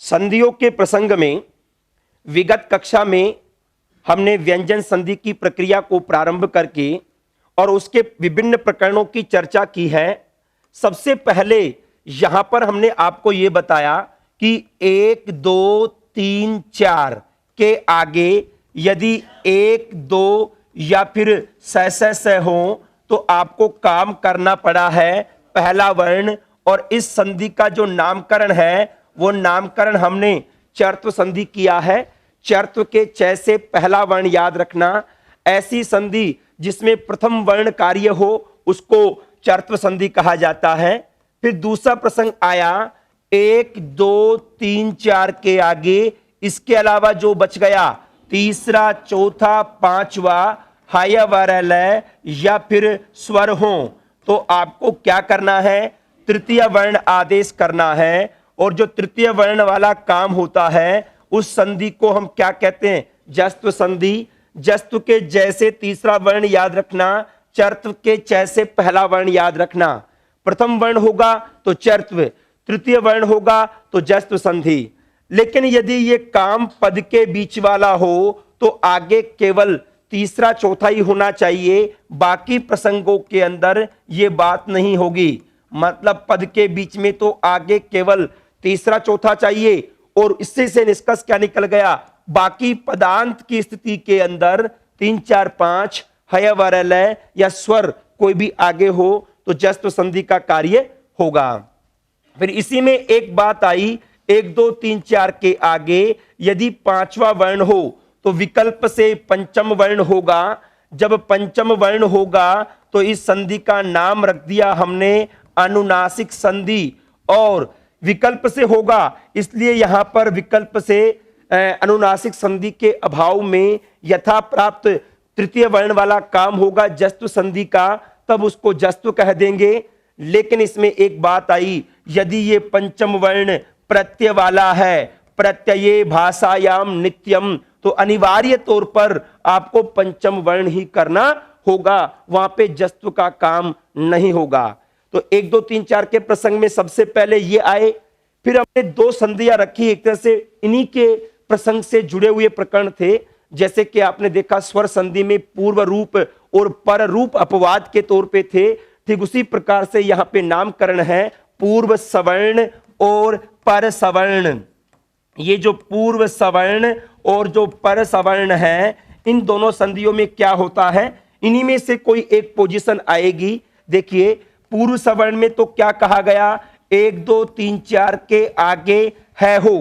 संधियों के प्रसंग में विगत कक्षा में हमने व्यंजन संधि की प्रक्रिया को प्रारंभ करके और उसके विभिन्न प्रकरणों की चर्चा की है। सबसे पहले यहां पर हमने आपको यह बताया कि 1 2 3 4 के आगे यदि 1 2 या फिर स हो तो आपको काम करना पड़ा है पहला वर्ण, और इस संधि का जो नामकरण है वो नामकरण हमने चर्त्व संधि किया है। चर्त्व के च से पहला वर्ण याद रखना। ऐसी संधि जिसमें प्रथम वर्ण कार्य हो उसको चर्त्व संधि कहा जाता है। फिर दूसरा प्रसंग आया 1 2 3 4 के आगे इसके अलावा जो बच गया तीसरा चौथा पांचवा हाय वर लय या फिर स्वर हो, तो आपको क्या करना है, तृतीय वर्ण आदेश करना है। और जो तृतीय वर्ण वाला काम होता है उस संधि को हम क्या कहते हैं, जस्त्व संधि। जस्त्व के जैसे तीसरा वर्ण याद रखना, चर्त्व के जैसे पहला वर्ण याद रखना। प्रथम वर्ण होगा तो चर्त्व, तृतीय वर्ण होगा तो जस्त्व संधि। लेकिन यदि ये काम पद के बीच वाला हो तो आगे केवल तीसरा चौथा ही होना चाहिए, बाकी प्रसंगों के अंदर ये बात नहीं होगी। मतलब पद के बीच में तो आगे केवल तीसरा चौथा चाहिए, और इससे से निष्कर्ष क्या निकल गया, बाकी पदांत की स्थिति के अंदर 3 4 5 हय वर लय या स्वर कोई भी आगे हो तो जस्त्व संधि का कार्य होगा। फिर इसी में एक बात आई, 1 2 3 4 के आगे यदि पांचवा वर्ण हो तो विकल्प से पंचम वर्ण होगा। जब पंचम वर्ण होगा तो इस संधि का नाम रख दिया हमने अनुनासिक संधि, और विकल्प से होगा इसलिए यहां पर विकल्प से अनुनासिक संधि के अभाव में यथा प्राप्त तृतीय वर्ण वाला काम होगा जस्त्व संधि का, तब उसको जस्त्व कह देंगे। लेकिन इसमें एक बात आई, यदि ये पंचम वर्ण प्रत्यय वाला है, प्रत्यये भाषायाम नित्यम, तो अनिवार्य तौर पर आपको पंचम वर्ण ही करना होगा, वहां पे जस्त्व का काम नहीं होगा। तो 1 2 3 4 के प्रसंग में सबसे पहले ये आए। फिर हमने 2 संधियां रखी, एक तरह से इन्हीं के प्रसंग से जुड़े हुए प्रकरण थे। जैसे कि आपने देखा स्वर संधि में पूर्व रूप और पर रूप अपवाद के तौर पे थे, ठीक उसी प्रकार से यहां पे नामकरण है पूर्व सवर्ण और पर सवर्ण। ये जो पूर्व सवर्ण और जो पर सवर्ण है, इन दोनों संधियों में क्या होता है, इन्हीं में से कोई एक पोजीशन आएगी। देखिए पूर्व सवर्ण में तो क्या कहा गया, 1 2 3 4 के आगे है हो,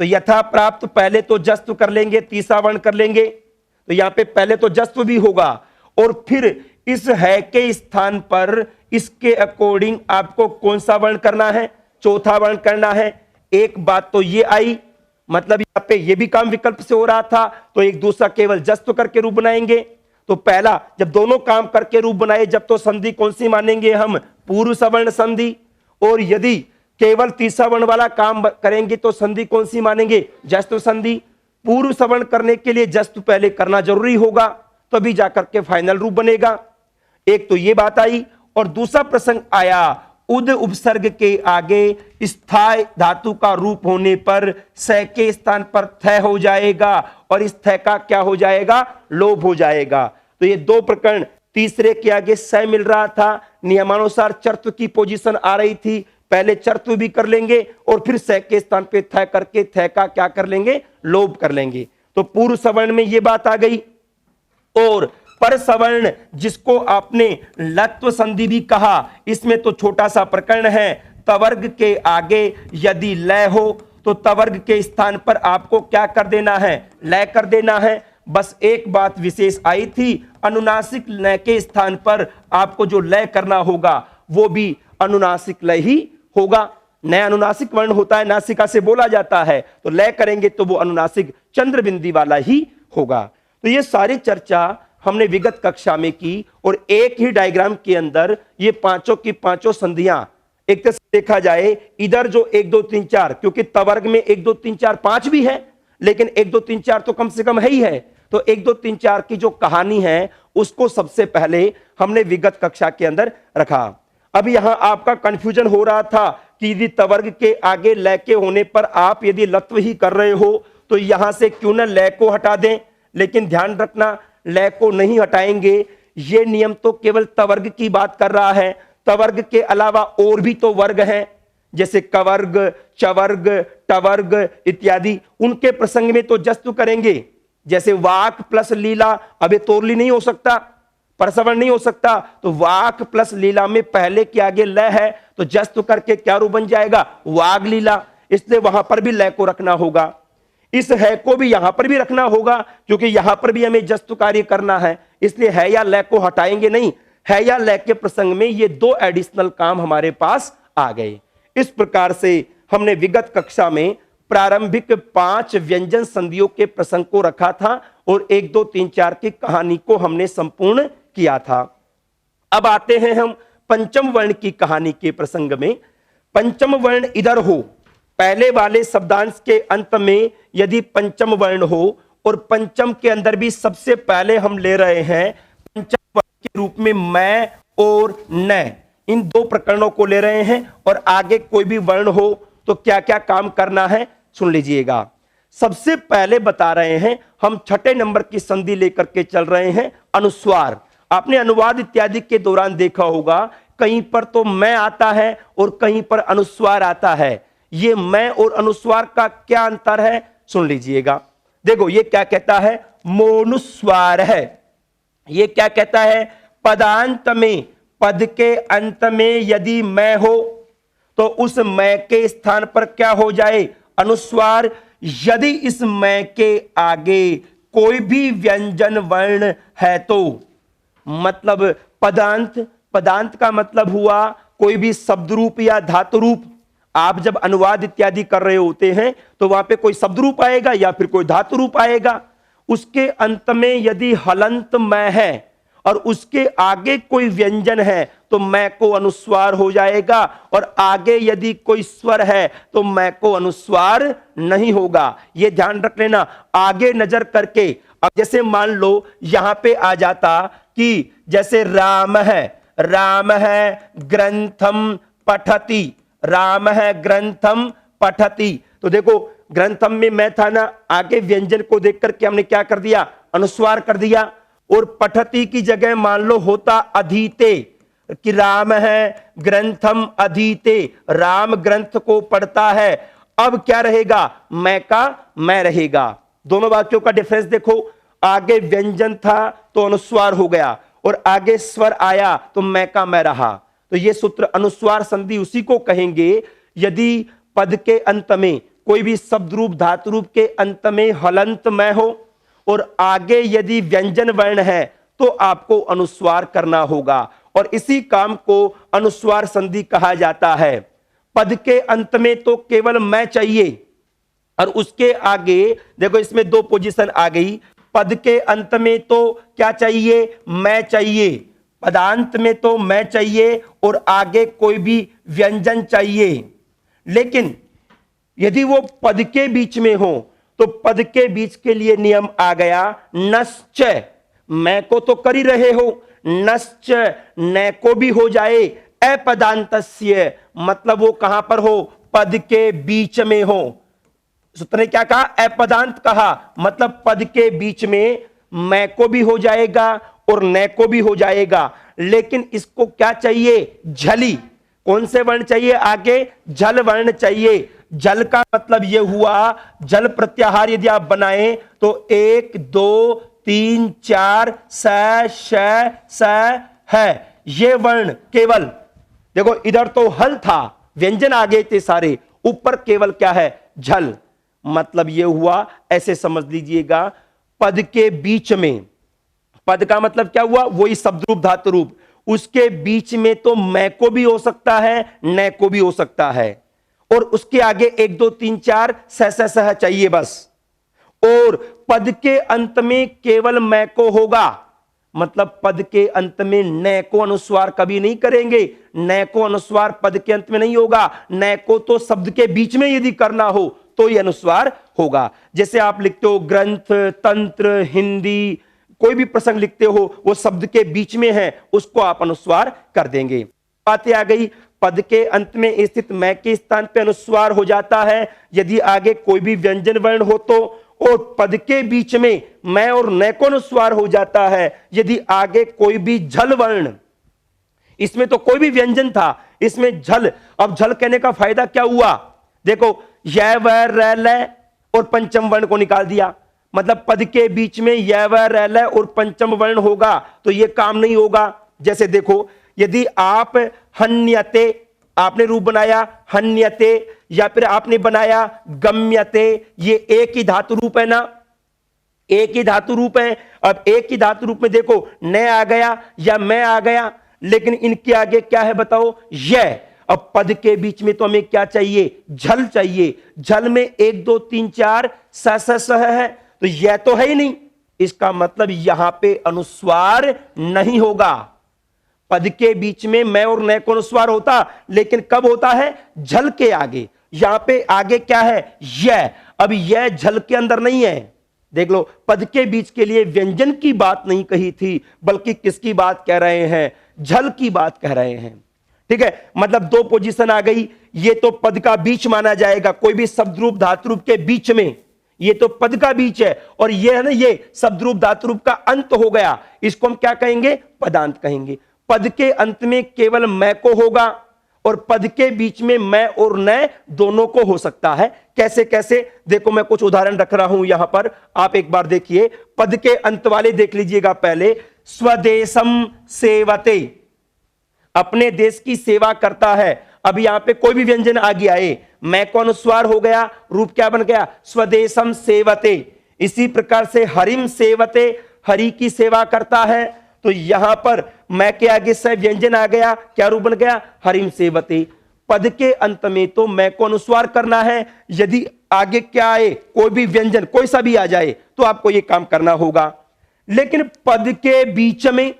तो यथा प्राप्त पहले तो जस्त्व कर लेंगे, तीसरा वर्ण कर लेंगे, तो यहां पे पहले तो जस्त्व भी होगा, और फिर इस है के स्थान पर इसके अकॉर्डिंग आपको कौन सा वर्ण करना है, चौथा वर्ण करना है। एक बात तो ये आई, मतलब यहां पे ये भी काम विकल्प से हो रहा था, तो एक दूसरा केवल जस्त्व करके रूप बनाएंगे। तो पहला जब दोनों काम करके रूप बनाए, जब तो संधि कौन सी मानेंगे हम, पूर्व सवर्ण संधि। और यदि केवल तीसरा वर्ण वाला काम करेंगे तो संधि कौन सी मानेंगे, जस्त्व संधि। पूर्व सवर्ण करने के लिए जस्त्व पहले करना जरूरी होगा, तभी जाकर के फाइनल रूप बनेगा। एक तो ये बात आई, और दूसरा प्रसंग आया उद उपसर्ग के आगे स्थायी धातु का रूप होने पर स के स्थान पर थ हो जाएगा, और इस थ का क्या हो जाएगा, लोभ हो जाएगा। तो ये 2 प्रकरण, तीसरे के आगे स मिल रहा था, नियमानुसार चर्त्व की पोजीशन आ रही थी, पहले चर्त्व भी कर लेंगे और फिर स के स्थान पे थ करके थ का क्या कर लेंगे, लोभ कर लेंगे। तो पूर्व सवर्ण में ये बात आ गई। और पर सवर्ण जिसको आपने लत्व संधि भी कहा, इसमें तो छोटा सा प्रकरण है, तवर्ग के आगे यदि लय हो तो तवर्ग के स्थान पर आपको क्या कर देना है, लय कर देना है। बस एक बात विशेष आई थी, अनुनासिक लय के स्थान पर आपको जो लय करना होगा वो भी अनुनासिक लय ही होगा। नया अनुनासिक वर्ण होता है, नासिका से बोला जाता है, तो लय करेंगे तो वो अनुनासिक चंद्र बिंदी वाला ही होगा। तो ये सारी चर्चा हमने विगत कक्षा में की, और एक ही डायग्राम के अंदर ये पांचों की पांचों संधियां, एक तरह से देखा जाए इधर जो 1 2 3 4, क्योंकि तवर्ग में 1 2 3 4 5 भी है, लेकिन 1 2 3 4 तो कम से कम है ही है। तो 1 2 3 4 की जो कहानी है उसको सबसे पहले हमने विगत कक्षा के अंदर रखा। अब यहां आपका कंफ्यूजन हो रहा था कि यदि तवर्ग के आगे लय के होने पर आप यदि लत्व ही कर रहे हो तो यहां से क्यों ना लय को हटा दें, लेकिन ध्यान रखना लय को नहीं हटाएंगे। ये नियम तो केवल तवर्ग की बात कर रहा है, तवर्ग के अलावा और भी तो वर्ग हैं, जैसे कवर्ग, चवर्ग, टवर्ग इत्यादि, उनके प्रसंग में तो जस्तु करेंगे। जैसे वाक प्लस लीला, अब ये तोरली नहीं हो सकता, परसवर्ण नहीं हो सकता, तो वाक प्लस लीला में पहले के आगे लय है तो जस्तु करके क्या रूप बन जाएगा, वाग लीला, इसलिए वहां पर भी लय को रखना होगा। इस है को भी यहां पर भी रखना होगा क्योंकि यहां पर भी हमें जस्तु कार्य करना है, इसलिए है या लय को हटाएंगे नहीं। है या लय के प्रसंग में ये दो एडिशनल काम हमारे पास आ गए। इस प्रकार से हमने विगत कक्षा में प्रारंभिक 5 व्यंजन संधियों के प्रसंग को रखा था और 1 2 3 4 की कहानी को हमने संपूर्ण किया था। अब आते हैं हम पंचम वर्ण की कहानी के प्रसंग में। पंचम वर्ण इधर हो, पहले वाले शब्दांश के अंत में यदि पंचम वर्ण हो और पंचम के अंदर भी सबसे पहले हम ले रहे हैं पंचम वर्ण के रूप में मैं और न, इन दो प्रकरणों को ले रहे हैं और आगे कोई भी वर्ण हो तो क्या क्या काम करना है सुन लीजिएगा। सबसे पहले बता रहे हैं हम छठे नंबर की संधि लेकर के चल रहे हैं, अनुस्वार। आपने अनुवाद इत्यादि के दौरान देखा होगा कहीं पर तो मैं आता है और कहीं पर अनुस्वार आता है। ये मैं और अनुस्वार का क्या अंतर है सुन लीजिएगा। देखो ये क्या कहता है, मोनुस्वार है। ये क्या कहता है, पदांत में, पद के अंत में यदि मैं हो तो उस मैं के स्थान पर क्या हो जाए, अनुस्वार। यदि इस मैं के आगे कोई भी व्यंजन वर्ण है तो, मतलब पदांत, पदांत का मतलब हुआ कोई भी शब्द रूप या धातु रूप। आप जब अनुवाद इत्यादि कर रहे होते हैं तो वहां पे कोई शब्द रूप आएगा या फिर कोई धातु रूप आएगा, उसके अंत में यदि हलंत मैं है और उसके आगे कोई व्यंजन है तो मैं को अनुस्वार हो जाएगा, और आगे यदि कोई स्वर है तो मैं को अनुस्वार नहीं होगा। यह ध्यान रख लेना आगे नजर करके। अब जैसे मान लो यहां पे आ जाता कि जैसे राम है, राम है ग्रंथम पठति, राम है ग्रंथम पठति, तो देखो ग्रंथम में मैं था ना, आगे व्यंजन को देख करके हमने क्या कर दिया, अनुस्वार कर दिया। और पठति की जगह मान लो होता अधीते, कि राम है ग्रंथम अधीते, राम ग्रंथ को पढ़ता है। अब क्या रहेगा, मैं का मैं रहेगा। दोनों वाक्यों का डिफरेंस देखो, आगे व्यंजन था तो अनुस्वार हो गया और आगे स्वर आया तो मैं का मैं रहा। तो ये सूत्र अनुस्वार संधि उसी को कहेंगे यदि पद के अंत में कोई भी शब्द रूप धातु रूप के अंत में हलंत मैं हो और आगे यदि व्यंजन वर्ण है तो आपको अनुस्वार करना होगा, और इसी काम को अनुस्वार संधि कहा जाता है। पद के अंत में तो केवल मैं चाहिए और उसके आगे देखो इसमें दो पोजीशन आ गई। पद के अंत में तो क्या चाहिए, मैं चाहिए, पदांत में तो मैं चाहिए और आगे कोई भी व्यंजन चाहिए। लेकिन यदि वो पद के बीच में हो तो पद के बीच के लिए नियम आ गया नश्च, मैं को तो कर ही रहे हो, नश्च न को भी हो जाए, अपदांतस्य, मतलब वो कहां पर हो, पद के बीच में हो। सूत्र ने क्या कहा, अपदांत कहा, मतलब पद के बीच में मैं को भी हो जाएगा और न को भी हो जाएगा। लेकिन इसको क्या चाहिए, झली, कौन से वर्ण चाहिए, आगे झल वर्ण चाहिए। जल का मतलब यह हुआ, जल प्रत्याहार यदि आप बनाएं तो 1 2 3 4 स है, ये वर्ण केवल देखो इधर तो हल था, व्यंजन आगे थे सारे, ऊपर केवल क्या है, झल। मतलब यह हुआ, ऐसे समझ लीजिएगा, पद के बीच में, पद का मतलब क्या हुआ, वही शब्द रूप धातु रूप, उसके बीच में तो मैं को भी हो सकता है, न को भी हो सकता है, और उसके आगे 1 2 3 4 सह चाहिए बस। और पद के अंत में केवल मैं को होगा, मतलब पद के अंत में न को अनुस्वार कभी नहीं करेंगे, न को अनुस्वार पद के अंत में नहीं होगा, न को तो शब्द के बीच में यदि करना हो तो यह अनुस्वार होगा। जैसे आप लिखते हो ग्रंथ, तंत्र, हिंदी, कोई भी प्रसंग लिखते हो वो शब्द के बीच में है, उसको आप अनुस्वार कर देंगे। बातें आ गई पद के अंत में स्थित मैं के स्थान पे अनुस्वार हो जाता है यदि आगे कोई भी व्यंजन वर्ण हो तो, और पद के बीच में मैं और न को अनुस्वार हो जाता है यदि आगे कोई भी झल वर्ण। इसमें तो कोई भी व्यंजन था, इसमें झल। अब झल कहने का फायदा क्या हुआ? देखो, य व र ल और पंचम वर्ण को निकाल दिया, मतलब पद के बीच में य व र ल और पंचम वर्ण होगा तो यह काम नहीं होगा। जैसे देखो, यदि आप हन्यते, आपने रूप बनाया हन्यते, या फिर आपने बनाया गम्यते, ये एक ही धातु रूप है ना, एक ही धातु रूप है। अब एक ही धातु रूप में देखो, न आ गया या मैं आ गया, लेकिन इनके आगे क्या है बताओ? यह। अब पद के बीच में तो हमें क्या चाहिए? झल चाहिए। झल में 1 2 3 4 स है, तो यह तो है ही नहीं, इसका मतलब यहां पे अनुस्वार नहीं होगा। पद के बीच में मैं और न को अनुस्वार होता, लेकिन कब होता है? झल के आगे। यहां पे आगे क्या है? यह। अब यह झल के अंदर नहीं है। देख लो, पद के बीच के लिए व्यंजन की बात नहीं कही थी, बल्कि किसकी बात कह रहे हैं? झल की बात कह रहे हैं। ठीक है, मतलब दो पोजीशन आ गई। ये तो पद का बीच माना जाएगा, कोई भी शब्द रूप धातु रूप के बीच में, ये तो पद का बीच है, और ये है ना, ये शब्द रूप धातु रूप का अंत हो गया, इसको हम क्या कहेंगे? पदांत कहेंगे। पद के अंत में केवल मैं को होगा, और पद के बीच में मैं और न दोनों को हो सकता है। कैसे कैसे? देखो, मैं कुछ उदाहरण रख रहा हूं यहां पर, आप एक बार देखिए। पद के अंत वाले देख लीजिएगा पहले। स्वदेशम सेवते, अपने देश की सेवा करता है। अब यहां पे कोई भी व्यंजन आ गया है, मैं को अनुस्वार हो गया, रूप क्या बन गया? स्वदेशम सेवते। इसी प्रकार से हरिम सेवते, हरि की सेवा करता है, तो यहां पर मैं के आगे से व्यंजन आ गया, क्या रूप बन गया? हरिम सेवते। पद के अंत में तो मैं को अनुस्वार करना है, यदि आगे क्या आए? कोई भी व्यंजन कोई सा भी आ जाए तो आपको यह काम करना होगा। लेकिन पद के बीच में,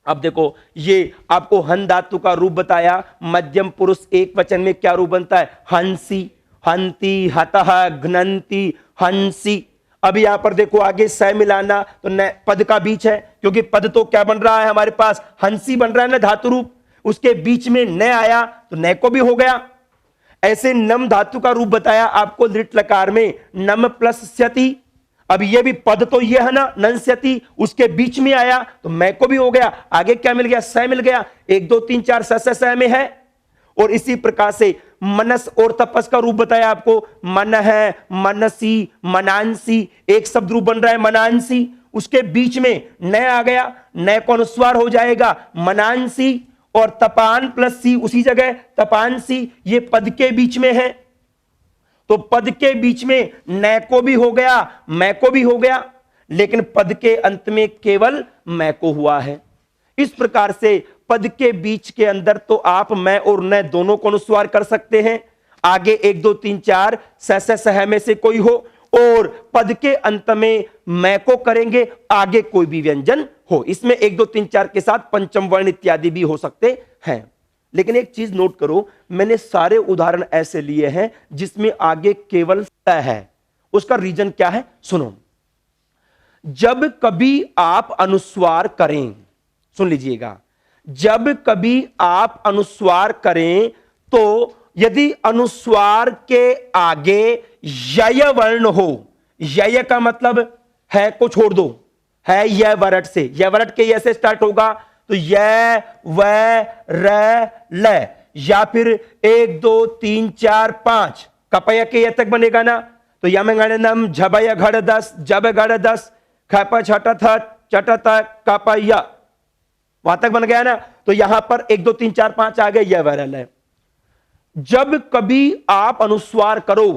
अब देखो, ये आपको हन धातु का रूप बताया, मध्यम पुरुष एक वचन में क्या रूप बनता है? हंसी, हंती, हतः, घ्नंती, हंसी। अब यहां पर देखो आगे स मिलाना, तो न पद का बीच है, क्योंकि पद तो क्या बन रहा है हमारे पास? हंसी बन रहा है ना धातु रूप, उसके बीच में न आया तो न को भी हो गया। ऐसे नम धातु का रूप बताया आपको दृढ़ लकार में, नम प्लस स्यति। अब ये भी पद तो ये है ना, नंस्यति, उसके बीच में आया तो मैं को भी हो गया। आगे क्या मिल गया? स मिल गया। 1 2 3 4 स में है। और इसी प्रकार से मनस और तपस का रूप बताया आपको, मन है, मनसी, मनांसी, एक शब्द रूप बन रहा है मनांसी, उसके बीच में न आ गया, न को अनुस्वार हो जाएगा मनांसी, और तपान प्लस सी उसी जगह तपानसी, ये पद के बीच में है, तो पद के बीच में न को भी हो गया, मैं को भी हो गया, लेकिन पद के अंत में केवल मैं को हुआ है। इस प्रकार से पद के बीच के अंदर तो आप मैं और न दोनों को अनुस्वार कर सकते हैं। आगे 1 2 3 4 सह में से कोई हो, और पद के अंत में मैं को करेंगे, आगे कोई भी व्यंजन हो। इसमें 1 2 3 4 के साथ पंचम वर्ण इत्यादि भी हो सकते हैं। लेकिन एक चीज नोट करो, मैंने सारे उदाहरण ऐसे लिए हैं जिसमें आगे केवल स है। उसका रीजन क्या है? सुनो, जब कभी आप अनुस्वार करें, सुन लीजिएगा, जब कभी आप अनुस्वार करें तो यदि अनुस्वार के आगे यय वर्ण हो, यय का मतलब है को छोड़ दो, है यह वरट से, यह वरट के यह से स्टार्ट होगा, तो य व र ल, या फिर 1 2 3 4 5 कपय के य तक बनेगा ना, तो यमगणनम झबय घड़ 10, जब घड़ 10, खप छट थ चट थ कपय, वहां तक बन गया ना। तो यहां पर 1 2 3 4 5 आ गए यह व र ल। जब कभी आप अनुस्वार करो,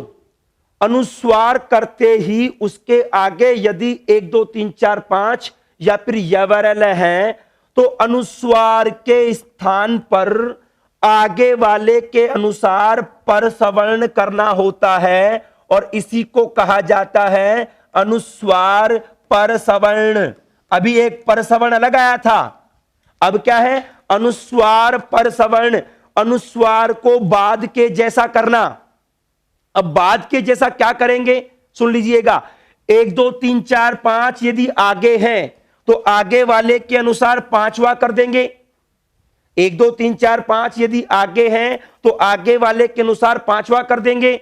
अनुस्वार करते ही उसके आगे यदि 1 2 3 4 5 या फिर य व र ल है, तो अनुस्वार के स्थान पर आगे वाले के अनुसार पर सवर्ण करना होता है, और इसी को कहा जाता है अनुस्वार पर सवर्ण। अभी एक पर सवर्ण अलग आया था, अब क्या है? अनुस्वार पर सवर्ण, अनुस्वार को बाद के जैसा करना। अब बाद के जैसा क्या करेंगे? सुन लीजिएगा, 1 2 3 4 5 यदि आगे है तो आगे वाले के अनुसार 5वां कर देंगे, 1 2 3 4 5 यदि आगे हैं तो आगे वाले के अनुसार पांचवा कर देंगे।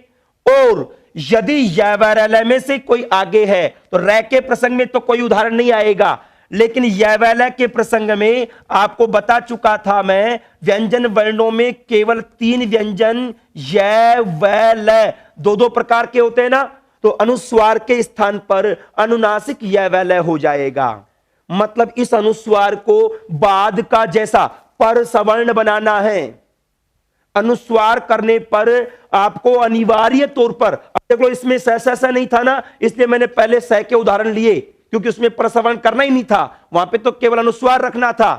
और यदि यवैलय में से कोई आगे है तो रै के प्रसंग में तो कोई उदाहरण नहीं आएगा, लेकिन यवैलय के प्रसंग में आपको बता चुका था मैं, व्यंजन वर्णों में केवल 3 व्यंजन यवैलय दो प्रकार के होते हैं ना, तो अनुस्वार के स्थान पर अनुनासिक यवैलय हो जाएगा। मतलब इस अनुस्वार को बाद का जैसा पर सवर्ण बनाना है। अनुस्वार करने पर आपको अनिवार्य तौर पर, देखो इसमें स नहीं था ना, इसलिए मैंने पहले स के उदाहरण लिए, क्योंकि उसमें प्रसवर्ण करना ही नहीं था, वहां पे तो केवल अनुस्वार रखना था।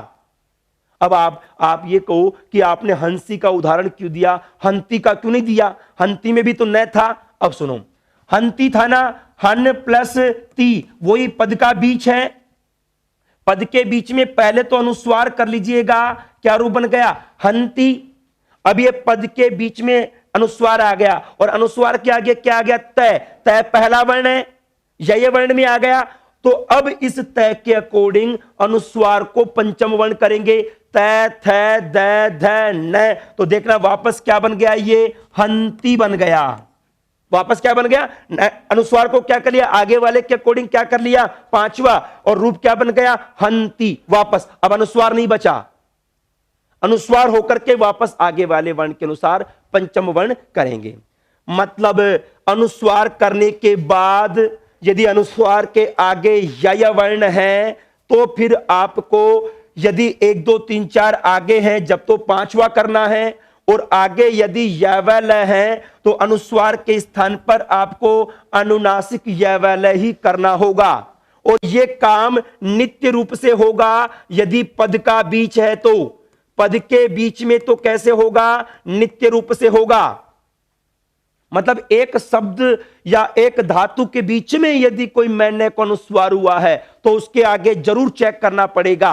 अब आप ये कहो कि आपने हंसी का उदाहरण क्यों दिया, हंती का क्यों नहीं दिया? हंती में भी तो न था। अब सुनो, हंती था ना, हन प्लस ती वही पद का बीच है। पद के बीच में पहले तो अनुस्वार कर लीजिएगा, क्या रूप बन गया? हंती। अब ये पद के बीच में अनुस्वार आ गया, और अनुस्वार के आगे क्या आ गया? तय। तय पहला वर्ण है, ये वर्ण में आ गया। तो अब इस तय के अकॉर्डिंग अनुस्वार को पंचम वर्ण करेंगे, तय थ द ध न। तो देखना वापस क्या बन गया? ये हंती बन गया। वापस क्या बन गया? अनुस्वार को क्या कर लिया? आगे वाले के अकॉर्डिंग क्या कर लिया? पांचवा। और रूप क्या बन गया? हंती। वापस अब अनुस्वार नहीं बचा, अनुस्वार होकर के वापस आगे वाले वर्ण के अनुसार पंचम वर्ण करेंगे। मतलब अनुस्वार करने के बाद यदि अनुस्वार के आगे य वर्ण है तो फिर आपको यदि 1 2 3 4 आगे हैं जब तो पांचवा करना है, और आगे यदि यवैलय है तो अनुस्वार के स्थान पर आपको अनुनासिक यवैलय ही करना होगा। और यह काम नित्य रूप से होगा। यदि पद का बीच है तो पद के बीच में तो कैसे होगा? नित्य रूप से होगा। मतलब एक शब्द या एक धातु के बीच में यदि कोई मैंने को अनुस्वार हुआ है तो उसके आगे जरूर चेक करना पड़ेगा,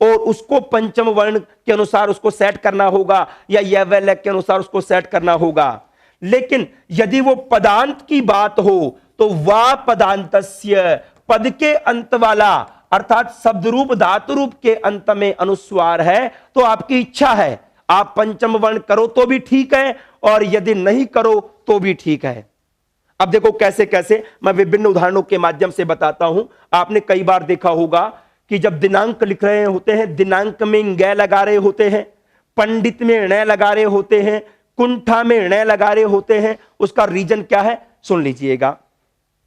और उसको पंचम वर्ण के अनुसार उसको सेट करना होगा, या यवैलय के अनुसार उसको सेट करना होगा। लेकिन यदि वो पदांत की बात हो तो वा पदांतस्य, पद के अंत वाला अर्थात शब्द रूप धातु रूप के अंत में अनुस्वार है तो आपकी इच्छा है, आप पंचम वर्ण करो तो भी ठीक है, और यदि नहीं करो तो भी ठीक है। अब देखो कैसे कैसे मैं विभिन्न उदाहरणों के माध्यम से बताता हूं। आपने कई बार देखा होगा कि जब दिनांक लिख रहे होते हैं, दिनांक में ग लगा रहे होते हैं, पंडित में ण लगा रहे होते हैं, कुंठा में ण लगा रहे होते हैं। उसका रीजन क्या है सुन लीजिएगा।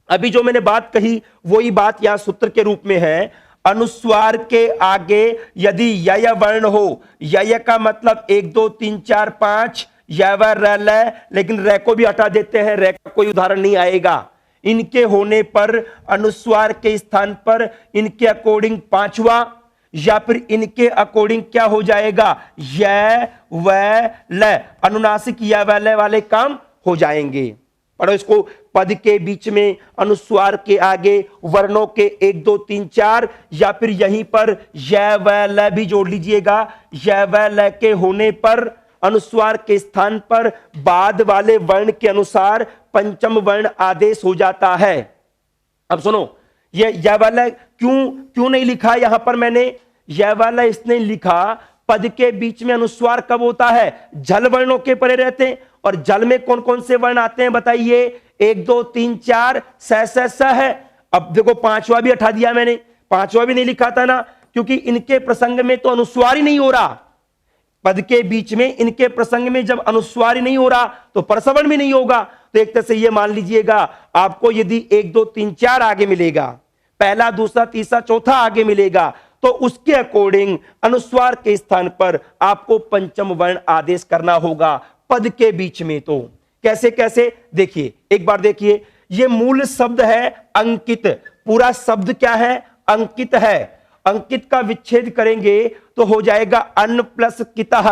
अभी जो मैंने बात कही वही बात यहां सूत्र के रूप में है। अनुस्वार के आगे यदि य वर्ण हो, य का मतलब 1 2 3 4 5 यवैलय, लेकिन रै को भी हटा देते हैं, रै का कोई उदाहरण नहीं आएगा। इनके होने पर अनुस्वार के स्थान पर इनके अकॉर्डिंग पांचवा, या फिर इनके अकॉर्डिंग क्या हो जाएगा? यवैलय, अनुनासिक यवैलय वाले काम हो जाएंगे। पढ़ो इसको, पद के बीच में अनुस्वार के आगे वर्णों के 1 2 3 4, या फिर यहीं पर यवैलय भी जोड़ लीजिएगा। यवैलय के होने पर अनुस्वार के स्थान पर बाद वाले वर्ण के अनुसार पंचम वर्ण आदेश हो जाता है। अब सुनो, ये यवैलय क्यों नहीं लिखा यहां पर मैंने? यवैलय इसने लिखा, पद के बीच में अनुस्वार कब होता है? जल वर्णों के परे रहते हैं। और जल में कौन कौन से वर्ण आते हैं बताइए? 1 2 3 4 स है। अब देखो पांचवा भी हटा दिया मैंने, पांचवा भी नहीं लिखा था ना, क्योंकि इनके प्रसंग में तो अनुस्वार ही नहीं हो रहा। पद के बीच में इनके प्रसंग में जब अनुस्वार ही नहीं हो रहा तो परसवर्ण भी नहीं होगा। तो एक तरह से ये मान लीजिएगा, आपको यदि 1 2 3 4 आगे मिलेगा, पहला दूसरा तीसरा चौथा आगे मिलेगा, तो उसके अकॉर्डिंग अनुस्वार के स्थान पर आपको पंचम वर्ण आदेश करना होगा पद के बीच में। तो कैसे कैसे देखिए, एक बार देखिए, ये मूल शब्द है अंकित। पूरा शब्द क्या है? अंकित है। अंकित का विच्छेद करेंगे तो हो जाएगा अन्न प्लस कितः।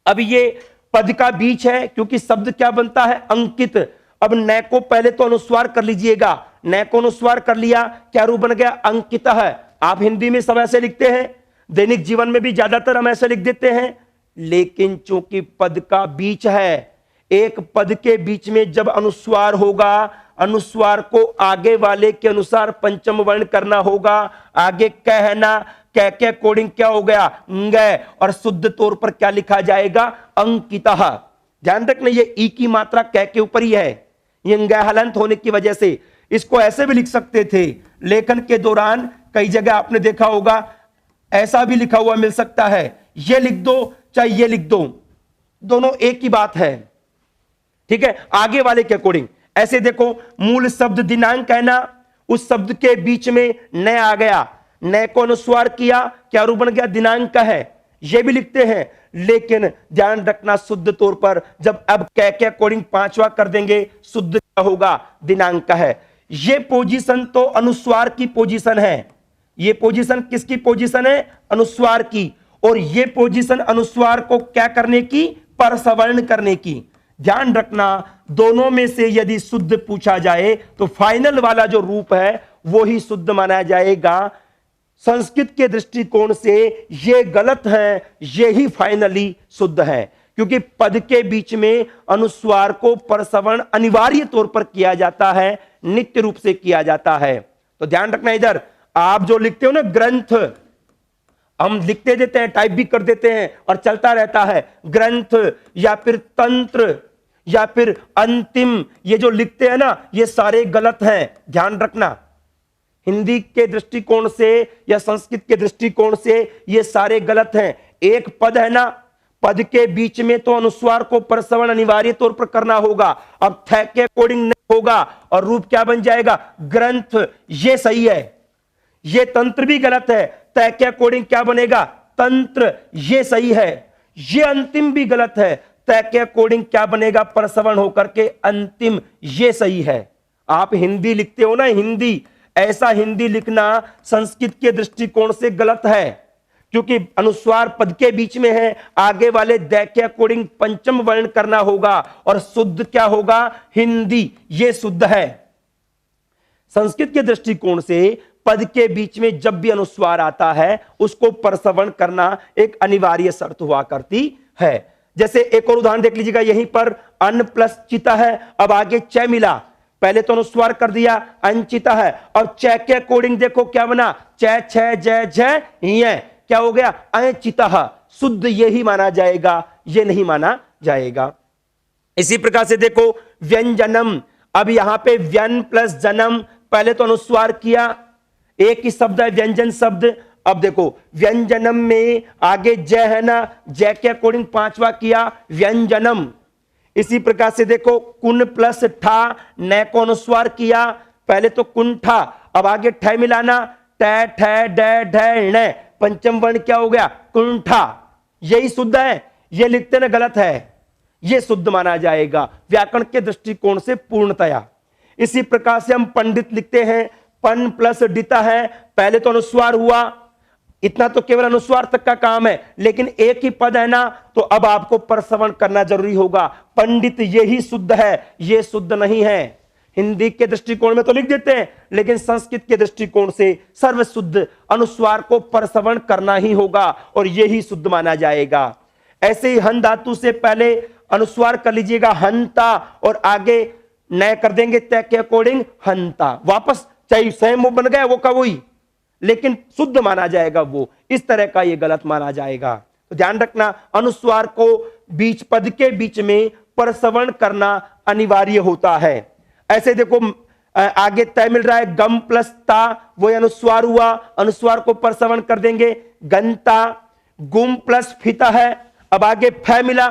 अब ये पद का बीच है क्योंकि शब्द क्या बनता है? अंकित। अब न को पहले तो अनुस्वार कर लीजिएगा, न को अनुस्वार कर लिया, क्या रूप बन गया? अंकितः। आप हिंदी में सब ऐसे लिखते हैं, दैनिक जीवन में भी ज्यादातर हम ऐसे लिख देते हैं, लेकिन चूंकि पद का बीच है, एक पद के बीच में जब अनुस्वार होगा, अनुस्वार को आगे वाले के अनुसार पंचम वर्ण करना होगा। आगे कहना, कै के अकॉर्डिंग क्या हो गया, गए, और शुद्ध तौर पर क्या लिखा जाएगा, अंकितः। ध्यान रखना ये ई की मात्रा कै के ऊपर ही है, ये ग हलंत होने की वजह से। इसको ऐसे भी लिख सकते थे, लेखन के दौरान कई जगह आपने देखा होगा ऐसा भी लिखा हुआ मिल सकता है, ये लिख दो चाहे ये लिख दो, दोनों एक ही बात है, ठीक है, आगे वाले के अकॉर्डिंग। ऐसे देखो मूल शब्द दिनांक है ना, उस शब्द के बीच में न आ गया, न को अनुस्वार किया, क्या रूप बन गया, दिनांक का है, ये भी लिखते हैं। लेकिन ध्यान रखना शुद्ध तौर पर जब अब कै के अकॉर्डिंग पांचवा कर देंगे, शुद्ध क्या होगा, दिनांक का है। ये पोजीशन तो अनुस्वार की पोजीशन है, ये पोजीशन किसकी पोजीशन है, अनुस्वार की, और ये पोजीशन अनुस्वार को क्या करने की, परसवर्ण करने की। ध्यान रखना दोनों में से यदि शुद्ध पूछा जाए तो फाइनल वाला जो रूप है वो ही शुद्ध माना जाएगा। संस्कृत के दृष्टिकोण से ये गलत है, ये ही फाइनली शुद्ध है, क्योंकि पद के बीच में अनुस्वार को परसवर्ण अनिवार्य तौर पर किया जाता है, नित्य रूप से किया जाता है। तो ध्यान रखना, इधर आप जो लिखते हो ना ग्रंथ, हम लिखते देते हैं, टाइप भी कर देते हैं और चलता रहता है, ग्रंथ या फिर तंत्र या फिर अंतिम, ये जो लिखते हैं ना ये सारे गलत हैं। ध्यान रखना हिंदी के दृष्टिकोण से या संस्कृत के दृष्टिकोण से ये सारे गलत हैं। एक पद है ना, पद के बीच में तो अनुस्वार को परसवर्ण अनिवार्य तौर पर करना होगा, अब थ के अकॉर्डिंग नहीं होगा और रूप क्या बन जाएगा, ग्रंथ, ये सही है। ये तंत्र भी गलत है, तय के अकॉर्डिंग क्या बनेगा, तंत्र, ये सही है। ये अंतिम भी गलत है, तय के अकॉर्डिंग क्या बनेगा, परसवर्ण होकर के अंतिम, ये सही है। आप हिंदी लिखते हो ना, हिंदी, ऐसा हिंदी लिखना संस्कृत के दृष्टिकोण से गलत है, क्योंकि अनुस्वार पद के बीच में है, आगे वाले द के अकॉर्डिंग पंचम वर्ण करना होगा और शुद्ध क्या होगा, हिंदी, ये शुद्ध है। संस्कृत के दृष्टिकोण से पद के बीच में जब भी अनुस्वार आता है उसको परसवर्ण करना एक अनिवार्य शर्त हुआ करती है। जैसे एक और उदाहरण देख लीजिएगा, यहीं पर अन प्लस चिता है, अब आगे च मिला, पहले तो अनुस्वार कर दिया, अनचिता है, और च के अकॉर्डिंग देखो क्या बना, च छ ज झ य, क्या हो गया, अचिता, शुद्ध यही माना जाएगा, ये नहीं माना जाएगा। इसी प्रकार से देखो व्यंजनम, अब यहां पे व्यन प्लस जन्म, पहले तो अनुस्वार किया, एक ही शब्द है व्यंजन शब्द, अब देखो व्यंजनम में आगे ज है ना, ज के अकॉर्डिंग पांचवा किया, व्यंजनम। इसी प्रकार से देखो कुन प्लस ठा, न को अनुस्वार किया, पहले तो कुंठा, अब आगे ठ मिलाना, ट ठ ड ढ ण, पंचम वर्ण क्या हो गया, कुंठा, यही शुद्ध है, ये लिखते ना गलत है, ये शुद्ध माना जाएगा व्याकरण के दृष्टिकोण से पूर्णतया। इसी प्रकार से हम पंडित लिखते हैं, पन प्लस डिता है, पहले तो अनुस्वार हुआ, इतना तो केवल अनुस्वार तक का काम है, लेकिन एक ही पद है ना, तो अब आपको परसवर्ण करना जरूरी होगा। पंडित यही शुद्ध है, ये शुद्ध नहीं है। हिंदी के दृष्टिकोण में तो लिख देते हैं, लेकिन संस्कृत के दृष्टिकोण से सर्व शुद्ध अनुस्वार को परसवर्ण करना ही होगा और यही शुद्ध माना जाएगा। ऐसे ही हन धातु से पहले अनुस्वार कर लीजिएगा हंता, और आगे नए कर देंगे तय के अकॉर्डिंग हंता, वापस चाहे स्वयं बन गया वो का वही, लेकिन शुद्ध माना जाएगा वो, इस तरह का ये गलत माना जाएगा। तो ध्यान रखना अनुस्वार को बीच पद के बीच में परसवर्ण करना अनिवार्य होता है। ऐसे देखो आगे तय मिल रहा है गम प्लस ता, वो अनुस्वार हुआ, अनुस्वार को परसवर्ण कर देंगे गंता। गुम प्लस फिता है, अब आगे फ मिला,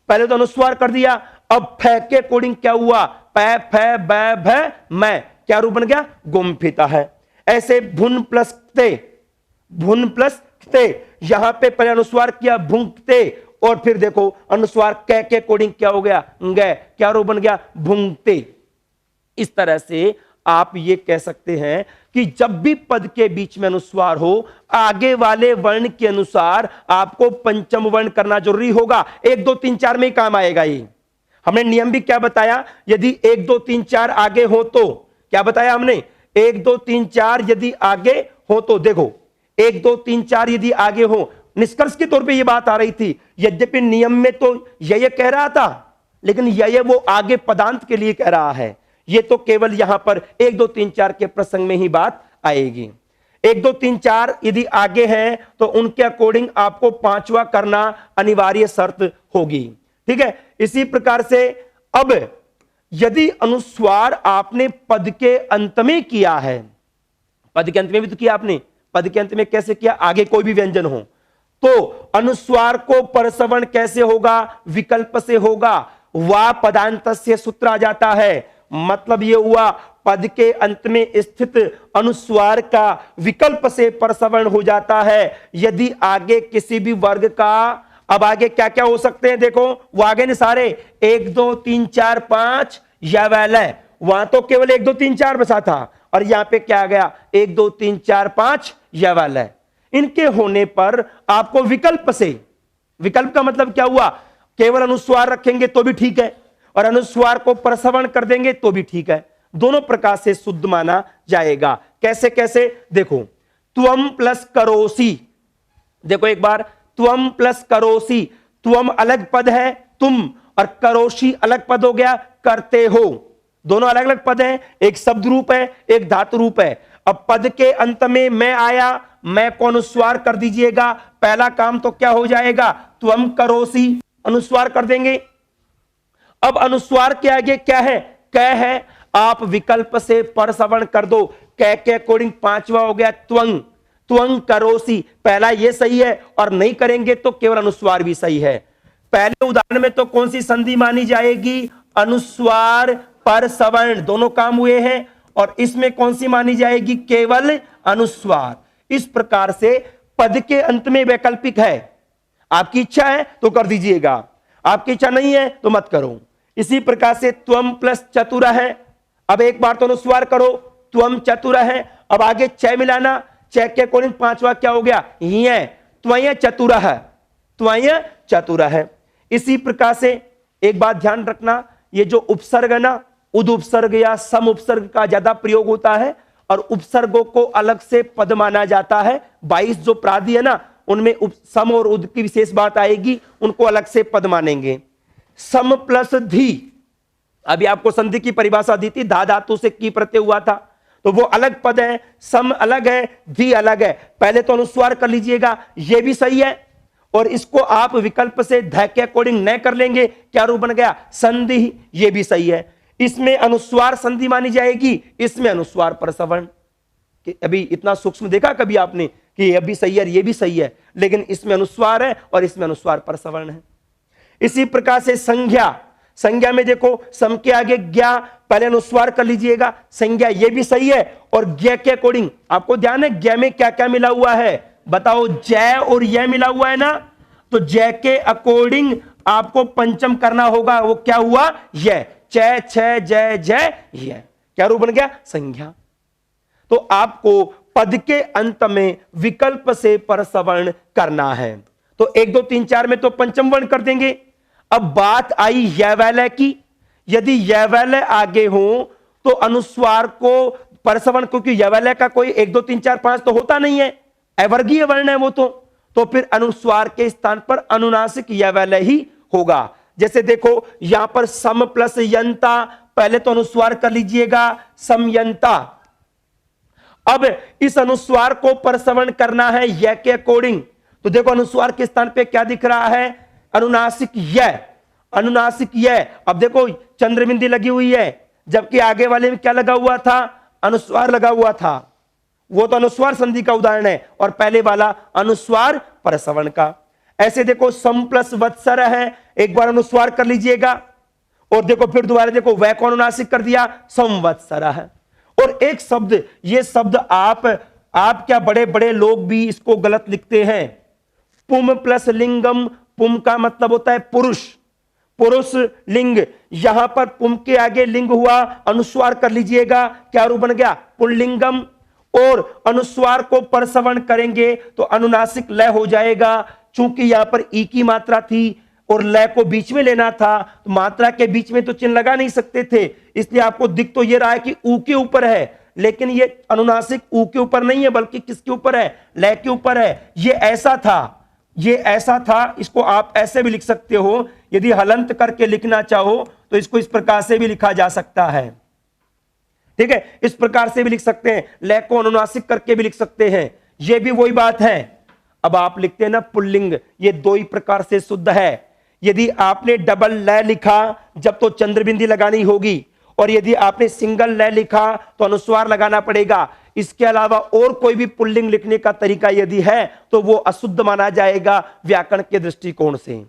पहले तो अनुस्वार कर दिया, अब फ के अकॉर्डिंग क्या हुआ, प फ ब भ मैं, क्या रूप बन गया, गुम फिता है। ऐसे भुन प्लस ते, भुन प्लस ते, यहां पे पहले अनुस्वार किया भुंगते, और फिर देखो अनुस्वार कै के अकॉर्डिंग क्या हो गया, गए, क्या रूप बन गया, भुंगते। इस तरह से आप ये कह सकते हैं कि जब भी पद के बीच में अनुस्वार हो, आगे वाले वर्ण के अनुसार आपको पंचम वर्ण करना जरूरी होगा। 1 2 3 4 में ही काम आएगा ये। हमने नियम भी क्या बताया, यदि 1 2 3 4 आगे हो तो क्या बताया हमने, 1 2 3 4 यदि आगे हो तो, देखो 1 2 3 4 यदि आगे हो, निष्कर्ष के तौर पे ये बात आ रही थी। यद्यपि नियम में तो ये कह रहा था, लेकिन ये वो आगे पदांत के लिए कह रहा है, ये तो केवल यहां पर 1 2 3 4 के प्रसंग में ही बात आएगी। 1 2 3 4 यदि आगे हैं तो उनके अकॉर्डिंग आपको पांचवा करना अनिवार्य शर्त होगी। ठीक है, इसी प्रकार से अब यदि अनुस्वार आपने पद के अंत में किया है, पद के अंत में भी तो किया आपने, पद के अंत में कैसे किया, आगे कोई भी व्यंजन हो तो अनुस्वार को परसवर्ण कैसे होगा, विकल्प से होगा। वा पदांतस्य सूत्र आ जाता है, मतलब यह हुआ पद के अंत में स्थित अनुस्वार का विकल्प से परसवर्ण हो जाता है यदि आगे किसी भी वर्ग का, अब आगे क्या क्या हो सकते हैं देखो, वो आगे ने सारे 1 2 3 4 5 या वैलय, वहां तो केवल 1 2 3 4 बसा था और यहां पे क्या आ गया 1 2 3 4 5 या वैलय। इनके होने पर आपको विकल्प से, विकल्प का मतलब क्या हुआ, केवल अनुस्वार रखेंगे तो भी ठीक है और अनुस्वार को परसवर्ण कर देंगे तो भी ठीक है, दोनों प्रकार से शुद्ध माना जाएगा। कैसे कैसे देखो, त्वम प्लस करोसी, देखो एक बार, त्वम प्लस करोसी, त्वम अलग पद है तुम और करोशी अलग पद हो गया करते हो, दोनों अलग अलग पद हैं, एक शब्द रूप है एक धातु रूप है। अब पद के अंत में मैं आया, मैं को अनुस्वार कर दीजिएगा, पहला काम तो क्या हो जाएगा, त्वम करोसी अनुस्वार कर देंगे। अब अनुस्वार के आगे क्या है, क है, आप विकल्प से परसवर्ण कर दो, क के अकॉर्डिंग पांचवा हो गया त्वंग, त्वंग करोसी, पहला ये सही है और नहीं करेंगे तो केवल अनुस्वार भी सही है। पहले उदाहरण में तो कौन सी संधि मानी जाएगी, अनुस्वार परसवर्ण, दोनों काम हुए हैं, और इसमें कौन सी मानी जाएगी, केवल अनुस्वार। इस प्रकार से पद के अंत में वैकल्पिक है, आपकी इच्छा है तो कर दीजिएगा, आपकी इच्छा नहीं है तो मत करो। इसी प्रकार से त्वम प्लस चतुर है, अब एक बार तो अनुस्वार करो, त्वम चतुर है, अब आगे च मिलाना, च के अकॉर्डिंग पांचवा क्या हो गया, ये त्वय चतुर है, त्वय चतुर है। इसी प्रकार से एक बात ध्यान रखना, ये जो उपसर्ग है ना, उद उपसर्ग या सम उपसर्ग का ज्यादा प्रयोग होता है और उपसर्गों को अलग से पद माना जाता है। 22 जो प्रादि है ना, उनमें सम और उद की विशेष बात आएगी, उनको अलग से पद मानेंगे। सम प्लस धी, अभी आपको संधि की परिभाषा दी थी, धा धातु से की प्रत्यय हुआ था, तो वो अलग पद है, सम अलग है, धी अलग है। पहले तो अनुस्वार कर लीजिएगा, ये भी सही है, और इसको आप विकल्प से ध के अकॉर्डिंग न कर लेंगे, क्या रूप बन गया, संधि, ये भी सही है। इसमें अनुस्वार संधि मानी जाएगी, इसमें अनुस्वार परसवर्ण। अभी इतना सूक्ष्म देखा कभी आपने कि ये भी सही है ये भी सही है, लेकिन इसमें अनुस्वार है और इसमें अनुस्वार परसवर्ण है। इसी प्रकार से संज्ञा, संज्ञा में देखो सम के आगे ज्ञा, पहले अनुस्वार कर लीजिएगा, संज्ञा ये भी सही है, और ज्ञ के अकॉर्डिंग आपको ध्यान है ज्ञ में क्या क्या मिला हुआ है, बताओ, जय और यह मिला हुआ है ना, तो जय के अकॉर्डिंग आपको पंचम करना होगा, वो क्या हुआ, यह, च छ जय जय यह, क्या रूप बन गया, संज्ञा। तो आपको पद के अंत में विकल्प से परसवर्ण करना है, तो 1 2 3 4 में तो पंचम वर्ण कर देंगे। अब बात आई यवैलय की, यदि यवैलय आगे हो तो अनुस्वार को परसवर्ण, क्योंकि यवैलय का कोई 1 2 3 4 5 तो होता नहीं है, अवर्गीय वर्ण है वो तो फिर अनुस्वार के स्थान पर अनुनासिक यवैलय ही होगा। जैसे देखो यहां पर सम प्लस यंता, पहले तो अनुस्वार कर लीजिएगा, समयंता। अब इस अनुस्वार को परसवर्ण करना है य के अकॉर्डिंग, तो देखो अनुस्वार के स्थान पे क्या दिख रहा है, अनुनासिक य, अनुनासिक य। अब देखो चंद्रबिंदी लगी हुई है, जबकि आगे वाले में क्या लगा हुआ था, अनुस्वार लगा हुआ था, वो तो अनुस्वार संधि का उदाहरण है, और पहले वाला अनुस्वार परसवर्ण का। ऐसे देखो सम प्लस वत्सर है, एक बार अनुस्वार कर लीजिएगा, और देखो फिर दोबारा देखो वै को अनुनासिक कर दिया, संवत्सर है। और एक शब्द, ये शब्द आप क्या बड़े बड़े लोग भी इसको गलत लिखते हैं, पुम प्लस लिंगम, पुम का मतलब होता है पुरुष, पुरुष लिंग, यहां पर पुम के आगे लिंग हुआ, अनुस्वार कर लीजिएगा, क्या रूप बन गया, पुल्लिंगम। और अनुस्वार को परसवर्ण करेंगे तो अनुनासिक लय हो जाएगा, चूंकि यहां पर ई की मात्रा थी और लय को बीच में लेना था, तो मात्रा के बीच में तो चिन्ह लगा नहीं सकते थे, इसलिए आपको दिख तो ये रहा है कि ऊ के ऊपर है, लेकिन ये अनुनासिक ऊ के ऊपर नहीं है, बल्कि किसके ऊपर है, लय के ऊपर है। ये ऐसा था, ये ऐसा था, इसको आप ऐसे भी लिख सकते हो, यदि हलंत करके लिखना चाहो तो इसको इस प्रकार से भी लिखा जा सकता है। ठीक है, इस प्रकार से भी लिख सकते हैं, लय को अनुनासिक करके भी लिख सकते हैं, ये भी वही बात है। अब आप लिखते हैं ना पुल्लिंग, ये दो ही प्रकार से शुद्ध है। यदि आपने डबल लय लिखा जब तो चंद्रबिंदी लगानी होगी, और यदि आपने सिंगल लय लिखा तो अनुस्वार लगाना पड़ेगा। इसके अलावा और कोई भी पुल्लिंग लिखने का तरीका यदि है तो वो अशुद्ध माना जाएगा व्याकरण के दृष्टिकोण से।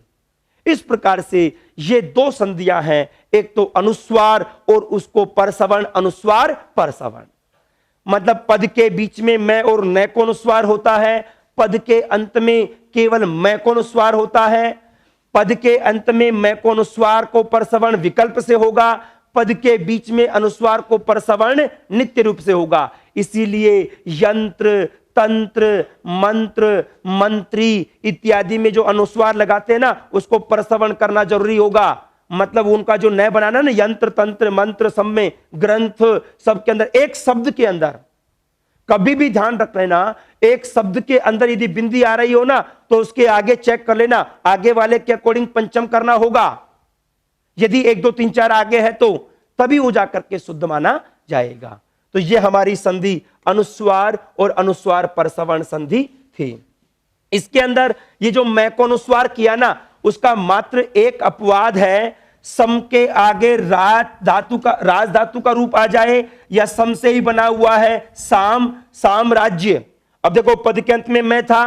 इस प्रकार से ये दो संधियां हैं, एक तो अनुस्वार और उसको परसवर्ण, अनुस्वार परसवर्ण, मतलब पद के बीच में मैं और न को अनुस्वार होता है, पद के अंत में केवल मैं को अनुस्वार होता है, पद के अंत में मैं को अनुस्वार को परसवर्ण विकल्प से होगा, पद के बीच में अनुस्वार को परसवर्ण नित्य रूप से होगा। इसीलिए यंत्र, तंत्र, मंत्र, मंत्री इत्यादि में जो अनुस्वार लगाते हैं ना उसको परसवर्ण करना जरूरी होगा। मतलब उनका जो नय बनाना ना, यंत्र, तंत्र, मंत्र सब में, ग्रंथ सबके अंदर, एक शब्द के अंदर कभी भी ध्यान रख लेना, एक शब्द के अंदर यदि बिंदी आ रही हो ना तो उसके आगे चेक कर लेना, आगे वाले के अकॉर्डिंग पंचम करना होगा। यदि 1 2 3 4 आगे है तो तभी वो जाकर के शुद्ध माना जाएगा। तो ये हमारी संधि अनुस्वार और अनुस्वार परसवर्ण संधि थी। इसके अंदर ये जो मैं को अनुस्वार किया ना उसका मात्र एक अपवाद है, सम के आगे राज धातु का रूप आ जाए, या सम से ही बना हुआ है साम, साम्राज्य। अब देखो पद के अंत में मैं था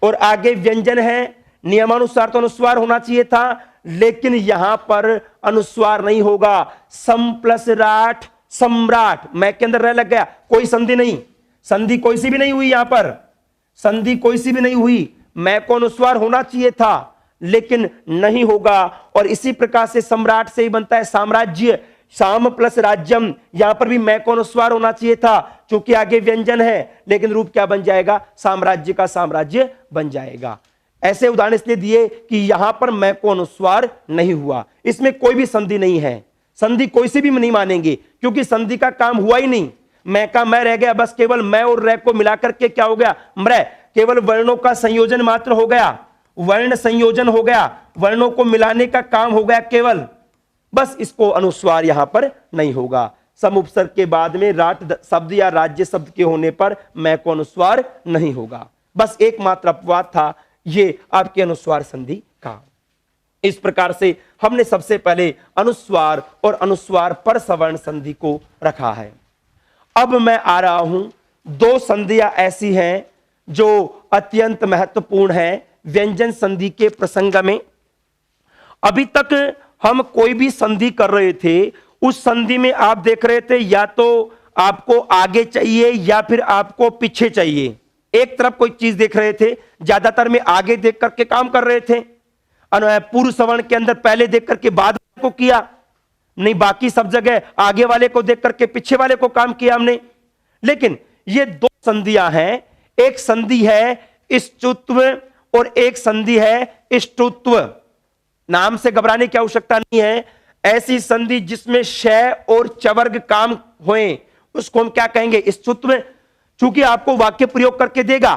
और आगे व्यंजन है, नियमानुसार तो अनुस्वार होना चाहिए था, लेकिन यहां पर अनुस्वार नहीं होगा। सम प्लस राट, सम्राट, मैं के अंदर रह लग गया, कोई संधि नहीं, संधि कोई सी भी नहीं हुई, यहां पर संधि कोई सी भी नहीं हुई। मैं को अनुस्वार होना चाहिए था लेकिन नहीं होगा। और इसी प्रकार से सम्राट से ही बनता है साम्राज्य, साम प्लस राज्यम, यहां पर भी मैं को अनुस्वार होना चाहिए था, क्योंकि आगे व्यंजन है, लेकिन रूप क्या बन जाएगा, साम्राज्य का साम्राज्य बन जाएगा। ऐसे उदाहरण इसलिए दिए कि यहां पर मैं को अनुस्वार नहीं हुआ, इसमें कोई भी संधि नहीं है, संधि कोई सी भी नहीं मानेंगे, क्योंकि संधि का काम हुआ ही नहीं। मैं का मैं रह गया, बस केवल मैं और रे को मिलाकर के क्या हो गया, म्र, केवल वर्णों का संयोजन मात्र हो गया, वर्ण संयोजन हो गया, वर्णों को मिलाने का काम हो गया केवल, बस इसको अनुस्वार यहां पर नहीं होगा। सम उपसर्ग के बाद में राट शब्द या राज्य शब्द के होने पर मैं को अनुस्वार नहीं होगा। बस एकमात्र अपवाद था ये आपके अनुस्वार संधि का। इस प्रकार से हमने सबसे पहले अनुस्वार और अनुस्वार परसवर्ण संधि को रखा है। अब मैं आ रहा हूं, दो संधियां ऐसी हैं जो अत्यंत महत्वपूर्ण है व्यंजन संधि के प्रसंग में। अभी तक हम कोई भी संधि कर रहे थे, उस संधि में आप देख रहे थे या तो आपको आगे चाहिए या फिर आपको पीछे चाहिए, एक तरफ कोई चीज देख रहे थे। ज्यादातर में आगे देख करके काम कर रहे थे, पूर्व सवर्ण के अंदर पहले देख करके बाद को किया, नहीं बाकी सब जगह आगे वाले को देख करके पीछे वाले को काम किया हमने। लेकिन ये दो संधियां हैं, एक संधि है इष्टुत्व और एक संधि है इष्टुत्व। नाम से घबराने की आवश्यकता नहीं है। ऐसी संधि जिसमें शय और चवर्ग काम होए उसको हम क्या कहेंगे, इष्टुत्व। चूंकि आपको वाक्य प्रयोग करके देगा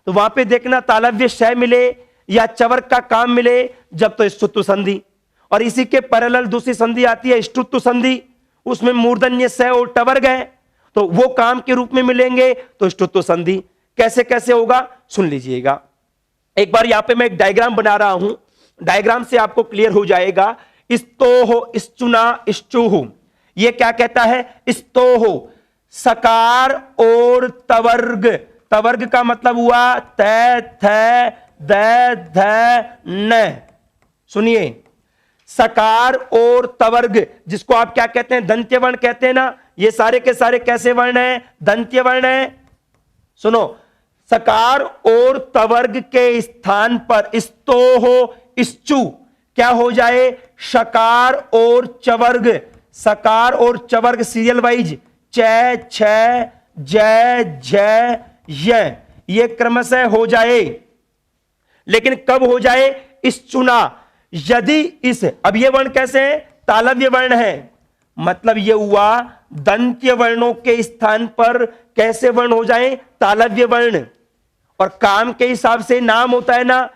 तो वहां पे देखना तालव्य शय मिले या चवर्ग का काम मिले जब तो इष्टुत्व संधि। और इसी के पैरेलल दूसरी संधि आती है इष्टुत्व संधि, उसमें मूर्धन्य शय और टवर्ग है तो वो काम के रूप में मिलेंगे तो इष्टुत्व संधि। कैसे कैसे होगा सुन लीजिएगा। एक बार यहां पे मैं एक डायग्राम बना रहा हूं, डायग्राम से आपको क्लियर हो जाएगा। इस्तोहो, इश्चुना, इश्चुहु, ये क्या कहता है, इस्तोहो सकार और तवर्ग। तवर्ग का मतलब हुआ तै, थ, द, ध, न। सुनिए, सकार और तवर्ग जिसको आप क्या कहते हैं, दंत्य वर्ण कहते हैं ना, ये सारे के सारे कैसे वर्ण हैं, दंत्य वर्ण है। सुनो, सकार और तवर्ग के स्थान पर इस्तोहो, इश्चु क्या हो जाए, शकार और चवर्ग। सकार और चवर्ग सीरियल वाइज च, छ, ज, झ, य, ये क्रमशः हो जाए। लेकिन कब हो जाए, इश्चुना, यदि इस, अब ये वर्ण कैसे है, तालव्य वर्ण है, मतलब ये हुआ दंत्य वर्णों के स्थान पर कैसे वर्ण हो जाए, तालव्य वर्ण। और काम के हिसाब से नाम होता है ना,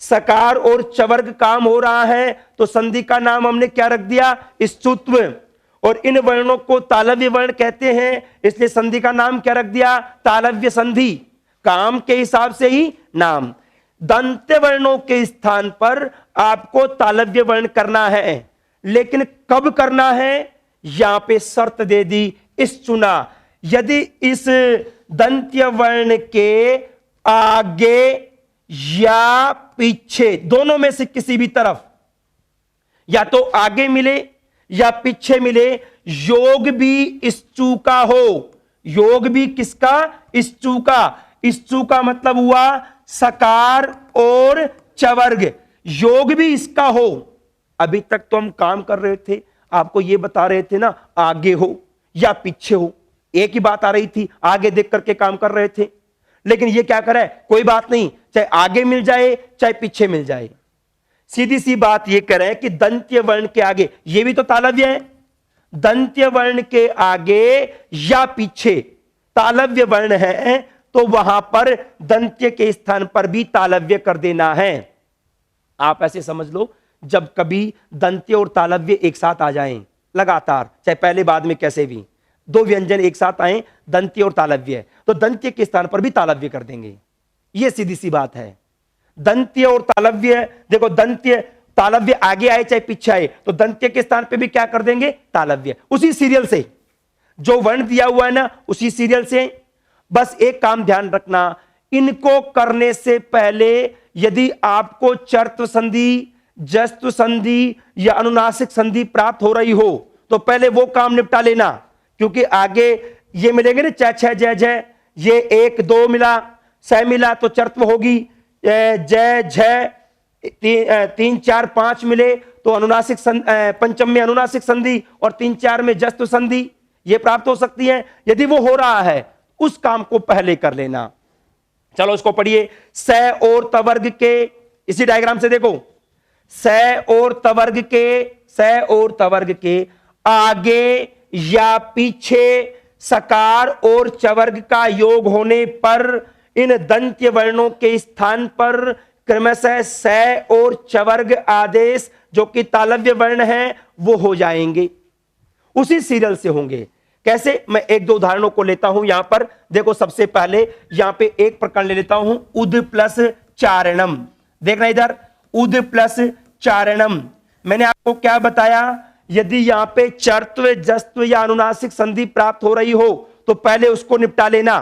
सकार और चवर्ग काम हो रहा है तो संधि का नाम हमने क्या रख दिया, इष्टुत्व। और इन वर्णों को तालव्य वर्ण कहते हैं, इसलिए संधि का नाम क्या रख दिया? तालव्य संधि। काम के हिसाब से ही नाम। दंत्य वर्णों के स्थान पर आपको तालव्य वर्ण करना है, लेकिन कब करना है? यहां पे शर्त दे दी, इस चुना, यदि इस दंत्य वर्ण के आगे या पीछे, दोनों में से किसी भी तरफ, या तो आगे मिले या पीछे मिले, योग भी इस चू का हो। योग भी किसका? इस चू का। इस चू का मतलब हुआ सकार और चवर्ग, योग भी इसका हो। अभी तक तो हम काम कर रहे थे, आपको यह बता रहे थे ना, आगे हो या पीछे हो, एक ही बात आ रही थी, आगे देख करके काम कर रहे थे। लेकिन ये क्या करे? कोई बात नहीं, चाहे आगे मिल जाए चाहे पीछे मिल जाए। सीधी सी बात ये करें कि दंत्य वर्ण के आगे, ये भी तो तालव्य है, दंत्य वर्ण के आगे या पीछे तालव्य वर्ण है, तो वहां पर दंत्य के स्थान पर भी तालव्य कर देना है। आप ऐसे समझ लो, जब कभी दंत्य और तालव्य एक साथ आ जाएं लगातार, चाहे पहले बाद में कैसे भी, दो व्यंजन एक साथ आए, दंत्य और तालव्य, तो दंत्य के स्थान पर भी तालव्य कर देंगे। यह सीधी सी बात है। दंत्य और तालव्य, देखो दंत्य तालव्य आगे आए चाहे पीछे आए, तो दंत्य के स्थान पे भी क्या कर देंगे? तालव्य। उसी सीरियल से जो वर्ण दिया हुआ है ना, उसी सीरियल से। बस एक काम ध्यान रखना, इनको करने से पहले यदि आपको चर्त्व संधि, जस्त्व संधि या अनुनासिक संधि प्राप्त हो रही हो, तो पहले वो काम निपटा लेना, क्योंकि आगे ये मिलेंगे ना, च छ जय जय, ये 1 2 मिला, स मिला तो चर्त्व होगी, जय झ 3 4 5 मिले तो अनुनासिक पंचम में अनुनासिक संधि और 3 4 में जस्त्व संधि, ये प्राप्त हो सकती है। यदि वो हो रहा है, उस काम को पहले कर लेना। चलो इसको पढ़िए। स और तवर्ग के, इसी डायग्राम से देखो, स और तवर्ग के, स और तवर्ग के आगे या पीछे सकार और चवर्ग का योग होने पर इन दंत्य वर्णों के स्थान पर क्रमशः स और चवर्ग आदेश जो कि तालव्य वर्ण है वो हो जाएंगे, उसी सीरियल से होंगे। कैसे? मैं एक दो उदाहरणों को लेता हूं यहां पर। देखो सबसे पहले यहां पे एक प्रकरण ले लेता हूं, उद प्लस चारणम। देखना इधर, उद प्लस चारणम। मैंने आपको क्या बताया? यदि यहां पे चर्त्व, जस्त्व या अनुनासिक संधि प्राप्त हो रही हो तो पहले उसको निपटा लेना।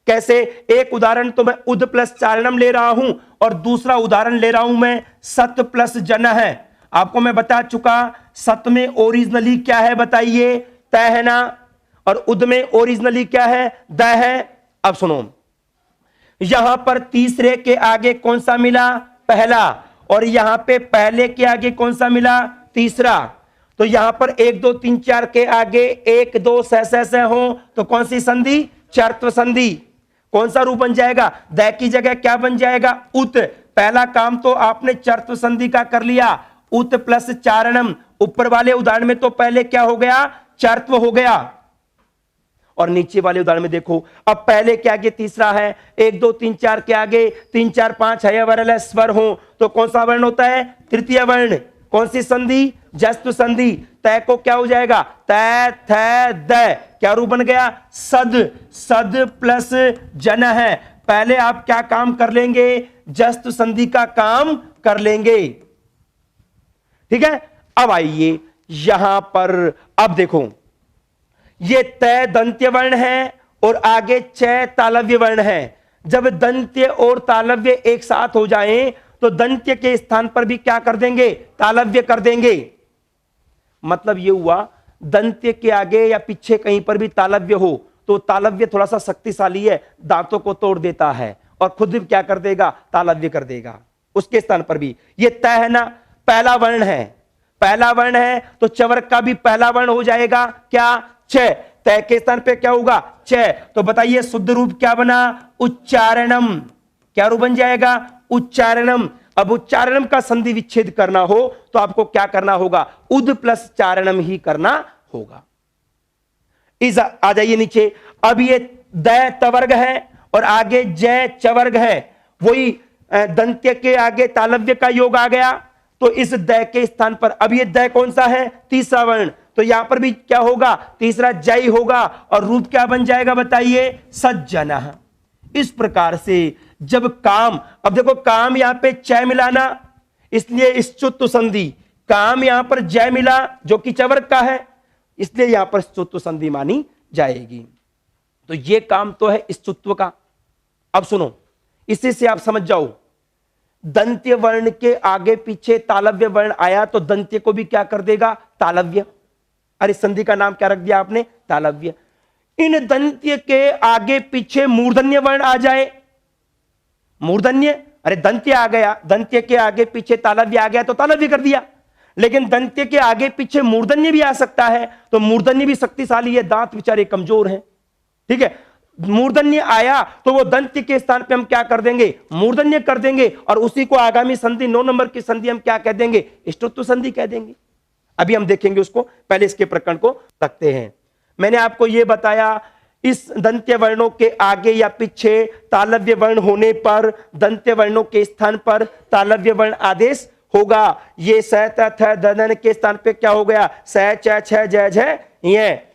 कैसे? एक उदाहरण तो मैं उद प्लस चारणम ले रहा हूं और दूसरा उदाहरण ले रहा हूं मैं सत प्लस जन है। आपको मैं बता चुका, सत में ओरिजिनली क्या है बताइए? तय है ना, और उद में ओरिजिनली क्या है? द है। अब सुनो, यहां पर तीसरे के आगे कौन सा मिला? पहला। और यहां पे पहले के आगे कौन सा मिला? तीसरा। तो यहां पर 1 2 3 4 के आगे 1 2 स हो तो कौन सी संधि? चर्त्व संधि। कौन सा रूप बन जाएगा? द की जगह क्या बन जाएगा? उत। पहला काम तो आपने चर्त्व संधि का कर लिया, उत प्लस चारणम। ऊपर वाले उदाहरण में तो पहले क्या हो गया? चर्त्व हो गया। और नीचे वाले उदाहरण में देखो, अब पहले के आगे तीसरा है, 1 2 3 4 के आगे 3 4 5 है वरल स्वर हो तो कौन सा वर्ण होता है? तृतीय वर्ण। कौन सी संधि? जस्त्व संधि। तय को क्या हो जाएगा? तय थ द। क्या रूप बन गया? सद। सद प्लस जन है। पहले आप क्या काम कर लेंगे? जस्त्व संधि का काम कर लेंगे। ठीक है। अब आइए यहां पर, अब देखो ये तय दंत्य वर्ण है और आगे च तालव्य वर्ण है। जब दंत्य और तालव्य एक साथ हो जाएं तो दंत्य के स्थान पर भी क्या कर देंगे? तालव्य कर देंगे। मतलब यह हुआ, दंत्य के आगे या पीछे कहीं पर भी तालव्य हो तो तालव्य थोड़ा सा शक्तिशाली है, दांतों को तोड़ देता है और खुद भी क्या कर देगा? तालव्य कर देगा। उसके स्थान पर भी ये तय है ना, पहला वर्ण है, पहला वर्ण है तो चवर्ग का भी पहला वर्ण हो जाएगा क्या? छ। तय के स्थान पे क्या होगा? छ। तो बताइए शुद्ध रूप क्या बना? उच्चारणम। क्या रूप बन जाएगा? उच्चारणम। अब उच्चारणम का संधि विच्छेद करना हो तो आपको क्या करना होगा? उद प्लस चारणम ही करना होगा। इस आ जाइए नीचे। अब ये द तवर्ग है और आगे जय चवर्ग है, वही दंत्य के आगे तालव्य का योग आ गया तो इस द के स्थान पर अब ये द कौन सा है? तीसरा वर्ण। तो यहां पर भी क्या होगा, तीसरा जय होगा और रूप क्या बन जाएगा बताइए, सज्जनः। इस प्रकार से जब काम, अब देखो काम यहां पे चय मिलाना, इसलिए इस स्तुत्व संधि, काम यहां पर जय मिला जो कि चवर्ग का है, इसलिए यहां पर स्तुत्व संधि मानी जाएगी। तो ये काम तो है स्तुत्व का। अब सुनो, इसी से आप समझ जाओ, दंत्य वर्ण के आगे पीछे तालव्य वर्ण आया तो दंत्य को भी क्या कर देगा, तालव्य। अरे संधि का नाम क्या रख दिया आपने, तालव्य। इन दंत्य के आगे पीछे मूर्धन्य वर्ण आ जाए, मूर्धन्य, अरे दंत्य आ गया, दंत्य के आगे पीछे तालव्य आ गया तो तालव्य कर दिया, लेकिन दंत्य के आगे पीछे मूर्धन्य भी आ सकता है तो मूर्धन्य भी शक्तिशाली है, दांत बेचारे कमजोर हैं, ठीक है। मूर्धन्य आया तो वो दंत्य के स्थान पे हम क्या कर देंगे, मूर्धन्य कर देंगे, और उसी को आगामी संधि 9 नंबर की संधि हम क्या कह देंगे, स्तुत्व संधि कह देंगे। अभी हम देखेंगे उसको, पहले इसके प्रकरण को रखते हैं। मैंने आपको यह बताया, इस दंत्य वर्णों के आगे या पीछे तालव्य वर्ण होने पर दंत्य वर्णों के स्थान पर तालव्य वर्ण आदेश होगा। ये स त थ द न के स्थान पे क्या हो गया, स च छ ज झ ये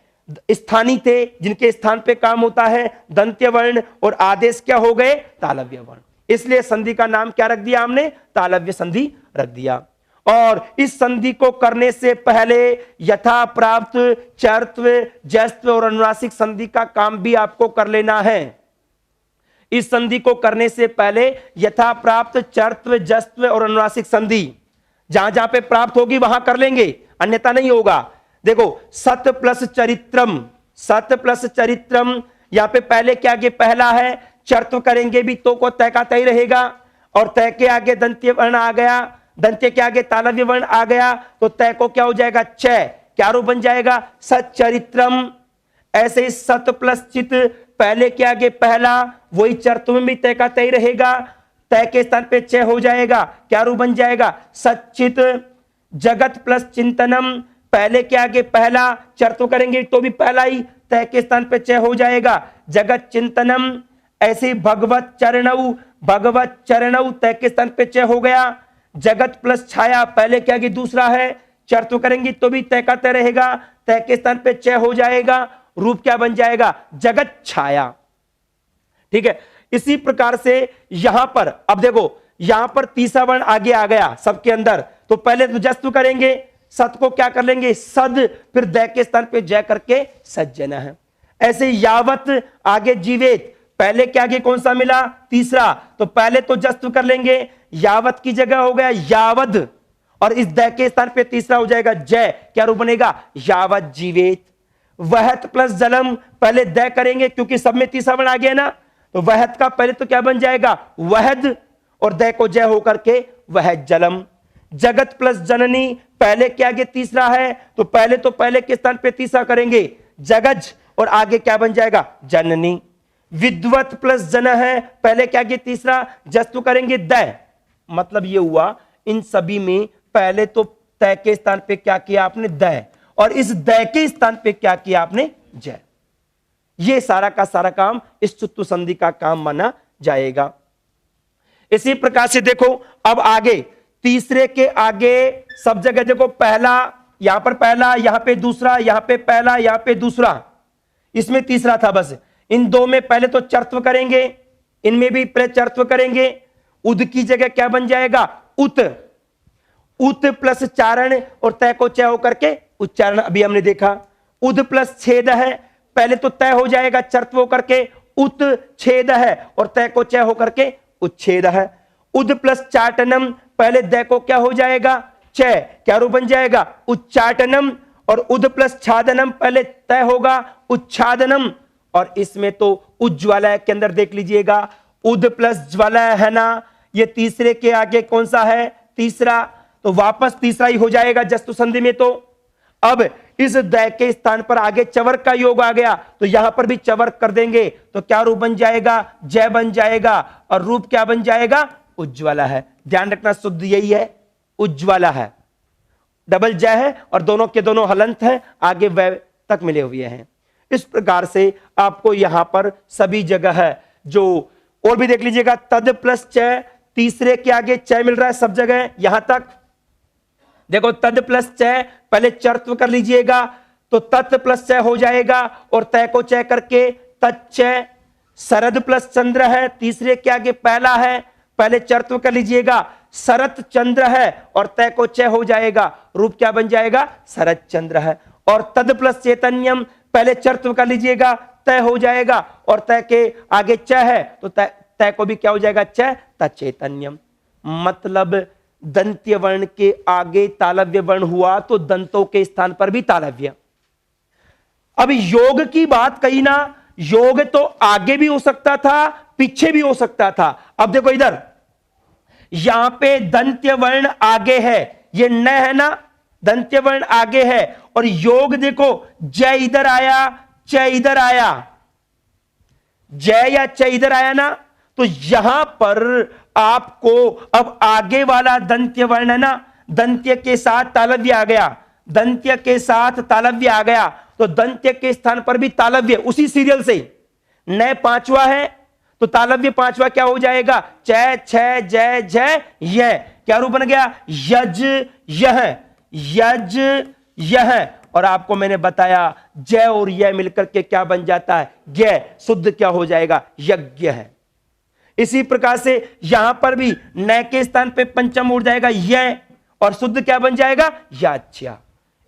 स्थानीय थे, जिनके स्थान पे काम होता है दंत्य वर्ण, और आदेश क्या हो गए, तालव्य वर्ण। इसलिए संधि का नाम क्या रख दिया हमने, तालव्य संधि रख दिया। और इस संधि को करने से पहले यथा प्राप्त चर्त्व, जस्त्व और अनुनासिक संधि का काम भी आपको कर लेना है। इस संधि को करने से पहले यथा प्राप्त चर्त्व, जस्त्व और अनुनासिक संधि जहां जहां पे प्राप्त होगी वहां कर लेंगे, अन्यथा नहीं होगा। देखो सत प्लस चरित्रम, सत प्लस चरित्रम, यहां पे पहले के आगे पहला है, चर्त्व करेंगे भी तो को तय का तय रहेगा, और तय के आगे दंत्य वर्ण आ गया, दंत्य के आगे तालव्य वर्ण आ गया तो तय को क्या हो जाएगा, च, क्या रूप बन जाएगा, सच्चरित्रम। ऐसे ही सत प्लस चित, पहले के आगे पहला, वही चर्त्व में भी तय का तय रहेगा, तय के स्थान पे च हो जाएगा, क्या रूप बन जाएगा, सच्चित। जगत प्लस चिंतनम, पहले के आगे पहला, चर्त्व करेंगे तो भी पहला ही, तय के स्थान पे च हो जाएगा, जगत चिंतनम। ऐसे भगवत चरणऊ, भगवत चरणऊ, तय के स्थान पे च हो गया। जगत प्लस छाया, पहले के आगे दूसरा है, चर्त्व करेंगे तो भी तय का तय रहेगा, तय के स्थान पे च हो जाएगा, रूप क्या बन जाएगा, जगत छाया, ठीक है। इसी प्रकार से यहां पर, अब देखो यहां पर तीसरा वर्ण आगे आ गया सबके अंदर, तो पहले तो जस्तु करेंगे, सत को क्या कर लेंगे, सद, फिर दै के स्थान पे जय करके सज्जन है। ऐसे यावत आगे जीवेत, पहले के आगे कौन सा मिला, तीसरा, तो पहले तो जस्तु कर लेंगे, यावत की जगह हो गया यावद, और इस दै के स्थान पे तीसरा हो जाएगा जय, क्या रूप बनेगा, यावत जीवेत। वहत प्लस जलम, पहले दै करेंगे क्योंकि सब में तीसरा वर्ण आ गया ना, तो वहत का पहले तो क्या बन जाएगा, वहद, और दै को जय होकर के वह जलम। जगत प्लस जननी, पहले के आगे तीसरा है तो पहले के स्थान पे तीसरा करेंगे जगज, और आगे क्या बन जाएगा, जननी। विद्वत प्लस जन है, पहले के आगे तीसरा, जस्तु करेंगे दै, मतलब ये हुआ इन सभी में पहले तो तय के स्थान पे क्या किया आपने, दै, और इस दै के स्थान पे क्या किया आपने, जय। ये सारा का सारा काम इस स्तुत्व संधि का काम माना जाएगा। इसी प्रकार से देखो अब आगे, तीसरे के आगे सब जगह देखो, पहला, यहां पर पहला, यहां पे दूसरा, यहां पे पहला, यहां पे दूसरा, इसमें तीसरा था बस। इन दो में पहले तो चर्त्व करेंगे, इनमें भी पहले चर्त्व करेंगे, उद की जगह क्या बन जाएगा, उत, उत प्लस चारण, और तय को चय होकर के उच्चारण, अभी हमने देखा। उद प्लस छेद है, पहले तो तय हो जाएगा चर्त्व होकर के उत, छेद है, और तय को चय होकर के उच्छेद है। उद प्लस चाटनम, पहले दै को क्या हो जाएगा, चय, क्या रूप बन जाएगा, उच्चाटनम, और उद प्लस छादनम, पहले तय होगा उच्छादनम, और इसमें तो उज्ज्वला के अंदर देख लीजिएगा, उद प्लस ज्वाला है ना, ये तीसरे के आगे कौन सा है, तीसरा, तो वापस तीसरा ही हो जाएगा जस्तु संधि में। तो अब इस दै के स्थान पर आगे चवर्ग का योग आ गया, तो यहां पर भी चवर्ग कर देंगे, तो क्या रूप बन जाएगा, जय बन जाएगा, और रूप क्या बन जाएगा, उज्ज्वला है। ध्यान रखना शुद्ध यही है, उज्ज्वला है, डबल जय है, और दोनों के दोनों हलंत हैं, आगे वै तक मिले हुए हैं। इस प्रकार से आपको यहां पर सभी जगह है जो, और भी देख लीजिएगा, तद प्लस चय, तीसरे के आगे चय मिल रहा है सब जगह यहां तक, देखो तद प्लस च, पहले चर्त्व कर लीजिएगा तो तत् प्लस च हो जाएगा और तय को च करके तच्च। शरद प्लस चंद्र है, तीसरे के आगे पहला है, पहले चर्त्व कर लीजिएगा, शरत चंद्र है और तय को च हो जाएगा, रूप क्या बन जाएगा, शरत चंद्र है। और तद प्लस चैतन्यम, पहले चर्त्व कर लीजिएगा, तय हो जाएगा और तय के आगे च है तो तय को भी क्या हो जाएगा, च, तचैतन्यम। मतलब दंत्य वर्ण के आगे तालव्य वर्ण हुआ तो दंतों के स्थान पर भी तालव्य। अब योग की बात कही ना, योग तो आगे भी हो सकता था, पीछे भी हो सकता था। अब देखो इधर, यहां पे दंत्य वर्ण आगे है, ये न है ना, दंत्य वर्ण आगे है और योग देखो जय इधर आया, च इधर आया, जय या च इधर आया ना, तो यहां पर आपको अब आगे वाला दंत्य वर्ण है ना, दंत्य के साथ तालव्य आ गया, दंत्य के साथ तालव्य आ गया तो दंत्य के स्थान पर भी तालव्य उसी सीरियल से। न पांचवा है तो तालव्य पांचवा क्या हो जाएगा, च, छ, जय, जय, यह। क्या रूप बन गया, यज यह, यज यह। और आपको मैंने बताया जय और यह मिलकर के क्या बन जाता है, ज्ञ, शुद्ध क्या हो जाएगा, यज्ञ है। इसी प्रकार से यहां पर भी न के स्थान पे पंचम उड़ जाएगा यह और शुद्ध क्या बन जाएगा, याच्या।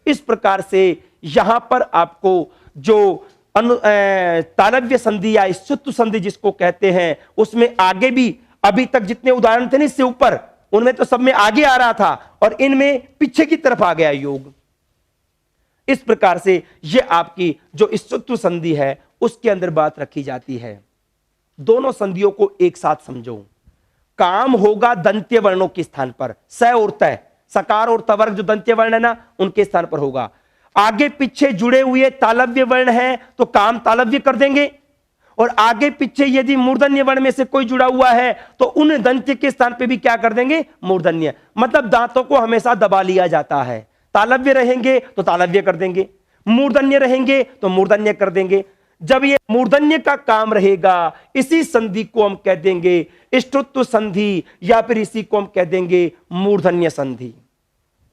इस प्रकार से यहां पर आपको जो तालव्य संधि या स्तुत्व संधि जिसको कहते हैं, उसमें आगे भी अभी तक जितने उदाहरण थे ना इससे ऊपर, उनमें तो सब में आगे आ रहा था और इनमें पीछे की तरफ आ गया योग। इस प्रकार से यह आपकी जो स्तुत्व संधि है उसके अंदर बात रखी जाती है। दोनों संधियों को एक साथ समझो। काम होगा दंत्य वर्णों के स्थान पर, स और तय, सकार और तवर्ग जो दंत्य वर्ण है ना उनके स्थान पर होगा। आगे पीछे जुड़े हुए तालव्य वर्ण है तो काम तालव्य कर देंगे और आगे पीछे यदि मूर्धन्य वर्ण में से कोई जुड़ा हुआ है तो उन दंत्य के स्थान पे भी क्या कर देंगे, मूर्धन्य। मतलब दांतों को हमेशा दबा लिया जाता है, तालव्य रहेंगे तो तालव्य कर देंगे, मूर्धन्य रहेंगे तो मूर्धन्य कर देंगे। जब ये मूर्धन्य का काम रहेगा इसी संधि को हम कह देंगे स्तुत्व संधि या फिर इसी को हम कह देंगे मूर्धन्य संधि।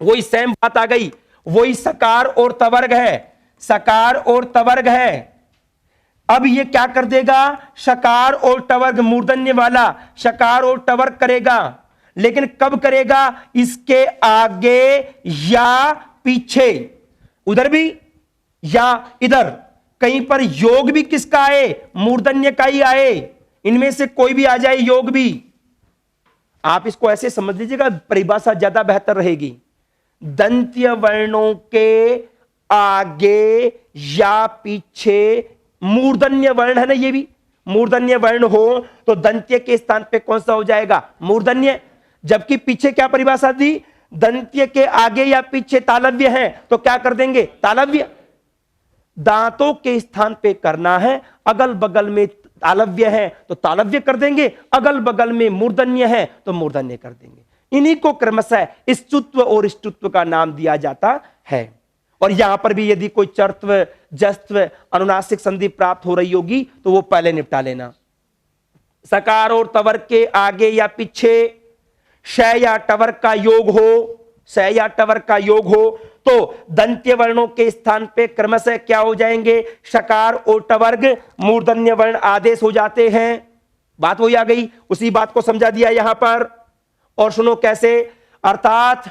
वही सेम बात आ गई, वही सकार और तवर्ग है, सकार और तवर्ग है। अब ये क्या कर देगा, शकार और टवर्ग मूर्धन्य वाला शकार और टवर्ग करेगा, लेकिन कब करेगा, इसके आगे या पीछे, उधर भी या इधर। कहीं पर योग भी किसका आए, मूर्धन्य का ही आए, इनमें से कोई भी आ जाए योग भी। आप इसको ऐसे समझ लीजिएगा, परिभाषा ज्यादा बेहतर रहेगी। दंत्य वर्णों के आगे या पीछे मूर्धन्य वर्ण है ना, ये भी मूर्धन्य वर्ण हो तो दंत्य के स्थान पे कौन सा हो जाएगा, मूर्धन्य। जबकि पीछे क्या परिभाषा दी, दंत्य के आगे या पीछे तालव्य है तो क्या कर देंगे, तालव्य। दांतों के स्थान पे करना है, अगल बगल में तालव्य है तो तालव्य कर देंगे, अगल बगल में मूर्धन्य है तो मूर्धन्य कर देंगे। इन्हीं को क्रमशः स्तुत्व और स्तुत्व का नाम दिया जाता है। और यहां पर भी यदि कोई चर्त्व, जस्त्व, अनुनासिक संधि प्राप्त हो रही होगी तो वो पहले निपटा लेना। सकार और तवर्ग के आगे या पीछे श या टवर्ग का योग हो, स या टवर्ग का योग हो तो दंत्य वर्णों के स्थान पे क्रमशः क्या हो जाएंगे, शकार और टवर्ग मूर्धन्य वर्ण आदेश हो जाते हैं। बात वही आ गई, उसी बात को समझा दिया यहां पर। और सुनो कैसे, अर्थात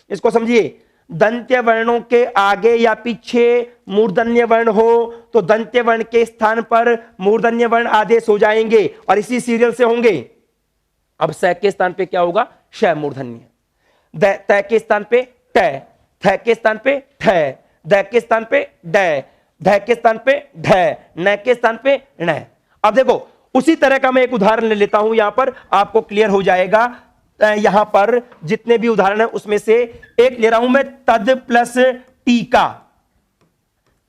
इसको समझिए, दंत्य वर्णों के आगे या पीछे मूर्धन्य वर्ण हो तो दंत्य वर्ण के स्थान पर मूर्धन्य वर्ण आदेश हो जाएंगे और इसी सीरियल से होंगे। अब स के स्थान पे क्या होगा, श मूर्धन्य, त के स्थान पे ट, थ के स्थान पे ठ, द के स्थान पे ड, ध के स्थान पे ढ, न के स्थान पे ण। अब देखो उसी तरह का मैं एक उदाहरण ले लेता हूं, यहां पर आपको क्लियर हो जाएगा। यहां पर जितने भी उदाहरण है उसमें से एक ले रहा हूं मैं, तद प्लस टीका,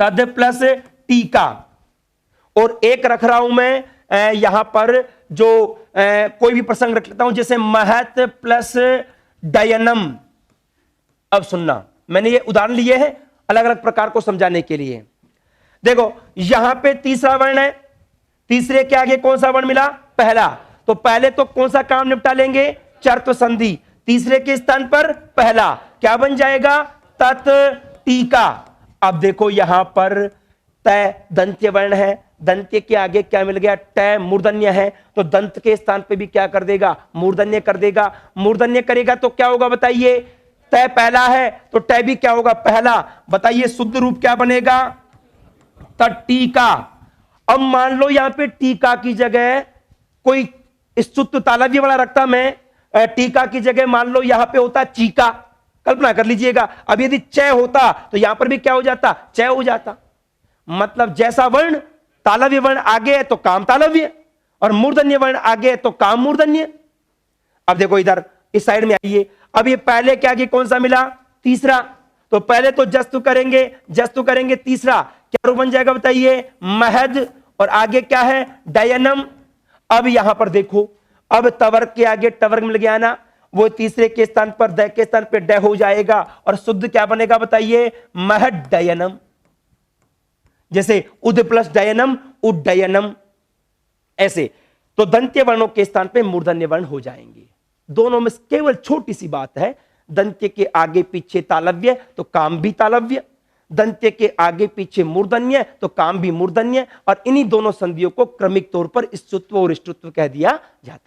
तद प्लस टीका। और एक रख रहा हूं मैं यहां पर जो कोई भी प्रसंग रख लेता हूं, जैसे महत प्लस डयनम। अब सुनना, मैंने ये उदाहरण लिए हैं अलग अलग प्रकार को समझाने के लिए। देखो यहां पे तीसरा वर्ण है, तीसरे के आगे कौन सा वर्ण मिला, पहला। तो पहले तो कौन सा काम निपटा लेंगे, चर्त्व संधि। तीसरे के स्थान पर पहला क्या बन जाएगा, तत् टीका। अब देखो यहां पर तय दंत्य वर्ण है, दंत्य के आगे क्या मिल गया, टय मूर्धन्य है, तो दंत के स्थान पे भी क्या कर देगा, मूर्धन्य कर देगा। मूर्धन्य करेगा तो क्या होगा बताइए, तय पहला है तो टय भी क्या होगा, पहला। बताइए शुद्ध रूप क्या बनेगा, टीका। अब मान लो यहां पे टीका की जगह कोई स्तुत्व तालव्य वाला रखता मैं, टीका की जगह मान लो यहां पे होता चीका, कल्पना कर लीजिएगा। अब यदि चय होता तो यहां पर भी क्या हो जाता, चय हो जाता। मतलब जैसा वर्ण तालव्य वर्ण आगे है तो काम तालव्य, और मूर्धन्य वर्ण आगे है तो काम मूर्धन्य। अब देखो इधर इस साइड में आइए, अब ये पहले के आगे कौन सा मिला, तीसरा, तो पहले तो जस्तु करेंगे तीसरा क्या रूप बन जाएगा बताइए, महद, और आगे क्या है, डयनम। अब यहां पर देखो, अब तवर्ग के आगे टवर्ग मिल गया ना, वो तीसरे के स्थान पर द के स्थान पर ड हो जाएगा, और शुद्ध क्या बनेगा बताइए, महद डयनम। जैसे उद प्लस डयनम, उड्डयनम, ऐसे। तो दंत्य वर्णों के स्थान पे मूर्धन्य वर्ण हो जाएंगे। दोनों में केवल छोटी सी बात है, दंत्य के आगे पीछे तालव्य तो काम भी तालव्य, दंत्य के आगे पीछे मूर्धन्य तो काम भी मूर्धन्य, और इन्हीं दोनों संधियों को क्रमिक तौर पर स्तुत्व और ष्टुत्व कह दिया जाता।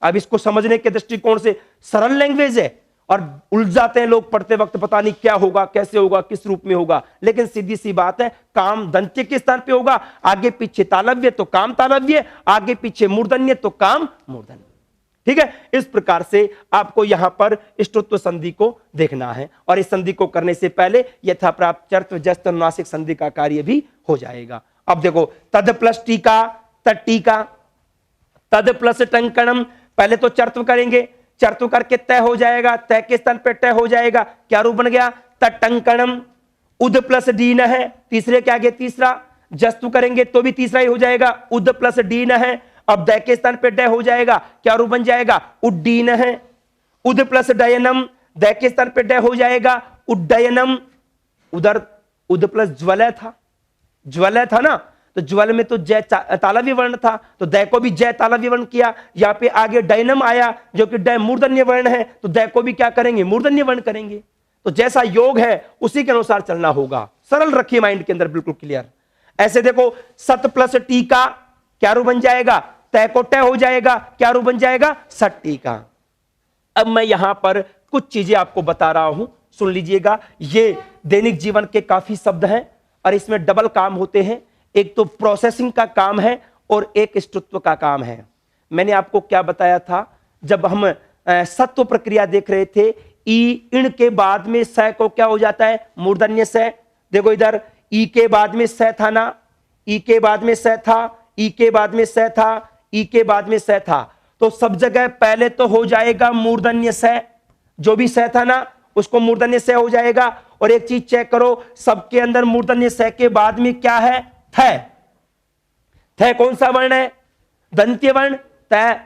अब इसको समझने के दृष्टिकोण से सरल लैंग्वेज है, और उलझ जाते हैं लोग पढ़ते वक्त, पता नहीं क्या होगा, कैसे होगा, किस रूप में होगा, लेकिन सीधी सी बात है, काम दंत्य के स्थान पे होगा, आगे पीछे तालव्य तो काम तालव्य, आगे पीछे मूर्धन्य तो काम मूर्धन्य। ठीक है, इस प्रकार से आपको यहां पर ष्टुत्व संधि को देखना है, और इस संधि को करने से पहले यथाप्राप्त चर्त्व जस्त अनुनासिक संधि का कार्य भी हो जाएगा। अब देखो तद प्लस टीका, तटीका, तद प्लस टंकणम, पहले तो चर्त्व करेंगे, चर्त्व करके तय हो जाएगा, तय के स्थान पे टय हो जाएगा, क्या रूप बन गया, तटंकणम। उद प्लस डीन है, तीसरे के आगे तीसरा, जस्तु करेंगे तो भी तीसरा ही हो जाएगा, उद प्लस डीन है। अब द के स्थान पे ड हो जाएगा, क्या रूप बन जाएगा, उड्डीन है। उद प्लस डयनम, द के स्थान पे ड हो जाएगा, उड्डयनम। उधर उद प्लस ज्वलय था ना, तो ज्वल में तो जय तालव्य वर्ण था, तो द को भी जय तालव्य वर्ण किया। यहाँ पे आगे डयनम आया जो कि ड मूर्धन्य वर्ण है, तो द को भी क्या करेंगे, मूर्धन्य वर्ण करेंगे। तो जैसा योग है उसी के अनुसार चलना होगा। सरल रखिए माइंड के अंदर, बिल्कुल क्लियर। ऐसे देखो सत प्लस टीका, क्या रूप बन जाएगा, तय को तय हो जाएगा, क्या रूप बन जाएगा, सट टीका। अब मैं यहां पर कुछ चीजें आपको बता रहा हूं, सुन लीजिएगा। ये दैनिक जीवन के काफी शब्द हैं, और इसमें डबल काम होते हैं, एक तो प्रोसेसिंग का काम है और एक ष्टुत्व का काम है। मैंने आपको क्या बताया था, जब हम सत्व प्रक्रिया देख रहे थे, ई इण के बाद में स को क्या हो जाता है, मूर्धन्य स। देखो इधर ई के बाद में स था ना, ई के बाद में स था, ई के बाद में स था, ई के बाद में स था, तो सब जगह पहले तो हो जाएगा मूर्धन्य स, जो भी स था ना उसको मूर्धन्य स हो जाएगा। और एक चीज चेक करो, सबके अंदर मूर्धन्य स के बाद में क्या है, थ। थ कौन सा वर्ण है, दंत्य वर्ण, त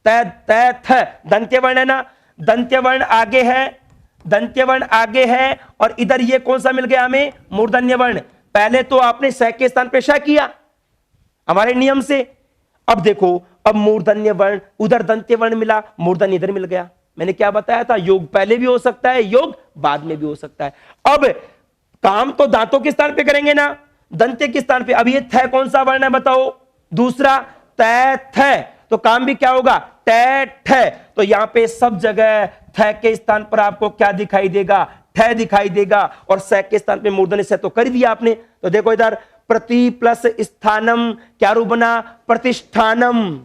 त थ दंत्य वर्ण है ना, दंत्य वर्ण आगे है, दंत्य वर्ण आगे है, और इधर ये कौन सा मिल गया हमें, मूर्धन्य वर्ण। पहले तो आपने स के स्थान पे श किया हमारे नियम से। अब देखो, अब मूर्धन्य वर्ण, उधर दंत्य वर्ण मिला, मूर्धन्य इधर मिल गया। मैंने क्या बताया था, योग पहले भी हो सकता है, योग बाद में भी हो सकता है। अब काम तो दांतों के स्थान पे करेंगे ना, दंत्य के स्थान पे। अब ये थ कौन सा वर्ण है बताओ, दूसरा, तय थ, तो काम भी क्या होगा, ट ठ। तो यहां पे सब जगह थ के स्थान पर आपको क्या दिखाई देगा, ठ दिखाई देगा, और स के स्थान पे मूर्धन्य स तो कर दिया आपने। तो देखो इधर प्रति प्लस स्थानम, क्या रूप बना, प्रतिष्ठानम।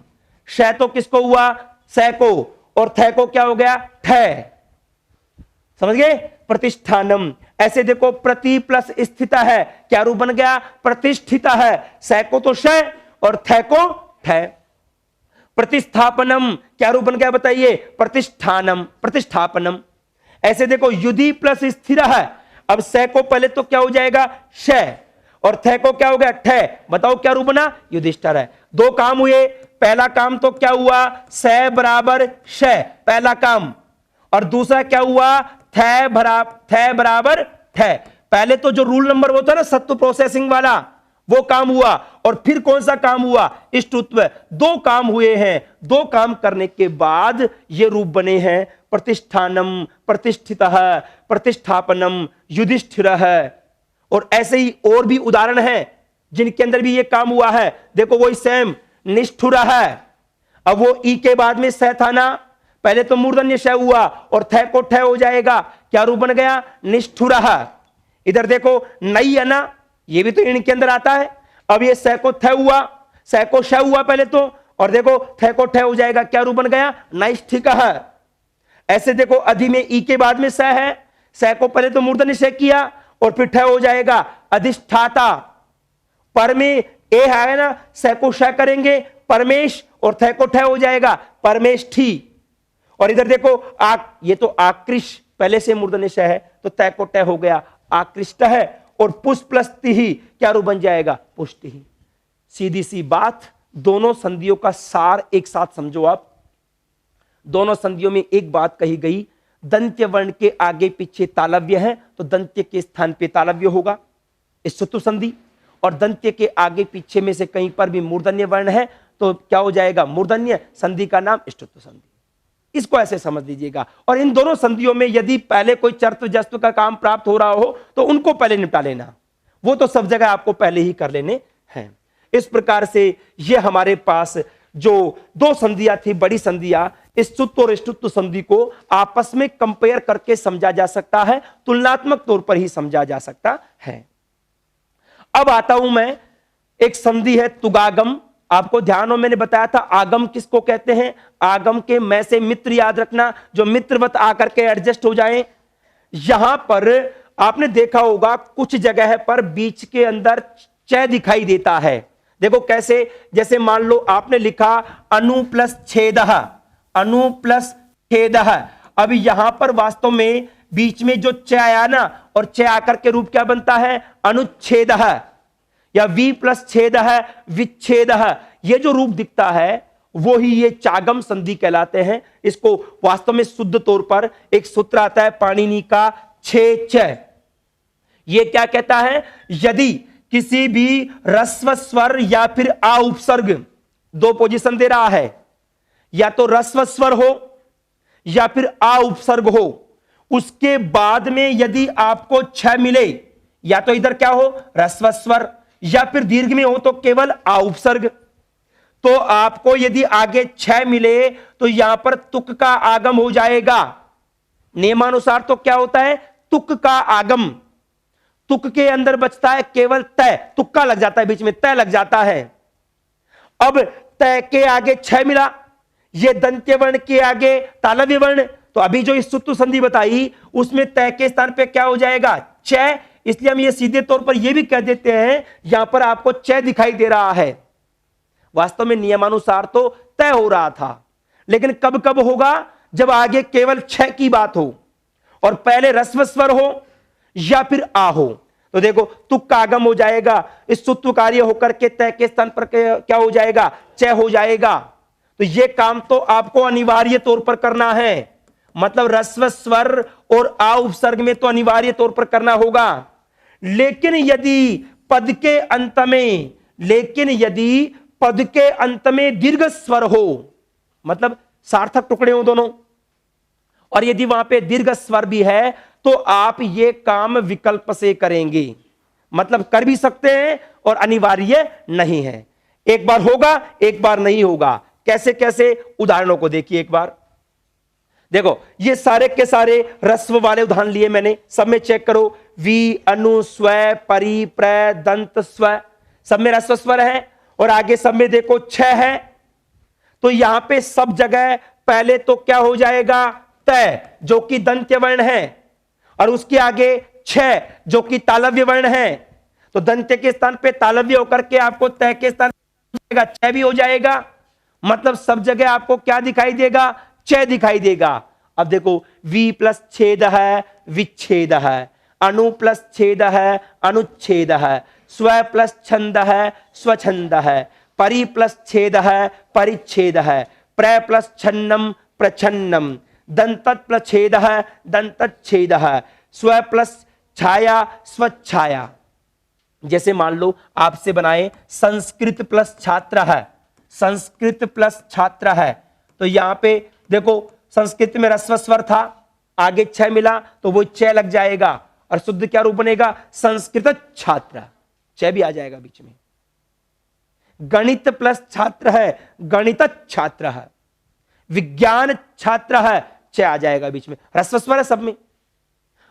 श तो किसको हुआ, स को, और थ को क्या हो गया, ठ। समझ गए, प्रतिष्ठानम। ऐसे देखो प्रति प्लस स्थिता है, क्या रूप बन गया, प्रतिष्ठिता है। स को तो श और थ को ठ। प्रतिस्थापनम, क्या रूप बन गया बताइए, प्रतिष्ठानम, प्रतिष्ठापनम। ऐसे देखो युधि प्लस स्थिर है, अब स को पहले तो क्या हो जाएगा, श, और थ को क्या हो गया, ठ। बताओ क्या रूप बना, युधिष्ठिर है। दो काम हुए, पहला काम तो क्या हुआ, स बराबर श, पहला काम, और दूसरा क्या हुआ, थ बराबर ठ। पहले तो जो रूल नंबर होता है ना सत्व प्रोसेसिंग वाला, वो काम हुआ, और फिर कौन सा काम हुआ, ष्टुत्व। दो काम हुए हैं, दो काम करने के बाद ये रूप बने हैं प्रतिष्ठानम, प्रतिष्ठितः, प्रतिष्ठापनम, युधिष्ठिरः। और ऐसे ही और भी उदाहरण हैं जिनके अंदर भी ये काम हुआ है। देखो वही सेम, निष्ठुरः। अब वो ई के बाद में स था ना, पहले तो मूर्धन्य श हुआ और थ को ठ हो जाएगा, क्या रूप बन गया? निष्ठुरः। इधर देखो नई है ना, ये भी तो इनके अंदर आता है। अब ये स को थ हुआ, स को श हुआ पहले तो, और देखो थ को ठ हो जाएगा, क्या रूप बन गया? नैष्ठिकः। ऐसे देखो अधि में ई के बाद में स है, स को पहले तो मूर्धन्य श किया और फिर ठ हो जाएगा अधिष्ठाता। पर में ए है ना, स को श करेंगे परमेश और थ को ठ हो जाएगा परमेष्ठी। और इधर देखो ये तो आकृष पहले से मूर्धन्य श है तो त को ट हो गया आकृष्ट है, और पुष्प प्लस ति क्या रूप बन जाएगा? पुष्टि। सीधी सी बात, दोनों संधियों का सार एक साथ समझो आप। दोनों संधियों में एक बात कही गई, दंत्य वर्ण के आगे पीछे तालव्य है तो दंत्य के स्थान पे तालव्य होगा, स्तुत्व संधि। और दंत्य के आगे पीछे में से कहीं पर भी मूर्धन्य वर्ण है तो क्या हो जाएगा? मूर्धन्य। संधि का नाम स्तुत्व संधि। इसको ऐसे समझ लीजिएगा। और इन दोनों संधियों में यदि पहले कोई चर्त्व जस्त्व का काम प्राप्त हो रहा हो तो उनको पहले निपटा लेना, वो तो सब जगह आपको पहले ही कर लेने हैं। इस प्रकार से ये हमारे पास जो दो संधियां थी, बड़ी संधियां, स्तुत्व और स्तुत्व संधि को आपस में कंपेयर करके समझा जा सकता है, तुलनात्मक तौर पर ही समझा जा सकता है। अब आता हूं मैं, एक संधि है तुगागम। आपको ध्यान हो, मैंने बताया था आगम किसको कहते हैं? आगम के मैं से मित्र याद रखना, जो मित्रवत आकर के एडजस्ट हो जाए। यहां पर आपने देखा होगा कुछ जगह पर बीच के अंदर च दिखाई देता है। देखो कैसे, जैसे मान लो आपने लिखा अनु प्लस छेदः, अनु प्लस छेदः। अब यहां पर वास्तव में बीच में जो च आया ना, और च आकर के रूप क्या बनता है? अनुच्छेदः, या वी प्लस छेदः विच्छेदः। ये जो रूप दिखता है वो ही ये चागम संधि कहलाते हैं। इसको वास्तव में शुद्ध तौर पर एक सूत्र आता है पाणिनि का छे च। ये क्या कहता है? यदि किसी भी ह्रस्व स्वर या फिर आ उपसर्ग, दो पोजीशन दे रहा है, या तो ह्रस्व स्वर हो या फिर आ उपसर्ग हो, उसके बाद में यदि आपको छ मिले, या तो इधर क्या हो? ह्रस्व स्वर, या फिर दीर्घ में हो तो केवल आ उपसर्ग, तो आपको यदि आगे छ मिले तो यहां पर तुक का आगम हो जाएगा। नियमानुसार तो क्या होता है? तुक का आगम। तुक के अंदर बचता है केवल तय, तुक्का लग जाता है, बीच में तय लग जाता है। अब तय के आगे छ मिला, ये दंत्य वर्ण के आगे तालव्य वर्ण, तो अभी जो स्तुत्व संधि बताई उसमें तय के स्थान पे क्या हो जाएगा? च। इसलिए हम ये सीधे तौर पर ये भी कह देते हैं यहां पर आपको च दिखाई दे रहा है। वास्तव में नियमानुसार तो तय हो रहा था, लेकिन कब कब होगा? जब आगे केवल छ की बात हो और पहले ह्रस्व स्वर हो या फिर आ हो। तो देखो तुक का आगम हो जाएगा, इस स्तुत्व कार्य होकर के तय के स्थान पर क्या हो जाएगा? च हो जाएगा। तो ये काम तो आपको अनिवार्य तौर पर करना है, मतलब ह्रस्व स्वर और आ उपसर्ग में तो अनिवार्य तौर पर करना होगा। लेकिन यदि पद के अंत में, पद के अंत में दीर्घ स्वर हो, मतलब सार्थक टुकड़े हो दोनों, और यदि वहां पे दीर्घ स्वर भी है तो आप ये काम विकल्प से करेंगे, मतलब कर भी सकते हैं और अनिवार्य नहीं है। एक बार होगा, एक बार नहीं होगा। कैसे कैसे? उदाहरणों को देखिए एक बार। देखो ये सारे के सारे ह्रस्व वाले उदाहरण लिए मैंने, सब में चेक करो। वी, अनु, स्व, परि, प्र, दंत, स्व, सब में ह्रस्व स्वर है, और आगे सब में देखो छ है। तो यहां पे सब जगह पहले तो क्या हो जाएगा? तय, जो कि दंत्य वर्ण है, और उसके आगे छ जो कि तालव्य वर्ण है। तो दंत्य के स्थान पे तालव्य होकर के आपको तय के स्थान पे छ भी हो जाएगा, मतलब सब जगह आपको क्या दिखाई देगा? च दिखाई देगा। अब देखो वी प्लस छेद है विच्छेद है, अनु प्लस छेद है अनुच्छेद है, स्व प्लस छंद है स्वछंद है, परि प्लस छेद है परिच्छेद है, प्र प्लस छन्नम प्रछन्नम, दंतत प्लस छेद है दंतच्छेद है, स्व प्लस छाया स्वच्छाया। जैसे मान लो आपसे बनाए संस्कृत प्लस छात्र है, संस्कृत प्लस छात्र है, तो यहां पे देखो संस्कृत में ह्रस्व स्वर था, आगे छ मिला तो वो च लग जाएगा और शुद्ध क्या रूप बनेगा? संस्कृत छात्र, च भी आ जाएगा बीच में। गणित प्लस छात्र है, गणित छात्र है। विज्ञान छात्र है, च आ जाएगा बीच में, ह्रस्व स्वर है सब में।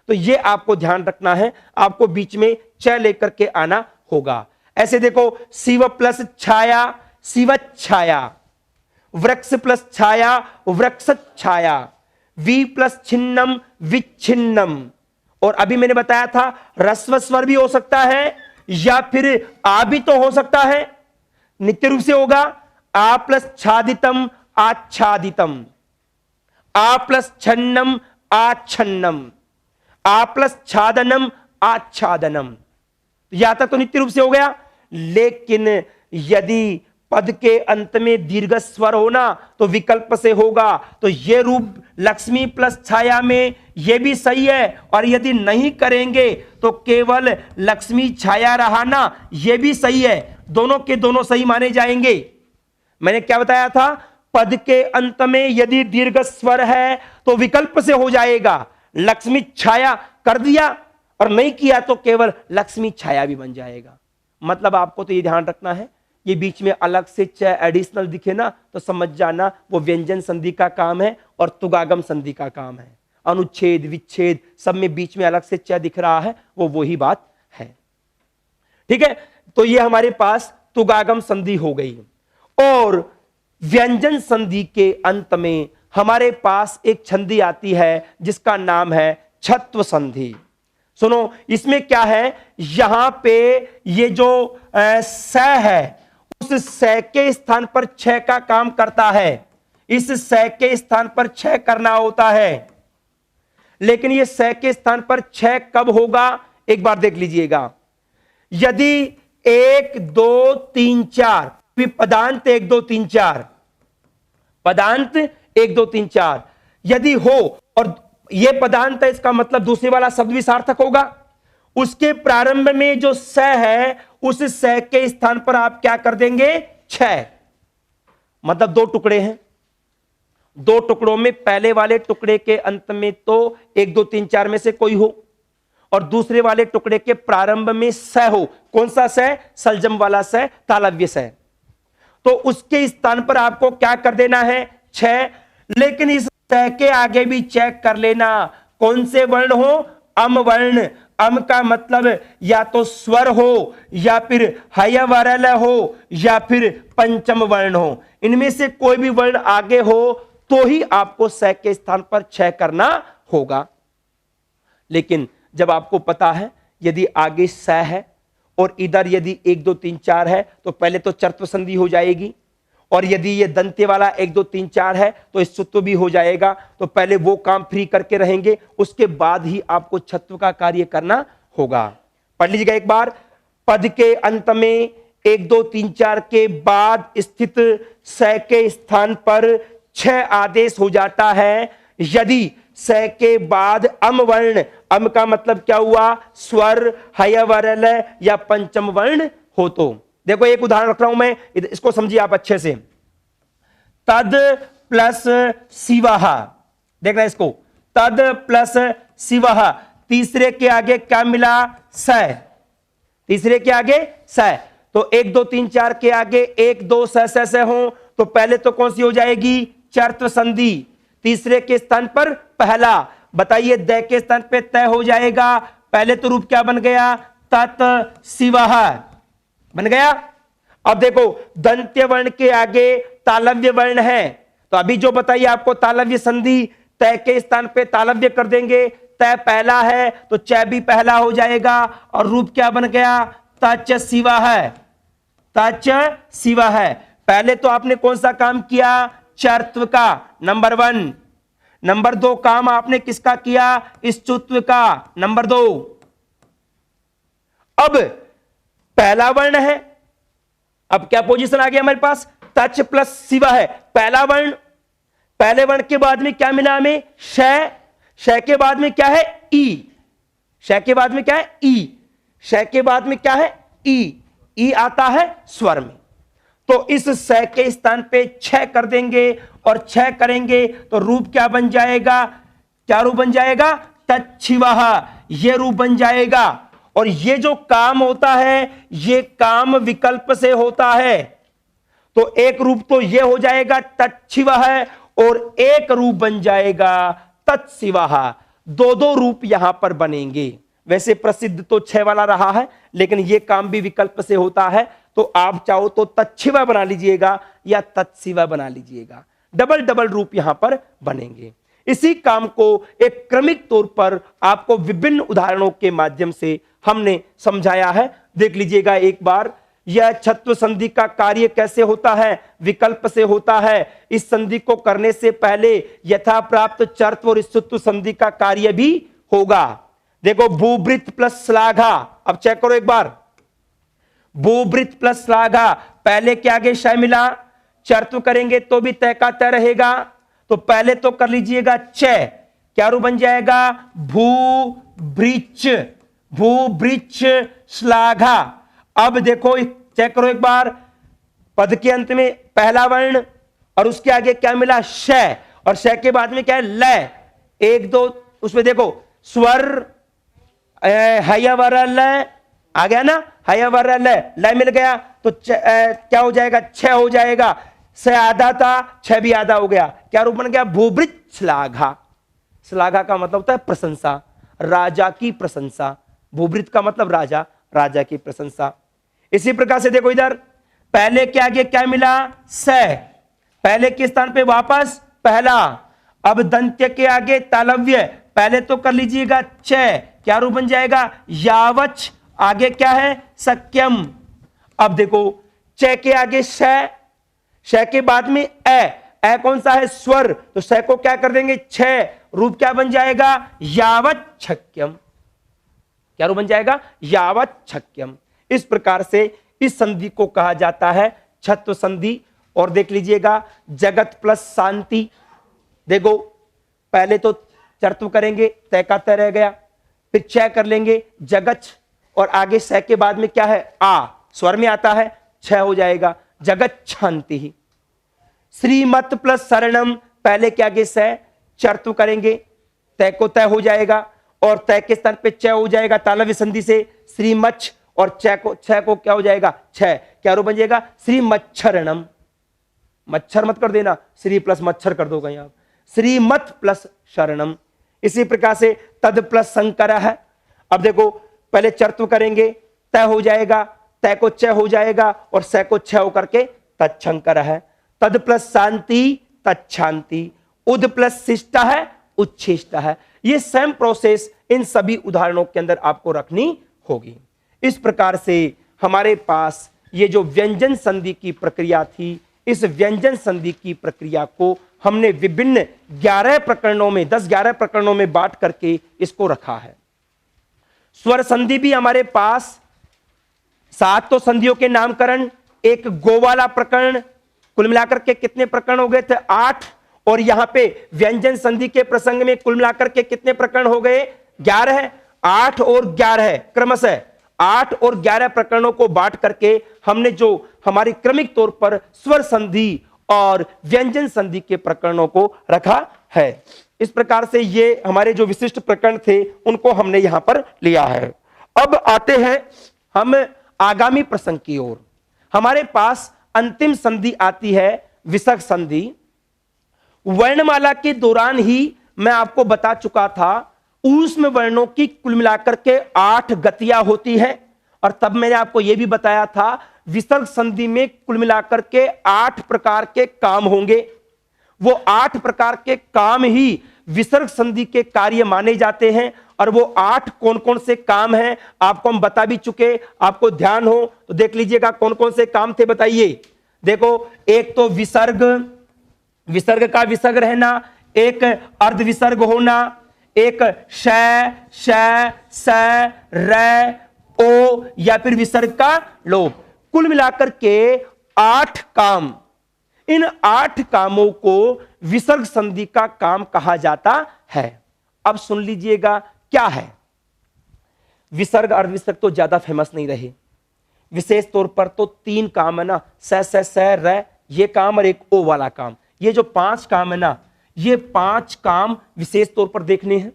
तो ये आपको ध्यान रखना है, आपको बीच में च लेकर के आना होगा। ऐसे देखो, शिव प्लस छाया, शिव छाया। वृक्ष प्लस छाया, वृक्ष छाया। We plus छिन्नम, विच्छिन्नम। और अभी मैंने बताया था ह्रस्व स्वर भी हो सकता है या फिर आ भी तो हो सकता है। नित्य रूप से होगा आ प्लस छादितम, आच्छादितम। आ प्लस छन्नम, आच्छन्नम। आ प्लस छादनम, आच्छादनम। यहां तक तो नित्य रूप से हो गया। लेकिन यदि पद के अंत में दीर्घ स्वर होना तो विकल्प से होगा। तो यह रूप लक्ष्मी प्लस छाया में यह भी सही है, और यदि नहीं करेंगे तो केवल लक्ष्मी छाया रहा ना, यह भी सही है। दोनों के दोनों सही माने जाएंगे। मैंने क्या बताया था? पद के अंत में यदि दीर्घ स्वर है तो विकल्प से हो जाएगा। लक्ष्मी छाया कर दिया और नहीं किया तो केवल लक्ष्मी छाया भी बन जाएगा। मतलब आपको तो ये ध्यान रखना है, ये बीच में अलग से च एडिशनल दिखे ना तो समझ जाना वो व्यंजन संधि का काम है और तुगागम संधि का काम है। अनुच्छेद विच्छेद सब में बीच में अलग से च दिख रहा है, वो वही बात है। ठीक है, तो ये हमारे पास तुगागम संधि हो गई। और व्यंजन संधि के अंत में हमारे पास एक संधि आती है जिसका नाम है छत्व संधि। सुनो, इसमें क्या है? यहां पे ये जो स है उस स के स्थान पर छ का काम करता है। इस स के स्थान पर छ करना होता है। लेकिन ये स के स्थान पर छ कब होगा? एक बार देख लीजिएगा। यदि 1 2 3 4 पदांत 1 2 3 4, पदांत 1 2 3 4 यदि हो और यह पदांत है, इसका मतलब दूसरे वाला शब्द भी सार्थक होगा। उसके प्रारंभ में जो स है उस स के स्थान पर आप क्या कर देंगे? छ। मतलब दो टुकड़े हैं, दो टुकड़ों में पहले वाले टुकड़े के अंत में तो 1 2 3 4 में से कोई हो और दूसरे वाले टुकड़े के प्रारंभ में स हो। कौन सा स? सलजम वाला स, तालव्य स। तो उसके स्थान पर आपको क्या कर देना है? छ। लेकिन इस स के आगे भी चेक कर लेना कौन से वर्ण हो? अम वर्ण। अम का मतलब या तो स्वर हो या फिर हय वरल हो या फिर पंचम वर्ण हो। इनमें से कोई भी वर्ण आगे हो तो ही आपको स के स्थान पर छ करना होगा। लेकिन जब आपको पता है यदि आगे स है और इधर यदि 1 2 3 4 है तो पहले तो चर्त्व संधि हो जाएगी, और यदि ये दंत्य वाला 1 2 3 4 है तो स्तुत्व भी हो जाएगा। तो पहले वो काम फ्री करके रहेंगे, उसके बाद ही आपको छत्व का कार्य करना होगा। पढ़ लीजिएगा एक बार। पद के अंत में 1 2 3 4 के बाद स्थित स के स्थान पर छ आदेश हो जाता है यदि स के बाद अम वर्ण, अम का मतलब क्या हुआ? स्वर, हय वरल या पंचम वर्ण हो। तो देखो एक उदाहरण रख रहा हूं मैं, इसको समझिए आप अच्छे से। तद प्लस शिवः, देखना इसको, तद प्लस शिवः। तीसरे के आगे क्या मिला? स। तीसरे के आगे स। तो 1 2 3 4 के आगे 1 2 स हो तो पहले तो कौन सी हो जाएगी? चर्त्व संधि। तीसरे के स्थान पर पहला, बताइए द के स्थान पे तय हो जाएगा। पहले तो रूप क्या बन गया? तत् शिवः बन गया। अब देखो दंत्य वर्ण के आगे तालव्य वर्ण है, तो अभी जो बताइए आपको तालव्य संधि, तय के स्थान पे तालव्य कर देंगे। तय पहला है तो च भी पहला हो जाएगा और रूप क्या बन गया? तच शिवः। तच शिवः। पहले तो आपने कौन सा काम किया? चर्त्व का, नंबर 1। नंबर 2 काम आपने किसका किया? स्तुत्व का, नंबर 2। अब पहला वर्ण है, अब क्या पोजीशन आ गया हमारे पास? तच प्लस शिवः है, पहला वर्ण। पहले वर्ण के बाद में क्या मिला हमें? श। श के बाद में क्या है? ई। श के बाद में क्या है? ई। श के बाद में क्या है? ई। ई आता है स्वर में। तो इस स के स्थान पे 6 कर देंगे और 6 करेंगे तो रूप क्या बन जाएगा? क्या रूप बन जाएगा? तच्छिवः, ये रूप बन जाएगा। और ये जो काम होता है ये काम विकल्प से होता है। तो एक रूप तो ये हो जाएगा तच्छिवः और एक रूप बन जाएगा तत्शिवः। दो दो रूप यहां पर बनेंगे। वैसे प्रसिद्ध तो 6 वाला रहा है, लेकिन यह काम भी विकल्प से होता है, तो आप चाहो तो तच्छिवः बना लीजिएगा या तत्शिवः बना लीजिएगा। डबल डबल रूप यहां पर बनेंगे। इसी काम को एक क्रमिक तौर पर आपको विभिन्न उदाहरणों के माध्यम से हमने समझाया है। देख लीजिएगा एक बार, यह छत्व संधि का कार्य कैसे होता है? विकल्प से होता है। इस संधि को करने से पहले यथा प्राप्त चर्त्व और स्तुत्व संधि का कार्य भी होगा। देखो, भूभृत प्लस श्लाघा, अब चेक करो एक बार, भूभृत प्लस श्लाघा, पहले के आगे शय मिला, चर्त्व करेंगे तो भी तय का तय रहेगा। तो पहले तो कर लीजिएगा चय, क्या रूप बन जाएगा? भूभृच, भूभृच श्लाघा। अब देखो, चेक करो एक बार, पद के अंत में पहला वर्ण और उसके आगे क्या मिला? शय, और शय के बाद में क्या है? लय। एक दो उसमें देखो, स्वर हयवर लय आ गया ना, हयवर लय, लय मिल गया तो क्या हो जाएगा? 6 हो जाएगा। स आधा था, 6 भी आधा हो गया, क्या रूप बन गया? भूभृत श्लाघा। श्लाघा का मतलब होता है प्रशंसा, राजा की प्रशंसा। भूभृत का मतलब राजा, राजा की प्रशंसा। इसी प्रकार से देखो इधर, पहले के आगे क्या मिला? स, पहले के स्थान पे वापस पहला। अब दंत्य के आगे तालव्य, पहले तो कर लीजिएगा च, क्या रूप बन जाएगा? यावच, आगे क्या है? सक्यम। अब देखो, च के आगे श, श के बाद में ए कौन सा है? स्वर, तो स को क्या कर देंगे? 6, रूप क्या बन जाएगा? यावत छक्यम। क्या रूप बन जाएगा? यावत छक्यम। इस प्रकार से इस संधि को कहा जाता है छत्व संधि। और देख लीजिएगा, जगत प्लस शांति, देखो पहले तो चर्त्व करेंगे, तय का तय रह गया, फिर चय कर लेंगे जगत, और आगे स के बाद में क्या है? आ, स्वर में आता है, 6 हो जाएगा, जगत शांति ही। श्रीमत प्लस शरणम, पहले के आगे स, चर्त्व करेंगे, तय को तय हो जाएगा, और तय के स्थान पे चय हो जाएगा तालव्य संधि से, श्रीमच्छ, और छह को क्या हो जाएगा? 6, क्या रूप बन जाएगा? श्रीमच्छरणम। मच्छर मत कर देना, श्री प्लस मच्छर कर दो कहीं आप, श्रीमत प्लस शरणम। इसी प्रकार से तद प्लस शंकर है। अब देखो, पहले चर्त्व करेंगे, तय हो जाएगा, तय को चय हो जाएगा, और स को 6 होकर के तत्शंकर है। तद प्लस शांति, तत्शांति। उद प्लस शिष्ट है, उच्छिष्ट है। ये सेम प्रोसेस इन सभी उदाहरणों के अंदर आपको रखनी होगी। इस प्रकार से हमारे पास ये जो व्यंजन संधि की प्रक्रिया थी, इस व्यंजन संधि की प्रक्रिया को हमने विभिन्न 11 प्रकरणों में, 10-11 प्रकरणों में बांट करके इसको रखा है। स्वर संधि भी हमारे पास 7 तो संधियों के नामकरण, एक गो वाला प्रकरण, कुल मिलाकर के कितने प्रकरण हो गए थे? 8। और यहां पे व्यंजन संधि के प्रसंग में कुल मिलाकर के कितने प्रकरण हो गए? 11। 8 और 11 क्रमशः 8 और 11 प्रकरणों को बांट करके हमने जो हमारी क्रमिक तौर पर स्वर संधि और व्यंजन संधि के प्रकरणों को रखा है। इस प्रकार से ये हमारे जो विशिष्ट प्रकरण थे उनको हमने यहां पर लिया है। अब आते हैं हम आगामी प्रसंग की ओर। हमारे पास अंतिम संधि आती है विसर्ग संधि। वर्णमाला के दौरान ही मैं आपको बता चुका था ऊष्म वर्णों की कुल मिलाकर के 8 गतियां होती है, और तब मैंने आपको यह भी बताया था विसर्ग संधि में कुल मिलाकर के 8 प्रकार के काम होंगे। वो 8 प्रकार के काम ही विसर्ग संधि के कार्य माने जाते हैं, और वो 8 कौन कौन से काम हैं आपको हम बता भी चुके। आपको ध्यान हो तो देख लीजिएगा कौन कौन से काम थे, बताइए। देखो, एक तो विसर्ग, विसर्ग का विसर्ग रहना, एक अर्ध विसर्ग होना, एक श, स, र, ओ, या फिर विसर्ग का लोप। कुल मिलाकर के 8 काम। इन 8 कामों को विसर्ग संधि का काम कहा जाता है। अब सुन लीजिएगा क्या है। विसर्ग अर्ध विसर्ग तो ज्यादा फेमस नहीं रहे, विशेष तौर पर तो 3 काम है ना, स र, ये काम और एक ओ वाला काम। ये जो 5 काम है ना, ये 5 काम विशेष तौर पर देखने हैं।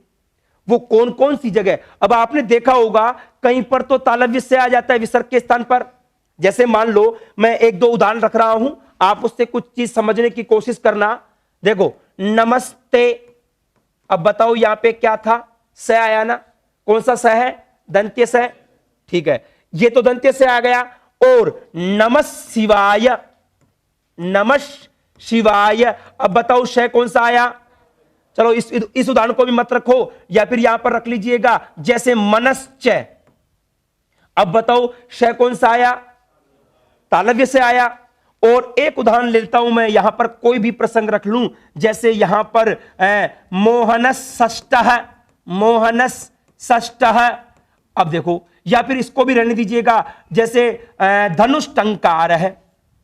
वो कौन कौन सी जगह? अब आपने देखा होगा कहीं पर तो तालव्य से आ जाता है विसर्ग के स्थान पर। जैसे मान लो मैं 1-2 उदाहरण रख रहा हूं, आप उससे कुछ चीज समझने की कोशिश करना। देखो, नमस्ते, अब बताओ यहां पे क्या था? स आया ना, कौन सा स है? दंत्य स, ठीक है, ये तो दंत्य से आ गया। और नमः शिवाय, नमः शिवाय, अब बताओ श कौन सा आया? चलो इस उदाहरण को भी मत रखो, या फिर यहां पर रख लीजिएगा, जैसे मनश्च, अब बताओ श कौन सा आया? तालव्य से आया। और एक उदाहरण लेता हूं मैं, यहां पर कोई भी प्रसंग रख लूं, जैसे यहां पर मोहनस षष्ठः, मोहनस षष्ठः, अब देखो, या फिर इसको भी रहने दीजिएगा, जैसे धनुष टंकार है,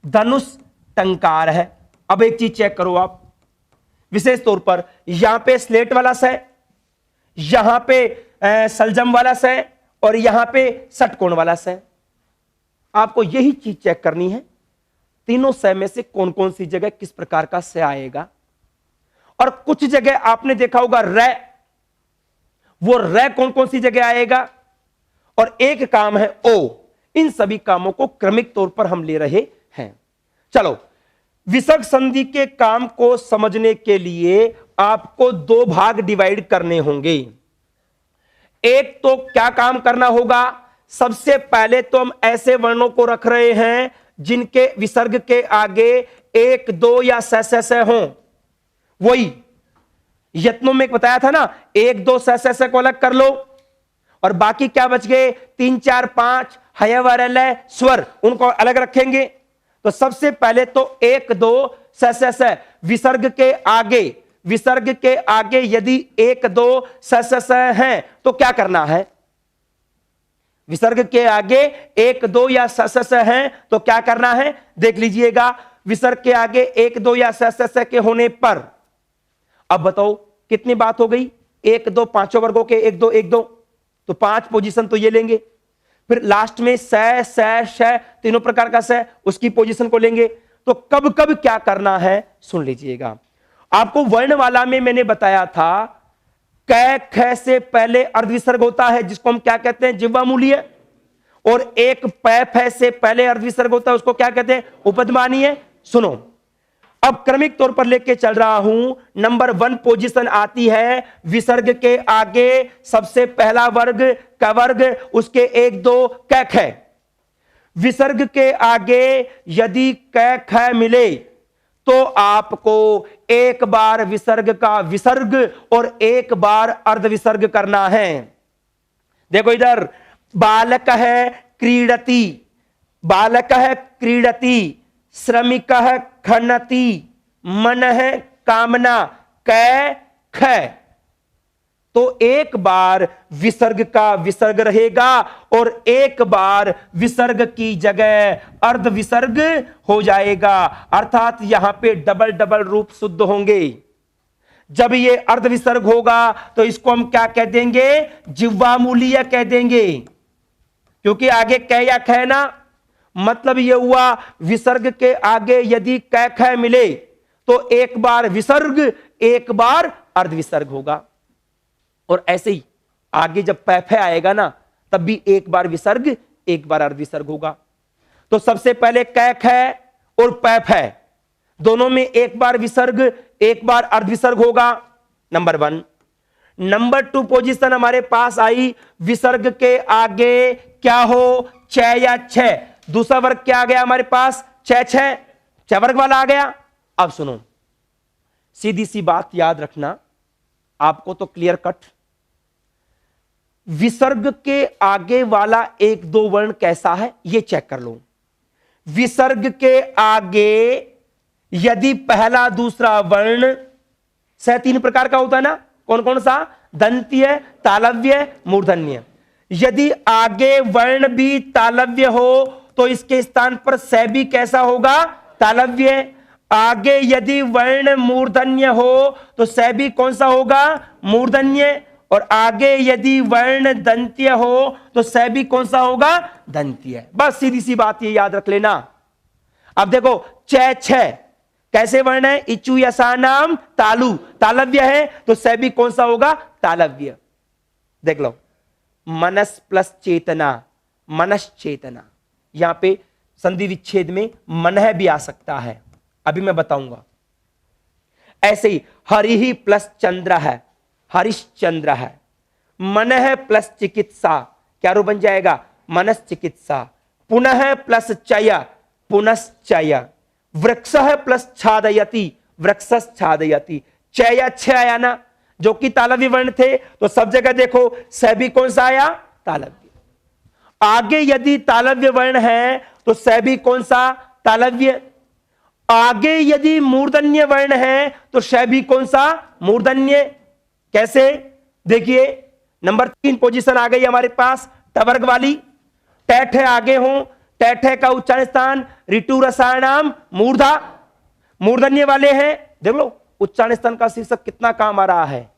धनुष टंकार है। अब एक चीज चेक करो आप, विशेष तौर पर यहां पे स्लेट वाला स, यहां पे सलजम वाला स, और यहां पे षटकोण वाला स। आपको यही चीज चेक करनी है, तीनों स में से कौन कौन सी जगह किस प्रकार का स आएगा। और कुछ जगह आपने देखा होगा र, वो र कौन कौन सी जगह आएगा। और एक काम है ओ। इन सभी कामों को क्रमिक तौर पर हम ले रहे हैं। चलो, विसर्ग संधि के काम को समझने के लिए आपको 2 भाग डिवाइड करने होंगे। एक तो क्या काम करना होगा, सबसे पहले तो हम ऐसे वर्णों को रख रहे हैं जिनके विसर्ग के आगे 1, 2 या स हों। वही यत्नों में बताया था ना, 1, 2 स को अलग कर लो, और बाकी क्या बच गए? 3, 4, 5 हय वर लय स्वर, उनको अलग रखेंगे। तो सबसे पहले तो 1, 2 स विसर्ग के आगे, विसर्ग के आगे यदि 1, 2 स हैं तो क्या करना है? विसर्ग के आगे 1, 2 या स हैं तो क्या करना है? देख लीजिएगा, विसर्ग के आगे 1, 2 या स के होने पर, अब बताओ कितनी बात हो गई? 1, 2 पांचों वर्गों के 1, 2 1, 2, तो 5 पोजीशन तो ये लेंगे। फिर लास्ट में श तीनों प्रकार का स, उसकी पोजीशन को लेंगे। तो कब कब क्या करना है सुन लीजिएगा। आपको वर्णमाला में मैंने बताया था, क ख से पहले अर्धविसर्ग होता है, जिसको हम क्या कहते हैं? जिह्वा मूलीय। और एक प फ से पहले अर्धविसर्ग होता है, उसको क्या कहते हैं? उपध्मानीय। सुनो, अब क्रमिक तौर पर लेके चल रहा हूं। नंबर 1 पोजीशन आती है विसर्ग के आगे, सबसे पहला वर्ग क वर्ग, उसके 1, 2 क ख। विसर्ग के आगे यदि क ख मिले तो आपको एक बार विसर्ग का विसर्ग और एक बार अर्धविसर्ग करना है। देखो इधर, बालक है क्रीडति, बालक है क्रीडति, श्रमिक है खनति, मन है कामना, कै ख। तो एक बार विसर्ग का विसर्ग रहेगा और एक बार विसर्ग की जगह अर्ध विसर्ग हो जाएगा, अर्थात यहां पे डबल डबल रूप शुद्ध होंगे। जब ये अर्ध विसर्ग होगा तो इसको हम क्या कह देंगे? जिह्वा मूलीय कह देंगे, क्योंकि आगे कै या ख ना। मतलब ये हुआ, विसर्ग के आगे यदि कै ख मिले तो एक बार विसर्ग एक बार अर्ध विसर्ग होगा। और ऐसे ही आगे जब पैफे आएगा ना, तब भी एक बार विसर्ग एक बार अर्ध विसर्ग होगा। तो सबसे पहले कै ख और पैफे दोनों में एक बार विसर्ग एक बार अर्ध विसर्ग होगा, नंबर 1। नंबर 2 पोजीशन हमारे पास आई, विसर्ग के आगे क्या हो? छ या छ। दूसरा वर्ग क्या आ गया हमारे पास? छ वर्ग वाला आ गया। अब सुनो, सीधी सी बात याद रखना, आपको तो क्लियर कट। विसर्ग के आगे वाला 1, 2 वर्ण कैसा है ये चेक कर लो। विसर्ग के आगे यदि पहला दूसरा वर्ण स 3 प्रकार का होता है ना, कौन कौन सा? दंत्य, तालव्य, मूर्धन्य। यदि आगे वर्ण भी तालव्य हो तो इसके स्थान पर स भी कैसा होगा? तालव्य। आगे यदि वर्ण मूर्धन्य हो तो स भी कौन सा होगा? मूर्धन्य। और आगे यदि वर्ण दंत्य हो तो स भी कौन सा होगा? दंत्य। बस सीधी सी बात ये याद रख लेना। अब देखो च छ कैसे वर्ण है? इचु यसा नाम तालु, तालव्य है तो स भी कौन सा होगा? तालव्य। देख लो, मनस प्लस चेतना, मनश्चेतना। यहां पे संधि विच्छेद में मनः भी आ सकता है, अभी मैं बताऊंगा। ऐसे ही हरि प्लस चंद्र है, हरिश्चंद्र है। मनः प्लस चिकित्सा, क्या रूप बन जाएगा? मनस चिकित्सा। पुनः प्लस चय, पुनश्चय। वृक्ष प्लस छादयति, वृक्षश्छादयति। चय छ आया ना, जो कि तालव्य वर्ण थे, तो सब जगह देखो स भी कौन सा आया? तालव्य। आगे यदि तालव्य वर्ण है तो स भी कौन सा? तालव्य। आगे यदि मूर्धन्य वर्ण है तो श भी कौन सा? मूर्धन्य। कैसे? देखिए नंबर 3 पोजीशन आ गई हमारे पास, टवर्ग वाली। टैठ आगे हो, टैठ का उच्चारण स्थान ऋतु रसायनाम मूर्धा, मूर्धन्य वाले हैं। देख लो उच्चारण स्थान का शीर्षक कितना काम आ रहा है।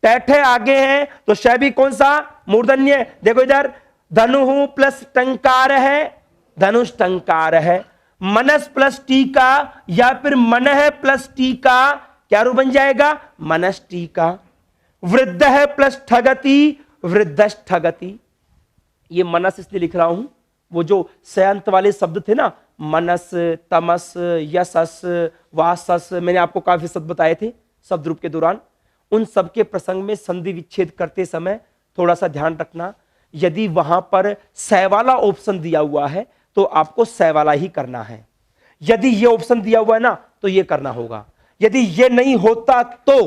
टैठ आगे हैं तो श भी कौन सा? मूर्धन्य। देखो इधर धनु प्लस टंकार है, धनुष टंकार है। मनस प्लस टीका या फिर मनः प्लस टीका, क्या रूप बन जाएगा? मनस टीका। वृद्ध है प्लस ठगति, वृद्धश ठगति। ये मनस इसलिए लिख रहा हूं, वो जो सयंत वाले शब्द थे ना, मनस, तमस, यशस, वासस, मैंने आपको काफी शब्द बताए थे शब्द रूप के दौरान। उन सब के प्रसंग में संधि विच्छेद करते समय थोड़ा सा ध्यान रखना, यदि वहां पर स वाला ऑप्शन दिया हुआ है तो आपको स वाला ही करना है। यदि ये ऑप्शन दिया हुआ है ना तो ये करना होगा। यदि ये नहीं होता तो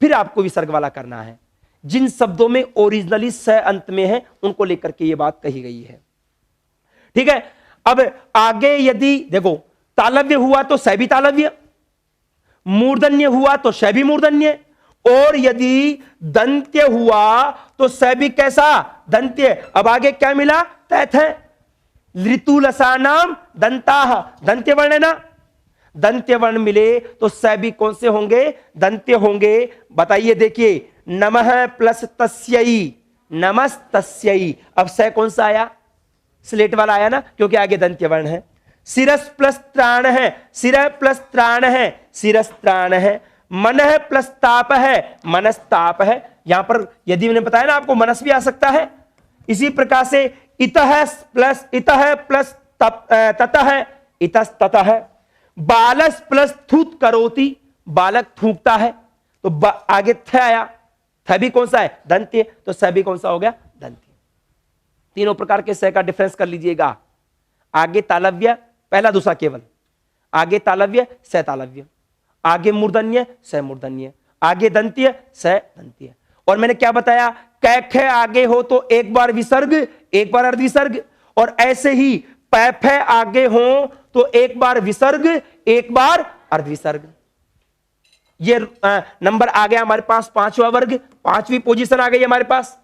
फिर आपको विसर्ग वाला करना है। जिन शब्दों में ओरिजिनली स अंत में है उनको लेकर के ये बात कही गई है। ठीक है, अब आगे यदि देखो तालव्य हुआ तो स भी तालव्य, मूर्धन्य हुआ तो श भी मूर्धन्य, और यदि दंत्य हुआ तो स भी कैसा? दंत्य। अब आगे क्या मिला? तैथ है। ऋतु लसानाम दंताह, दंत्य वर्ण है ना, दंत्य वर्ण मिले तो स भी कौन से होंगे? दंत्य होंगे। बताइए, देखिए नमः प्लस तस्यै, नमस्तस्यै। अब स कौन सा आया? स्लेट वाला आया ना, क्योंकि आगे दंत्य वर्ण है। सिरस प्लस त्राण है, सिर प्लस त्राण है, सिरस त्राण है। मनः प्लस ताप है, मनस्ताप है। यहां पर यदि मैंने बताया ना आपको मनस भी आ सकता है। इसी प्रकार से इतः प्लस ततः, इतस्ततः। बालस प्लस थूत करोति, बालक थूकता है, तो आगे थ आया, थ भी कौन सा है? दंत्य, तो स भी कौन सा हो गया? दंत्य। तीनों प्रकार के स का डिफरेंस कर लीजिएगा। आगे तालव्य, पहला दूसरा केवल। आगे तालव्य, स तालव्य। आगे मूर्धन्य, स मूर्धन्य। आगे दंत्य, स दंत्य। और मैंने क्या बताया? कैख आगे हो तो एक बार विसर्ग, एक बार अर्ध विसर्ग, और ऐसे ही पैफ आगे हो तो एक बार विसर्ग, एक बार अर्ध विसर्ग। ये नंबर आ गया हमारे पास 5वां वर्ग, 5वीं पोजीशन आ गई हमारे पास।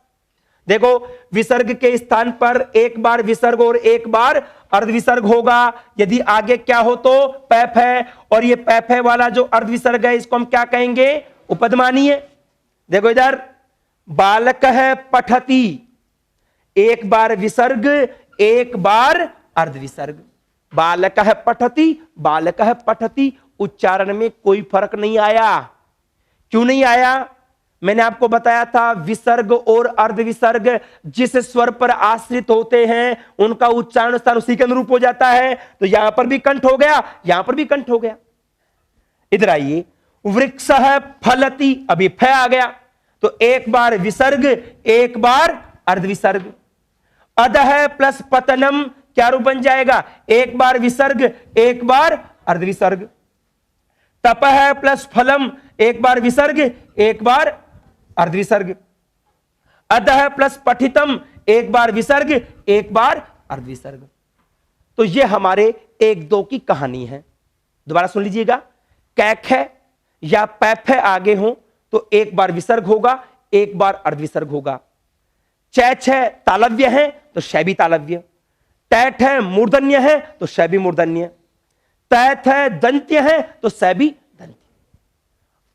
देखो विसर्ग के स्थान पर एक बार विसर्ग और एक बार अर्ध विसर्ग होगा। यदि आगे क्या हो तो पैफ है, और ये पैफ है वाला जो अर्ध विसर्ग है इसको हम क्या कहेंगे? उपदमानीय। देखो इधर बालक है पठती, एक बार विसर्ग, एक बार अर्ध विसर्ग। बालक है पठती, बालक है पठती। उच्चारण में कोई फर्क नहीं आया। क्यों नहीं आया? मैंने आपको बताया था विसर्ग और अर्ध विसर्ग जिस स्वर पर आश्रित होते हैं उनका उच्चारण स्थान उसी के अनुरूप हो जाता है। तो यहां पर भी कंठ हो गया, यहां पर भी कंठ हो गया। इधर आइए, वृक्ष है फलती, अभी फ आ गया, तो एक बार विसर्ग, एक बार अर्ध विसर्ग। अध है प्लस पतनम, क्या रूप बन जाएगा? एक बार विसर्ग, एक बार अर्ध विसर्ग। तप है प्लस फलम, एक बार विसर्ग, एक बार अर्ध विसर्ग। अध है प्लस पठितम, एक बार विसर्ग, एक बार अर्ध विसर्ग। तो ये हमारे 1-2 की कहानी है। दोबारा सुन लीजिएगा, कैख है या पैफ है आगे हो तो एक बार विसर्ग होगा, एक बार अर्ध विसर्ग होगा। चैच है तालव्य है तो श भी तालव्य। टैठ है मूर्धन्य है तो श भी मूर्धन्य। तैथ है दंत्य है तो स भी दंत्य।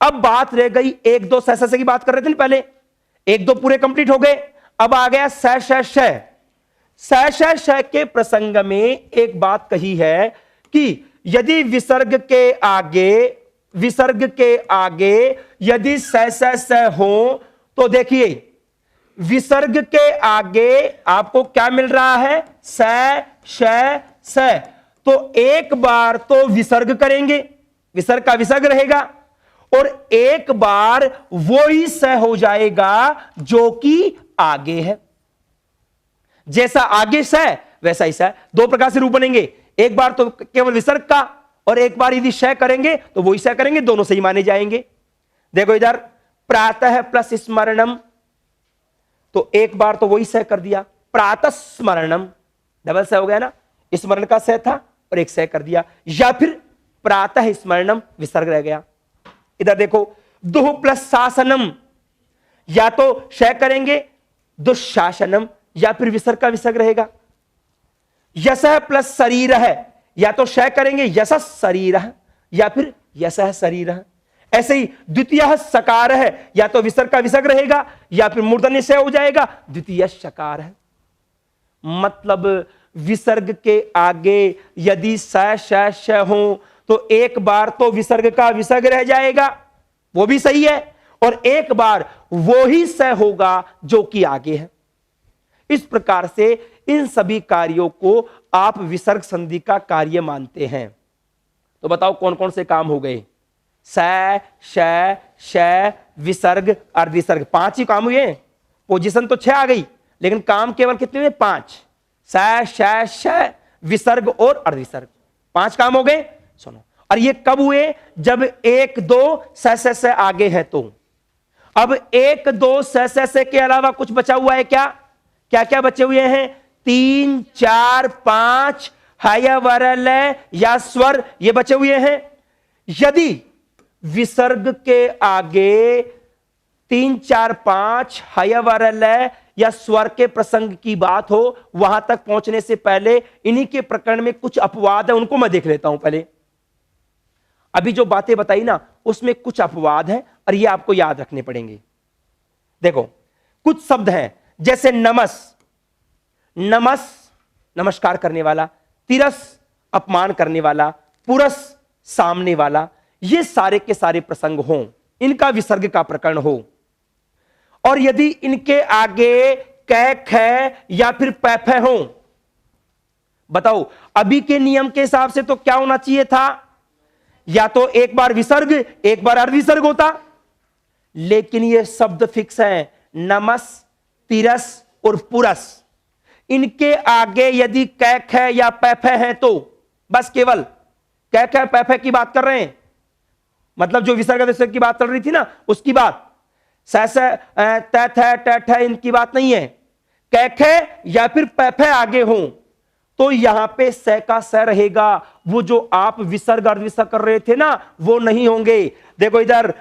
अब बात रह गई 1-2 स की बात कर रहे थे ना पहले, एक दो पूरे कंप्लीट हो गए। अब आ गया स श श। श के प्रसंग में एक बात कही है कि यदि विसर्ग के आगे यदि स हो तो देखिए विसर्ग के आगे आपको क्या मिल रहा है, स। तो एक बार तो विसर्ग करेंगे, विसर्ग का विसर्ग रहेगा, और एक बार वो ही स हो जाएगा जो कि आगे है। जैसा आगे स वैसा ही स। दो प्रकार से रूप बनेंगे, एक बार तो केवल विसर्ग का, और एक बार यदि श करेंगे तो वही स करेंगे, दोनों सही माने जाएंगे। देखो इधर प्रातः प्लस स्मरणम, तो एक बार तो वही स कर दिया, प्रातः स्मरणम डबल स हो गया ना, स्मरण का स था और एक स कर दिया। या फिर प्रातः स्मरणम विसर्ग रह गया। इधर देखो दुह प्लस शासनम, या तो श करेंगे दुशासनम, या फिर विसर्ग का विसर्ग रहेगा। यशः प्लस शरीर है, या तो श करेंगे यश शरीर, या फिर यश शरीर। ऐसे ही द्वितीय सकार है, या तो विसर्ग का विसर्ग रहेगा या फिर मूर्धन्य से हो जाएगा, द्वितीय सकार है। मतलब विसर्ग के आगे यदि श हो तो एक बार तो विसर्ग का विसर्ग रह जाएगा, वो भी सही है, और एक बार वो ही स होगा जो कि आगे है। इस प्रकार से इन सभी कार्यों को आप विसर्ग संधि का कार्य मानते हैं। तो बताओ कौन कौन से काम हो गए, स श विसर्ग अर्धविसर्ग, 5 ही काम हुए। पोजीशन तो 6 आ गई, लेकिन काम केवल कितने हुए, 5। श विसर्ग और अर्धविसर्ग, 5 काम हो गए। सुनो, और ये कब हुए, जब 1 2 स आगे है तो। अब 1 2 स के अलावा कुछ बचा हुआ है क्या, क्या क्या बचे हुए हैं, 3 4 5 हय वरल या स्वर, ये बचे हुए हैं। यदि विसर्ग के आगे 3 4 5 हय वरल या स्वर के प्रसंग की बात हो, वहां तक पहुंचने से पहले इन्हीं के प्रकरण में कुछ अपवाद है, उनको मैं देख लेता हूं पहले। अभी जो बातें बताई ना उसमें कुछ अपवाद है और ये आपको याद रखने पड़ेंगे। देखो कुछ शब्द हैं जैसे नमस, नमस नमस्कार करने वाला, तिरस अपमान करने वाला, पुरस सामने वाला, ये सारे के सारे प्रसंग हों, इनका विसर्ग का प्रकरण हो, और यदि इनके आगे कै ख या फिर पैफ हो, बताओ अभी के नियम के हिसाब से तो क्या होना चाहिए था, या तो एक बार विसर्ग एक बार अर्धविसर्ग होता, लेकिन ये शब्द फिक्स है, नमस तिरस और पुरस। इनके आगे यदि कै ख या पैफ है तो बस केवल कै ख पैफ की बात कर रहे हैं, मतलब जो विसर्ग विसर्ग की बात चल रही थी ना उसकी बात, थ इनकी बात नहीं है। कै ख या फिर पैफ आगे हो तो यहां पे स का स रहेगा, वो जो आप विसर्ग अर्धविसर्ग कर रहे थे ना वो नहीं होंगे। देखो इधर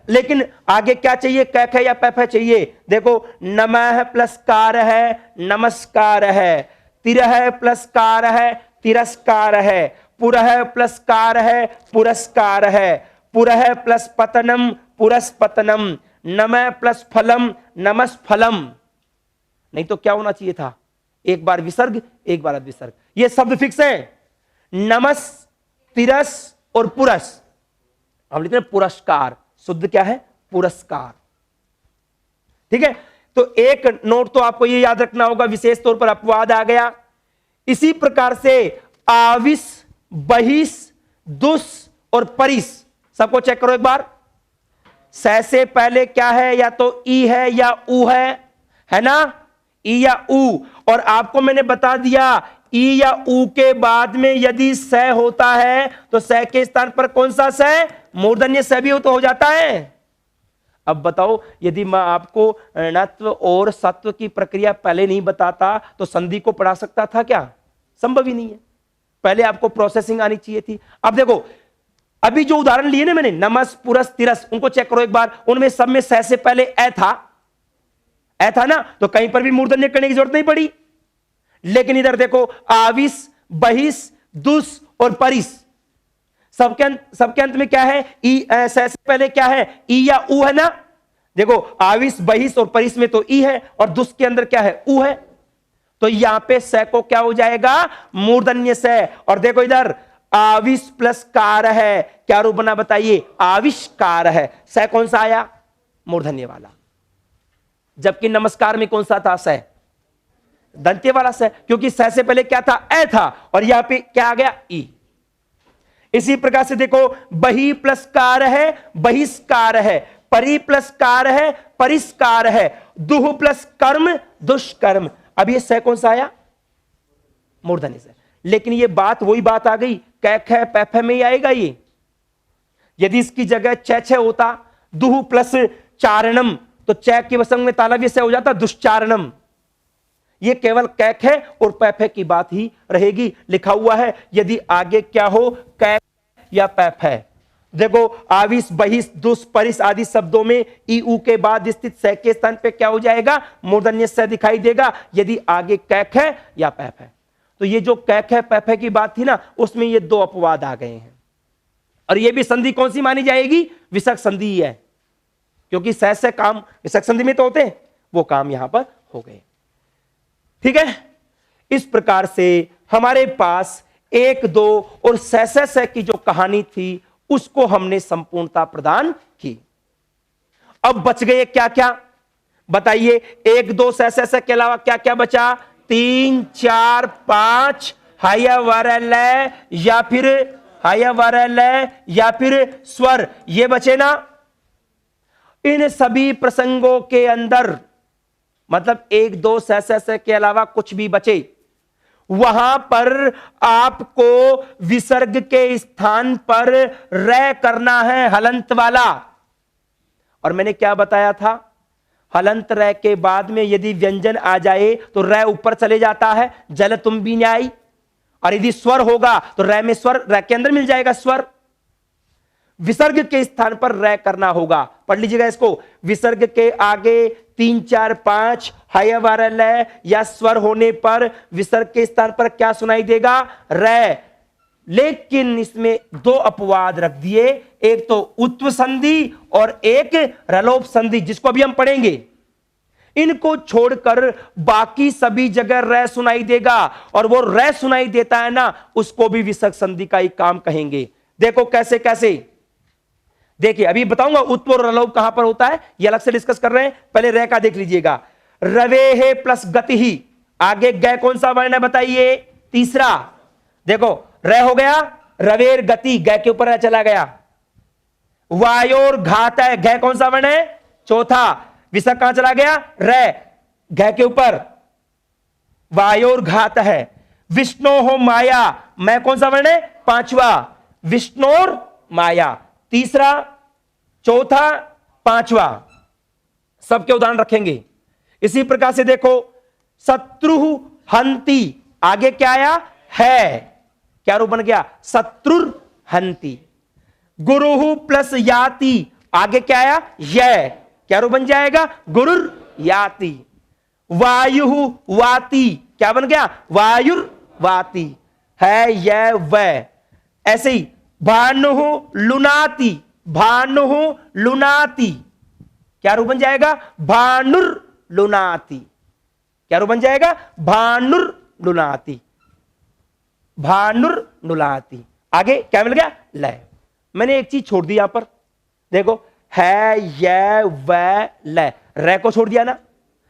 लेकिन आगे क्या चाहिए, कै ख या पैफ चाहिए। देखो नमः प्लस कार है नमस्कार है, तिरह प्लस कार है तिरस्कार है, पुरह प्लस कार है पुरस्कार है, पुरह प्लस पतनम पुरस्पतनम, नमः प्लस फलम नमस फलम। नहीं तो क्या होना चाहिए था, एक बार विसर्ग एक बार अर्धविसर्ग। ये शब्द फिक्स है, नमस तिरस और पुरस। हम लिखते हैं पुरस्कार, शुद्ध क्या है पुरस्कार, ठीक है। तो एक नोट तो आपको ये याद रखना होगा, विशेष तौर पर अपवाद आ गया। इसी प्रकार से आविस बहिस दुस और परिस, सबको चेक करो एक बार। स से पहले क्या है, या तो ई है या ऊ है ना, ई या ऊ। और आपको मैंने बता दिया ई या ऊ के बाद में यदि स होता है तो स के स्थान पर कौन सा स, मूर्धन्य स भी हो तो हो जाता है। अब बताओ यदि मैं आपको णत्व और सत्व की प्रक्रिया पहले नहीं बताता तो संधि को पढ़ा सकता था क्या, संभव ही नहीं है। पहले आपको प्रोसेसिंग आनी चाहिए थी। अब देखो अभी जो उदाहरण लिए ना मैंने, नमस पुरस तिरस, उनको चेक करो एक बार। उनमें सब में स से पहले ए था ना, तो कहीं पर भी मूर्धन्य करने की जरूरत नहीं पड़ी। लेकिन इधर देखो आविस बहिस दुस और परिस, सबके अंत में क्या है, ई स से पहले क्या है, ई या ऊ है ना, देखो आविस बहिस और परिस में तो ई है और दुस के अंदर क्या है, ऊ है, तो यहां पे स को क्या हो जाएगा, मूर्धन्य स। और देखो इधर आविश प्लस कार है, क्या रूप बना बताइए, आविष्कार है। स कौन सा आया, मूर्धन्य वाला, जबकि नमस्कार में कौन सा था, स दंत्य वाला स, क्योंकि स से पहले क्या था, ए था, और यहां पे क्या आ गया, ई। इसी प्रकार से देखो बही प्लस कार है, बहिष्कार है, परि प्लस कार है, परिष्कार है, दुह प्लस कर्म, दुष्कर्म। अब ये स कौन सा आया, मूर्धन्य से। लेकिन ये बात वही बात आ गई, कैख है पैफ में ही आएगा ये। यदि इसकी जगह छ होता, दुह प्लस चारणम, तो चै के वसंग में तालव्य से हो जाता दुष्चारणम। ये केवल कैक है और पैफे की बात ही रहेगी। लिखा हुआ है यदि आगे क्या हो, कैक या पैफ है। देखो आविस बहिस दुस परिस आदि शब्दों में ई ऊ के बाद स्थित स के स्थान पे क्या हो जाएगा, मूर्धन्य स दिखाई देगा, यदि आगे कैक है या पैफ है। तो ये जो कैक है पैफ है की बात थी ना, उसमें ये दो अपवाद आ गए हैं। और ये भी संधि कौन सी मानी जाएगी, विसर्ग संधि ही है, क्योंकि स से काम विसर्ग संधि में तो होते हैं, वो काम यहां पर हो गए। ठीक है, इस प्रकार से हमारे पास एक दो और स की जो कहानी थी उसको हमने संपूर्णता प्रदान की। अब बच गए क्या क्या बताइए, एक दो स के अलावा क्या क्या बचा, 3 4 5 हाया वरल या फिर हाया वरल या फिर स्वर, ये बचे ना। इन सभी प्रसंगों के अंदर मतलब एक दो स के अलावा कुछ भी बचे, वहां पर आपको विसर्ग के स्थान पर रै करना है, हलंत वाला। और मैंने क्या बताया था, हलंत रै के बाद में यदि व्यंजन आ जाए तो रै ऊपर चले जाता है, जल तुम भी न्याय। और यदि स्वर होगा तो रै में स्वर, रै के अंदर मिल जाएगा स्वर। विसर्ग के स्थान पर रै करना होगा, पढ़ लीजिएगा इसको। विसर्ग के आगे 3 4 5 हाय वारल या स्वर होने पर विसर्ग के स्थान पर क्या सुनाई देगा, रै। लेकिन इसमें दो अपवाद रख दिए, एक तो उत्व संधि और एक रलोप संधि, जिसको अभी हम पढ़ेंगे। इनको छोड़कर बाकी सभी जगह रै सुनाई देगा, और वो रै सुनाई देता है ना, उसको भी विसर्ग संधि का ही काम कहेंगे। देखो कैसे कैसे, देखिए अभी बताऊंगा उत्व और रलोप कहां पर होता है, ये अलग से डिस्कस कर रहे हैं, पहले रै का देख लीजिएगा। रवे है प्लस गति ही, आगे गै कौन सा वर्ण है बताइए, तीसरा। देखो रै हो गया, रवेर गति, गै के ऊपर चला गया। वायोर घात है, गै कौन सा वर्ण है, चौथा। विसर्ग कहां चला गया, रै, गै के ऊपर। वायोर घात है। विष्णु हो माया, मैं कौन सा वर्ण है, पांचवा। विष्णोर माया, तीसरा, चौथा, पांचवा, सबके उदाहरण रखेंगे। इसी प्रकार से देखो शत्रु हंती, आगे क्या आया, है, क्या रूप बन गया, शत्रुर हंती। गुरु प्लस याति, आगे क्या आया, यह, क्या रूप बन जाएगा, गुरुर याति। वायु वाति, क्या बन गया, वायुर वाति, है यह वह। ऐसे ही भानु लुनाति, भानु लुनाति, क्या रूप बन जाएगा, भानुर लुनाति, क्या रूप बन जाएगा, भानुर लुनाति, भानुर लुनाति। आगे क्या मिल गया, लय। मैंने एक चीज छोड़ दी यहां पर, देखो है यह वह लय, रै को छोड़ दिया ना,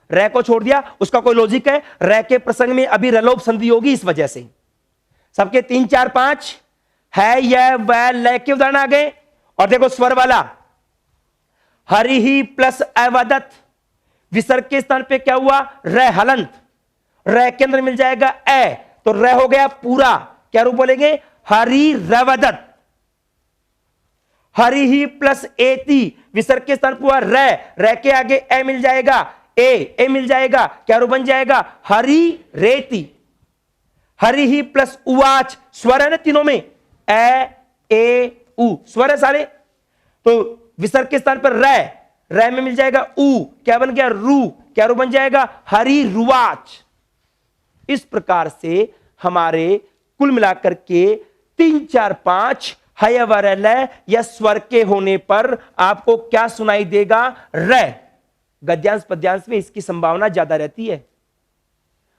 रै को छोड़ दिया, उसका कोई लॉजिक है, रै के प्रसंग में अभी रलोप संधि होगी, इस वजह से सबके 3 4 5 है यह वह लय के उदाहरण आ गए। और देखो स्वर वाला, हरि ही प्लस अवदत, विसर्ग के स्थान पे क्या हुआ, रै, हलंत, रै के अंदर मिल जाएगा ए, तो रै हो गया पूरा, क्या रूप बोलेंगे, हरि रवदत। हरि ही प्लस एति, विसर्ग के स्थान पर हुआ रै, रै के आगे ए मिल जाएगा, ए मिल जाएगा, क्या रूप बन जाएगा, हरि रेति। हरि ही प्लस उवाच, स्वर है ना तीनों में, ए उ, स्वर है सारे, तो विसर्ग के स्थान पर रै, रै में मिल जाएगा उ, क्या बन गया, रू, क्या रूप बन जाएगा, हरि रुवाच। इस प्रकार से हमारे कुल मिलाकर के 3 4 5 हय वर ल या स्वर के होने पर आपको क्या सुनाई देगा? र। गद्यांश पद्यांश में इसकी संभावना ज्यादा रहती है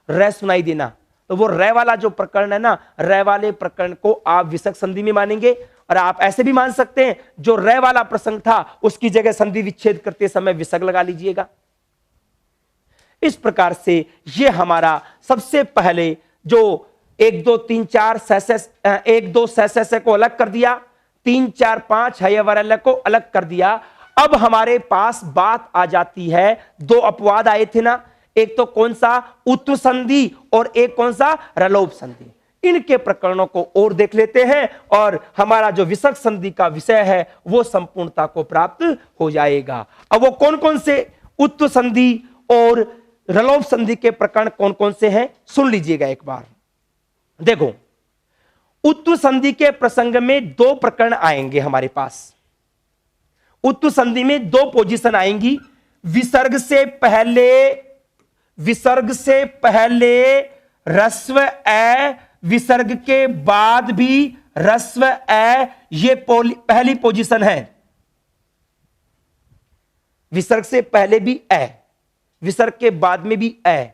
र सुनाई देना। तो वो र वाला जो प्रकरण है ना, र वाले प्रकरण को आप विसर्ग संधि में मानेंगे। और आप ऐसे भी मान सकते हैं जो र वाला प्रसंग था उसकी जगह संधि विच्छेद करते समय विसर्ग लगा लीजिएगा। इस प्रकार से ये हमारा सबसे पहले जो 1 2 3 4 1 2 से को अलग कर दिया, 3 4 5 हय वर ल को अलग कर दिया। अब हमारे पास बात आ जाती है, दो अपवाद आए थे ना, एक तो कौन सा? उत्व संधि और एक कौन सा? रलोप संधि। इनके प्रकरणों को और देख लेते हैं और हमारा जो विसर्ग संधि का विषय है वो संपूर्णता को प्राप्त हो जाएगा। अब वो कौन कौन से उत्व संधि और रलोप संधि के प्रकरण कौन कौन से हैं सुन लीजिएगा एक बार। देखो, उत्व संधि के प्रसंग में दो प्रकरण आएंगे हमारे पास। उत्व संधि में दो पोजीशन आएंगी। विसर्ग से पहले ह्रस्व ए, विसर्ग के बाद भी ह्रस्व ए, ये पहली पोजीशन है। विसर्ग से पहले भी ए, विसर्ग के बाद में भी ए।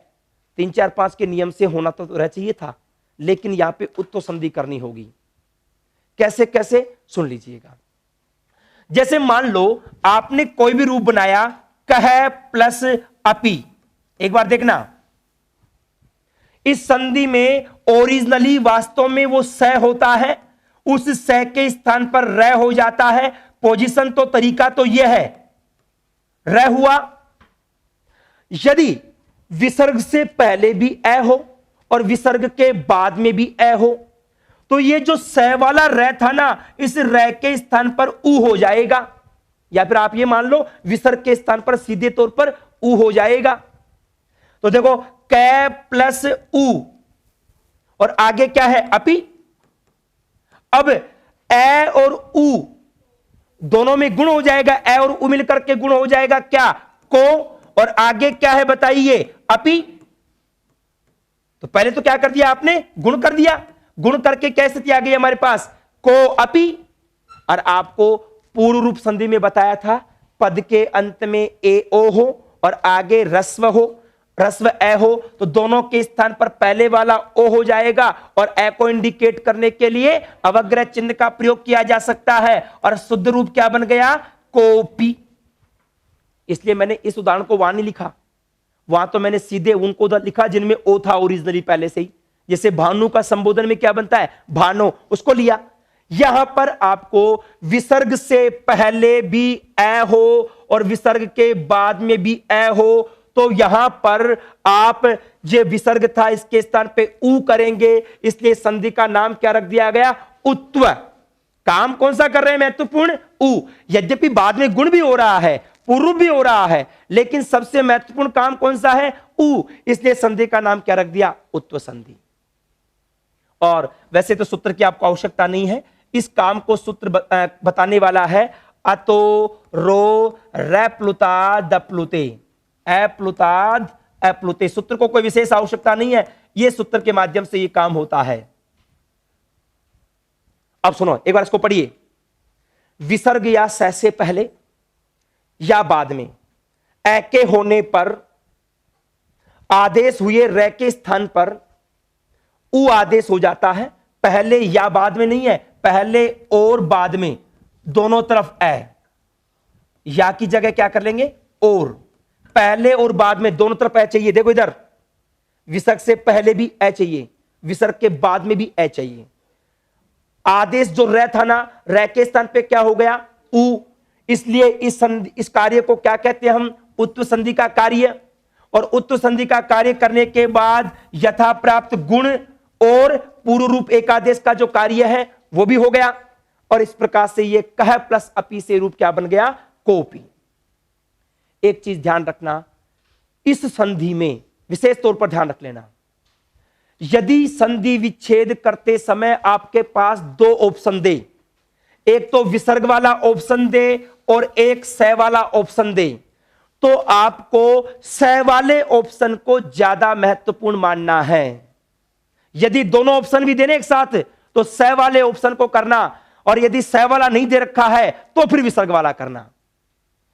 3 4 5 के नियम से होना तो रह चाहिए था, लेकिन यहां पे उत्व संधि करनी होगी। कैसे कैसे सुन लीजिएगा। जैसे मान लो आपने कोई भी रूप बनाया, कह प्लस अपि। एक बार देखना, इस संधि में ओरिजिनली वास्तव में वो स होता है, उस स के स्थान पर र हो जाता है। पोजीशन तो तरीका तो यह है, र हुआ। यदि विसर्ग से पहले भी ए हो और विसर्ग के बाद में भी ए हो, तो ये जो स वाला र था ना, इस र के स्थान पर उ हो जाएगा। या फिर आप ये मान लो विसर्ग के स्थान पर सीधे तौर पर उ हो जाएगा। तो देखो, कै प्लस उ और आगे क्या है? अपि। अब ए और उ दोनों में गुण हो जाएगा, ए और उ मिलकर के गुण हो जाएगा क्या? को। और आगे क्या है बताइए? अपि। तो पहले तो क्या कर दिया आपने? गुण कर दिया। गुण करके क्या स्थिति आ गई हमारे पास? को अपि। और आपको पूर्व रूप संधि में बताया था, पद के अंत में ए ओ हो और आगे ह्रस्व हो, ह्रस्व ए हो, तो दोनों के स्थान पर पहले वाला ओ हो जाएगा और ए को इंडिकेट करने के लिए अवग्रह चिन्ह का प्रयोग किया जा सकता है और शुद्ध रूप क्या बन गया? कोपी। इसलिए मैंने इस उदाहरण को वहां नहीं लिखा, वहां तो मैंने सीधे उनको लिखा जिनमें ओ था ओरिजिनली पहले से ही। जैसे भानु का संबोधन में क्या बनता है? भानो, उसको लिया। यहां पर आपको विसर्ग से पहले भी ए हो और विसर्ग के बाद में भी ए हो, तो यहां पर आप जो विसर्ग था इसके स्थान पे उ करेंगे, इसलिए संधि का नाम क्या रख दिया गया? उत्व। काम कौन सा कर रहे हैं? महत्वपूर्ण उ। यद्यपि बाद में गुण भी हो रहा है, पूर्व भी हो रहा है, लेकिन सबसे महत्वपूर्ण काम कौन सा है? उ। इसलिए संधि का नाम क्या रख दिया? उत्व संधि। और वैसे तो सूत्र की आपको आवश्यकता नहीं है, इस काम को सूत्र बताने वाला है अतो रो रेप्लुताद प्लुते, एप्लुताद एप्लुते। सूत्र को कोई विशेष आवश्यकता नहीं है, यह सूत्र के माध्यम से यह काम होता है। अब सुनो, एक बार इसको पढ़िए। विसर्ग या स से पहले या बाद में ए के होने पर आदेश हुए र के स्थान पर उ आदेश हो जाता है। पहले या बाद में नहीं है, पहले और बाद में दोनों तरफ ए। या की जगह क्या कर लेंगे? और। पहले और बाद में दोनों तरफ ए चाहिए। देखो इधर, विसर्ग से पहले भी ए चाहिए, विसर्ग के बाद में भी ए चाहिए। आदेश जो र था ना, र के स्थान पे क्या हो गया? उ। इसलिए इस कार्य को क्या कहते हैं हम? उत्व संधि का कार्य। और उत्व संधि का कार्य करने के बाद यथा प्राप्त गुण और पूर्व रूप एकादेश का जो कार्य है वो भी हो गया। और इस प्रकार से ये कह प्लस अपि से रूप क्या बन गया? कोपी। एक चीज ध्यान रखना, इस संधि में विशेष तौर पर ध्यान रख लेना, यदि संधि विच्छेद करते समय आपके पास दो ऑप्शन दे, एक तो विसर्ग वाला ऑप्शन दे और एक स वाला ऑप्शन दे, तो आपको स वाले ऑप्शन को ज्यादा महत्वपूर्ण मानना है। यदि दोनों ऑप्शन भी देने एक साथ, तो स वाले ऑप्शन को करना। और यदि स वाला नहीं दे रखा है तो फिर विसर्ग वाला करना।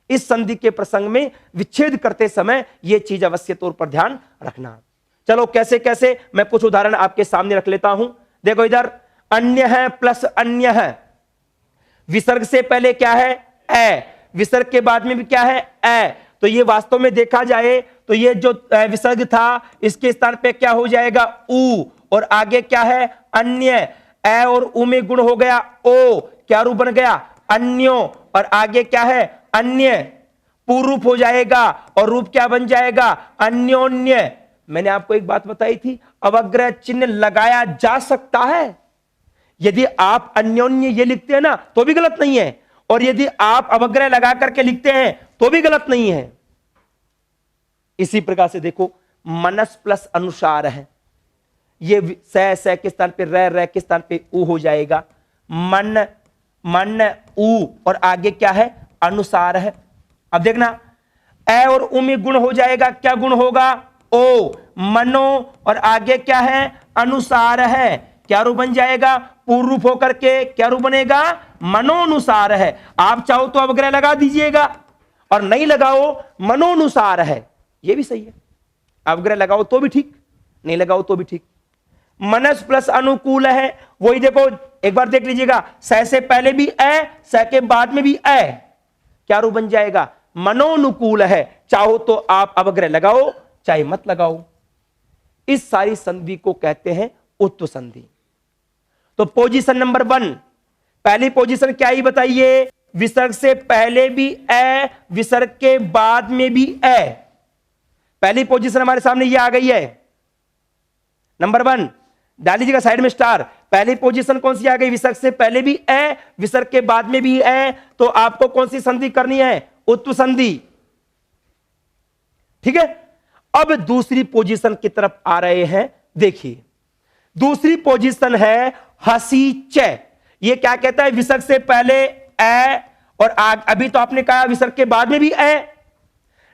इस संधि के प्रसंग में विच्छेद करते समय यह चीज अवश्य तौर पर ध्यान रखना। चलो कैसे कैसे, मैं कुछ उदाहरण आपके सामने रख लेता हूं। देखो इधर अन्य है प्लस अन्य है, विसर्ग से पहले क्या है ए, विसर्ग के बाद में भी क्या है ए। तो ये वास्तव में देखा जाए तो ये जो विसर्ग था इसके स्थान पे क्या हो जाएगा ऊ, और आगे क्या है अन्य, ए और ऊ में गुण हो गया ओ, क्या रूप बन गया अन्यो, और आगे क्या है अन्य, पूर्व रूप हो जाएगा और रूप क्या बन जाएगा अन्योन्य। मैंने आपको एक बात बताई थी, अवग्रह चिन्ह लगाया जा सकता है। यदि आप अन्योन्य ये लिखते हैं ना तो भी गलत नहीं है, और यदि आप अवग्रह लगा करके लिखते हैं तो भी गलत नहीं है। इसी प्रकार से देखो मनस प्लस अनुसार है, ये स के स्थान पे र के स्थान पे ऊ हो जाएगा, मन मन ऊ, और आगे क्या है अनुसार है। अब देखना ए और ऊ में गुण हो जाएगा, क्या गुण होगा ओ, मनो, और आगे क्या है अनुसार है, क्या रूप बन जाएगा पूर्व रूप होकर के क्या रूप बनेगा मनोनुसार है। आप चाहो तो अवग्रह लगा दीजिएगा और नहीं लगाओ मनोनुसार है, ये भी सही है। अवग्रह लगाओ तो भी ठीक, नहीं लगाओ तो भी ठीक। मनस प्लस अनुकूल है, वही देखो एक बार देख लीजिएगा, स से पहले भी ए, स के बाद में भी ए, क्या रूप बन जाएगा मनोनुकूल है। चाहो तो आप अवग्रह लगाओ चाहे मत लगाओ। इस सारी संधि को कहते हैं उत्व संधि। तो पोजीशन नंबर 1, पहली पोजीशन क्या ही बताइए, विसर्ग से पहले भी ए, विसर्ग के बाद में भी ए। पहली पोजीशन हमारे सामने ये आ गई है, नंबर 1 डाल लीजिएगा साइड में स्टार। पहली पोजीशन कौन सी आ गई, विसर्ग से पहले भी ए, विसर्ग के बाद में भी ए। तो आपको कौन सी संधि करनी है, उत्व संधि, ठीक है। अब दूसरी पोजीशन की तरफ आ रहे हैं, देखिए दूसरी पोजीशन है हसी च। ये क्या कहता है, विसर्ग से पहले ए और अभी तो आपने कहा विसर्ग के बाद में भी ए,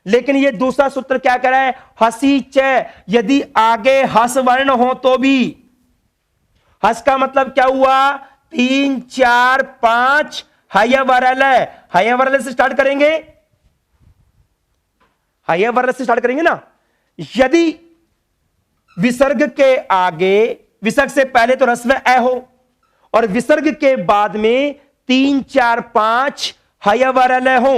लेकिन ये दूसरा सूत्र क्या कह रहा है हसी च, यदि आगे हस वर्ण हो तो भी। हस का मतलब क्या हुआ 3 4 5 हयवरल, हयवरल से स्टार्ट करेंगे, हयवरल से स्टार्ट करेंगे ना। यदि विसर्ग के आगे, विसर्ग से पहले तो रस्व ए हो और विसर्ग के बाद में 3 4 5 हयवरल हो,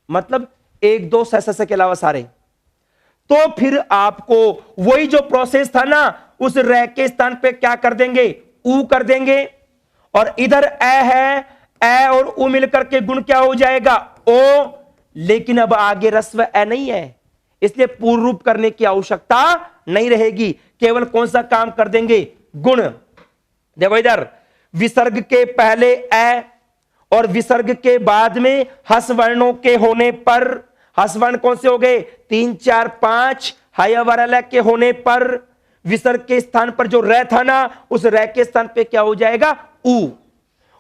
मतलब 1 2 स के अलावा सारे, तो फिर आपको वही जो प्रोसेस था ना उस र के स्थान पे क्या कर देंगे ऊ कर देंगे, और इधर ए है, ए और ऊ मिलकर के गुण क्या हो जाएगा ओ। लेकिन अब आगे रस्व ए नहीं है, इसलिए पूर्ण रूप करने की आवश्यकता नहीं रहेगी, केवल कौन सा काम कर देंगे गुण। देखो इधर विसर्ग के पहले ए और विसर्ग के बाद में हस वर्णों के होने पर, हस वर्ण कौन से हो गए 3 4 5 हयवरल के होने पर विसर्ग के स्थान पर जो र था ना उस र के स्थान पे क्या हो जाएगा ऊ,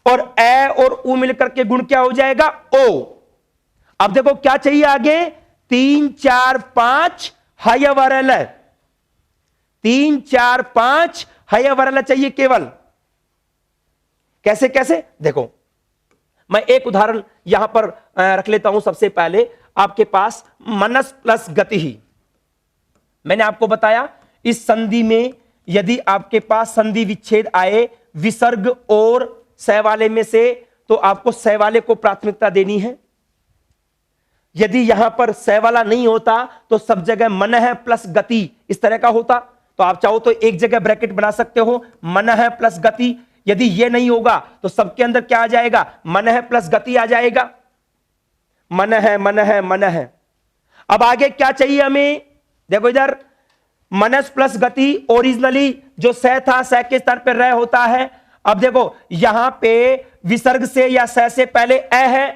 और ए और ऊ मिलकर के गुण क्या हो जाएगा ओ। अब देखो क्या चाहिए आगे 3 4 5 हयवरल, 3 4 5 हयवरल चाहिए केवल। कैसे कैसे, देखो मैं एक उदाहरण यहां पर रख लेता हूं। सबसे पहले आपके पास मनस प्लस गति ही, मैंने आपको बताया इस संधि में यदि आपके पास संधि विच्छेद आए विसर्ग और स वाले में से, तो आपको स वाले को प्राथमिकता देनी है। यदि यहां पर स वाला नहीं होता तो सब जगह मन है प्लस गति इस तरह का होता, तो आप चाहो तो एक जगह ब्रैकेट बना सकते हो मन है प्लस गति। यदि ये नहीं होगा तो सबके अंदर क्या आ जाएगा मन है प्लस गति आ जाएगा, मन है मन है मन है। अब आगे क्या चाहिए हमें, देखो इधर मनस प्लस गति, ओरिजिनली जो स था स के स्थान पर रह होता है। अब देखो यहां पे विसर्ग से या स से पहले ए है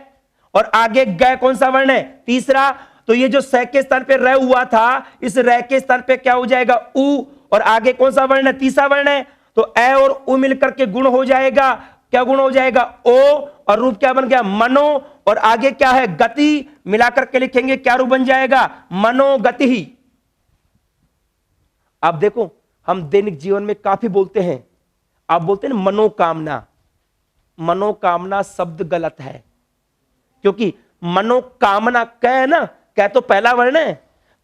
और आगे ग कौन सा वर्ण है तीसरा, तो ये जो स के स्थान पे रह हुआ था इस रह के स्थान पे क्या हो जाएगा ऊ, और आगे कौन सा वर्ण है तीसरा वर्ण है, तो ए और ऊ मिलकर के गुण हो जाएगा, क्या गुण हो जाएगा ओ, और रूप क्या बन गया मनो, और आगे क्या है गति, मिलाकर के लिखेंगे क्या रूप बन जाएगा मनोगति ही। अब देखो हम दैनिक जीवन में काफी बोलते हैं, आप बोलते हैं मनोकामना, मनोकामना शब्द गलत है, क्योंकि मनोकामना क है ना, क तो पहला वर्ण है,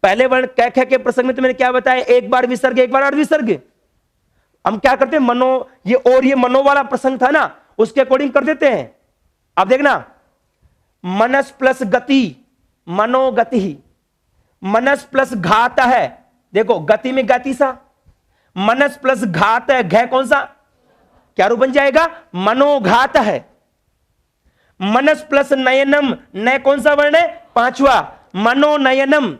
पहले वर्ण क ख के प्रसंग में तो मैंने क्या बताया, एक बार विसर्ग एक बार अर्ध विसर्ग। हम क्या करते हैं, मनो ये और ये मनो वाला प्रसंग था ना, उसके अकॉर्डिंग कर देते हैं। अब देखना, मनस प्लस गति मनोगति, मनस प्लस घात है, देखो गति में गति सा, मनस प्लस घात है, घ कौन सा, क्या रूप बन जाएगा, मनोघात है। मनस प्लस नयनम, नय कौन सा वर्ण है, पांचवा, मनोनयनम।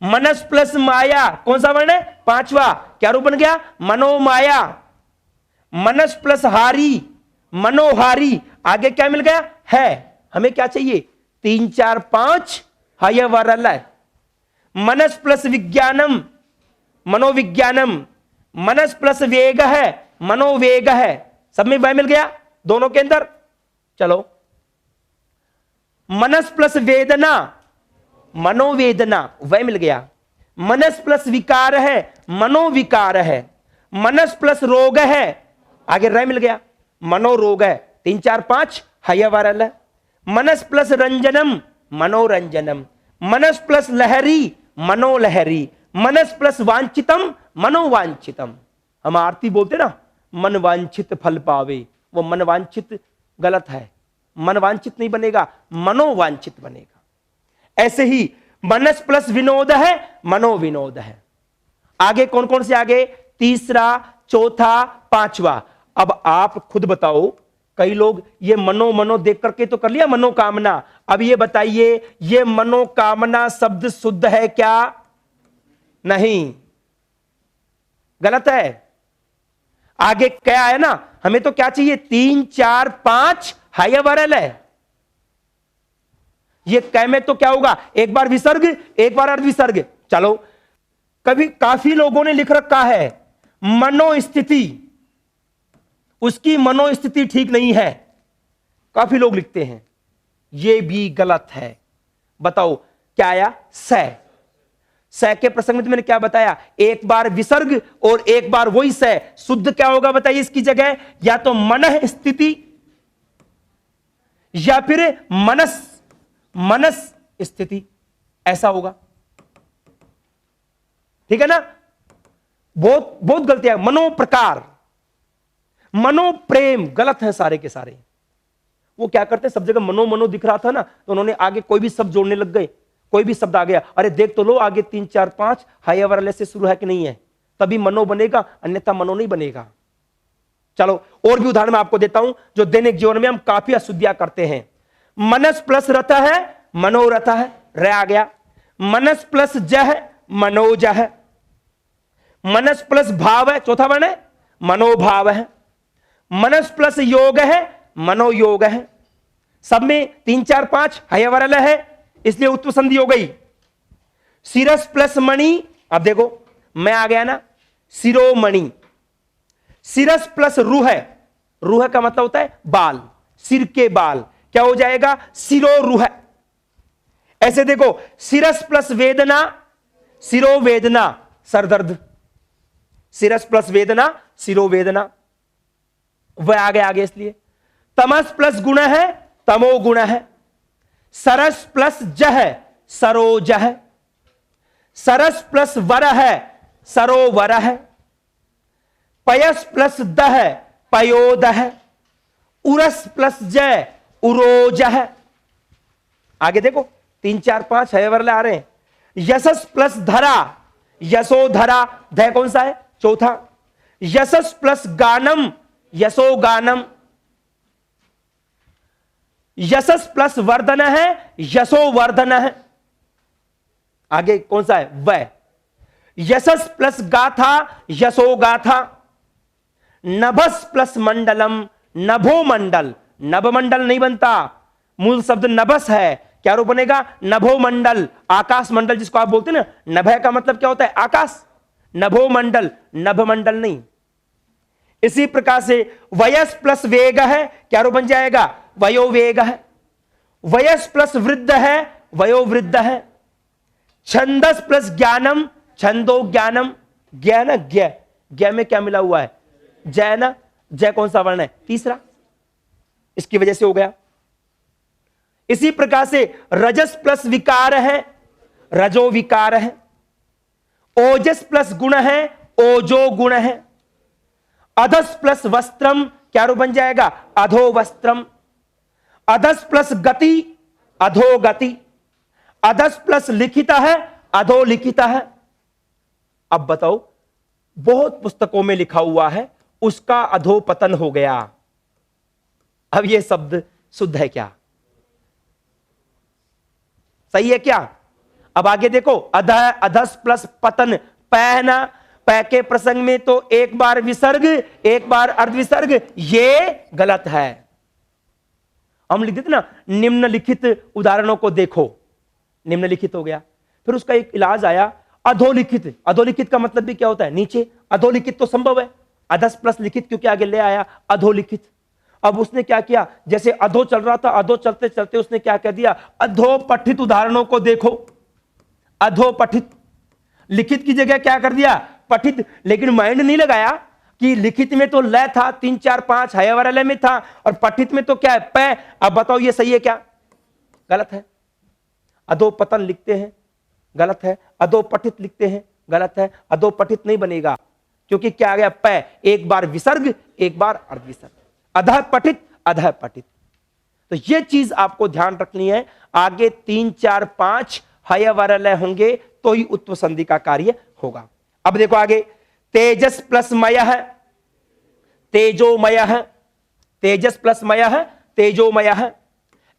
मनस प्लस माया कौन सा वर्ण है, पांचवा, क्या रूप बन गया, मनोमाया। मनस प्लस हारी मनोहारी, आगे क्या मिल गया है, हमें क्या चाहिए, 3 4 5 हय वरल। मनस प्लस विज्ञानम मनोविज्ञानम, मनस प्लस वेग है मनोवेग है, सब में वह मिल गया दोनों के अंदर। चलो, मनस प्लस वेदना मनोवेदना, वह मिल गया। मनस प्लस विकार है मनोविकार है। मनस प्लस रोग है, आगे रह मिल गया, मनोरोग है, 3 4 5 हय वरल है। मनस प्लस रंजनम मनोरंजनम, मनस प्लस लहरी मनोलहरी, मनस प्लस वांछितम मनोवांछितम। हम आरती बोलते ना, मन वांछित फल पावे, वो मन वांछित गलत है, मन वांछित नहीं बनेगा, मनोवांछित बनेगा। ऐसे ही मनस प्लस विनोद है मनोविनोद है। आगे कौन कौन से, आगे तीसरा चौथा पांचवा। अब आप खुद बताओ, कई लोग ये मनो देख करके तो कर लिया मनोकामना, अब ये बताइए ये मनोकामना शब्द शुद्ध है क्या, नहीं, गलत है। आगे क्या है ना, हमें तो क्या चाहिए, 3 4 5 हय वरल है। ये कै में तो क्या होगा, एक बार विसर्ग एक बार अर्ध विसर्ग। चलो, कभी काफी लोगों ने लिख रखा है मनोस्थिति, उसकी मनोस्थिति ठीक नहीं है, काफी लोग लिखते हैं, यह भी गलत है। बताओ क्या आया, स के प्रसंग में तो मैंने क्या बताया, एक बार विसर्ग और एक बार वही स, शुद्ध क्या होगा बताइए इसकी जगह, या तो मन स्थिति या फिर मनस स्थिति, ऐसा होगा, ठीक है ना। बहुत बहुत गलतियां, मनो प्रकार मनो प्रेम, गलत है सारे के सारे। वो क्या करते हैं, सब जगह मनो दिख रहा था ना, तो उन्होंने आगे कोई भी शब्द जोड़ने लग गए, कोई भी शब्द आ गया, अरे देख तो लो आगे 3 4 5 हय वरल से शुरू है कि नहीं है, तभी मनो बनेगा, अन्यथा मनो नहीं बनेगा। चलो और भी उदाहरण मैं आपको देता हूं, जो दैनिक जीवन में हम काफी अशुद्धियां करते हैं। मनस प्लस रथ है मनोरथ है, र आ गया। मनस प्लस जह मनोज है। मनस प्लस भाव है, चौथा वर्ण है, मनोभाव है। मनस प्लस योग है मनोयोग है। सब में 3 4 5 हय वरल है, इसलिए उत्तम संधि हो गई। सिरस प्लस मणि, अब देखो मैं आ गया ना, सिरोमणि। सिरस प्लस रूह है, रूह का मतलब होता है बाल, सिर के बाल, क्या हो जाएगा, सिरो रूह। ऐसे देखो, सिरस प्लस वेदना सिरो वेदना, सर दर्द। सिरस प्लस वेदना सिरो वेदना, वह आगे इसलिए। तमस प्लस गुण है तमो गुण है। सरस प्लस जह सरोज है। सरस प्लस वर है सरोवर है। पयस प्लस दह पयोद है। उरस प्लस जय उरोज है। आगे देखो 3 4 5 हय वरल आ रहे हैं। यशस प्लस धरा यशोधरा, ध कौन सा है, चौथा। यशस प्लस गानम यशो गानम। यशस प्लस वर्धन है यशो वर्धन है। आगे कौन सा है, वह। यशस प्लस गाथा यशो गाथा। नभस प्लस मंडलम नभो मंडल, नभ मंडल नहीं बनता, मूल शब्द नभस है, क्या रूप बनेगा, नभो मंडल, आकाश मंडल जिसको आप बोलते हैं ना, नभ का मतलब क्या होता है, आकाश, नभो मंडल, नभ मंडल नहीं। इसी प्रकार से वयस प्लस वेग है, क्या रूप बन जाएगा, वयो वेग है। वयस प्लस वृद्ध है वयो वृद्ध है। छंदस प्लस ज्ञानम छंदो ज्ञानम। ज्ञान ज्ञ, ज्ञ में क्या मिला हुआ है, जय ना, जय कौन सा वर्ण है, तीसरा। इसकी वजह से हो गया। इसी प्रकार से रजस प्लस विकार है, रजो विकार है। ओजस प्लस गुण है, ओजो गुण है। अधस प्लस वस्त्रम क्या रूप बन जाएगा? अधो वस्त्रम। अधस प्लस गति, अधो गति। अधस प्लस लिखित है, अधो लिखित है। अब बताओ, बहुत पुस्तकों में लिखा हुआ है उसका अधोपतन हो गया। अब यह शब्द शुद्ध है क्या? सही है क्या? अब आगे देखो, अधः अधस प्लस पतन, पहना, पै के प्रसंग में तो एक बार विसर्ग एक बार अर्धविसर्ग, ये गलत है। हम लिख देते ना, निम्नलिखित उदाहरणों को देखो, निम्नलिखित हो गया। फिर उसका एक इलाज आया, अधोलिखित। अधोलिखित का मतलब भी क्या होता है? नीचे। अधोलिखित तो संभव है, अधस प्लस लिखित क्योंकि आगे ले आया अधोलिखित। अब उसने क्या किया, जैसे अधो चल रहा था, अधो चलते चलते उसने क्या कह दिया, अधो पठित उदाहरणों को देखो। अधो पठित, लिखित की जगह क्या कर दिया? पठित। लेकिन माइंड नहीं लगाया कि लिखित में तो लय था, 3 4 5 हयवर लय में था, और पठित में तो क्या है? पै। अब बताओ ये सही है क्या? गलत है। अधोपतन लिखते हैं, गलत है। अधोपठित लिखते हैं, गलत है। अधोपठित नहीं बनेगा क्योंकि क्या आ गया? पै, एक बार विसर्ग एक बार अर्धविसर्ग। अधः पठित, अधः पठित। तो ये चीज आपको ध्यान रखनी है। आगे 3 4 5 हयवर लय होंगे तो ही उत्व संधि का कार्य होगा। अब देखो आगे, तेजस प्लस मय है, तेजोमय है। तेजस प्लस मय है, तेजोमय है।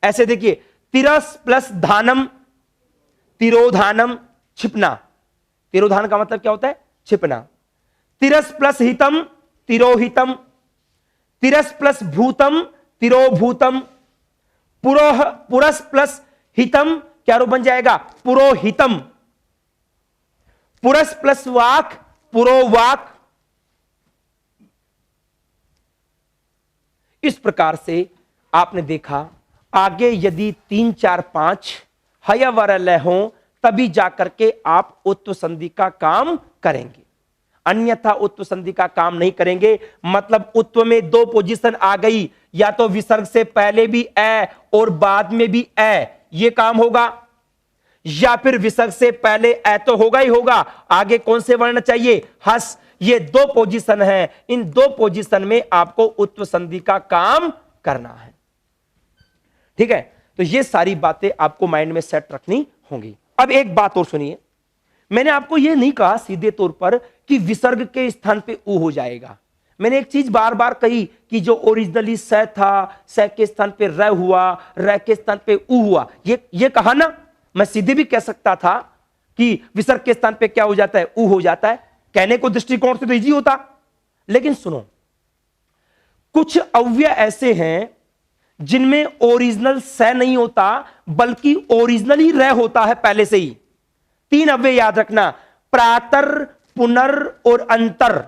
ऐसे देखिए, तिरस प्लस धानम, तिरोधानम, छिपना। तिरोधान का मतलब क्या होता है? छिपना। तिरस प्लस हितम, तिरोहितम। तिरस प्लस भूतम, तिरोभूतम। पुरोह, पुरस प्लस हितम क्या रूप बन जाएगा? पुरोहितम। पुरस प्लस वाक, पुरोवाक। इस प्रकार से आपने देखा, आगे यदि 3 4 5 हयवर लय हो तभी जाकर के आप उत्व संधि का काम करेंगे, अन्यथा उत्व संधि का काम नहीं करेंगे। मतलब उत्व में 2 पोजीशन आ गई, या तो विसर्ग से पहले भी ए और बाद में भी ए, ये काम होगा, या फिर विसर्ग से पहले ए तो होगा ही होगा, आगे कौन से वर्ण चाहिए? हस। ये 2 पोजीशन है, इन 2 पोजीशन में आपको उत्व संधि का काम करना है। ठीक है, तो ये सारी बातें आपको माइंड में सेट रखनी होंगी। अब एक बात और सुनिए, मैंने आपको यह नहीं कहा सीधे तौर पर कि विसर्ग के स्थान पे ऊ हो जाएगा। मैंने एक चीज बार बार कही कि जो ओरिजिनली स था, स के स्थान पे र हुआ, र के स्थान पे ऊ हुआ, ये कहा ना। मैं सीधे भी कह सकता था कि विसर्ग के स्थान पे क्या हो जाता है? ऊ हो जाता है। कहने को दृष्टिकोण से तो इजी होता, लेकिन सुनो, कुछ अव्यय ऐसे हैं जिनमें ओरिजिनल स नहीं होता बल्कि ओरिजिनल ही र होता है पहले से ही। 3 अव्यय याद रखना, प्रातर, पुनर और अंतर।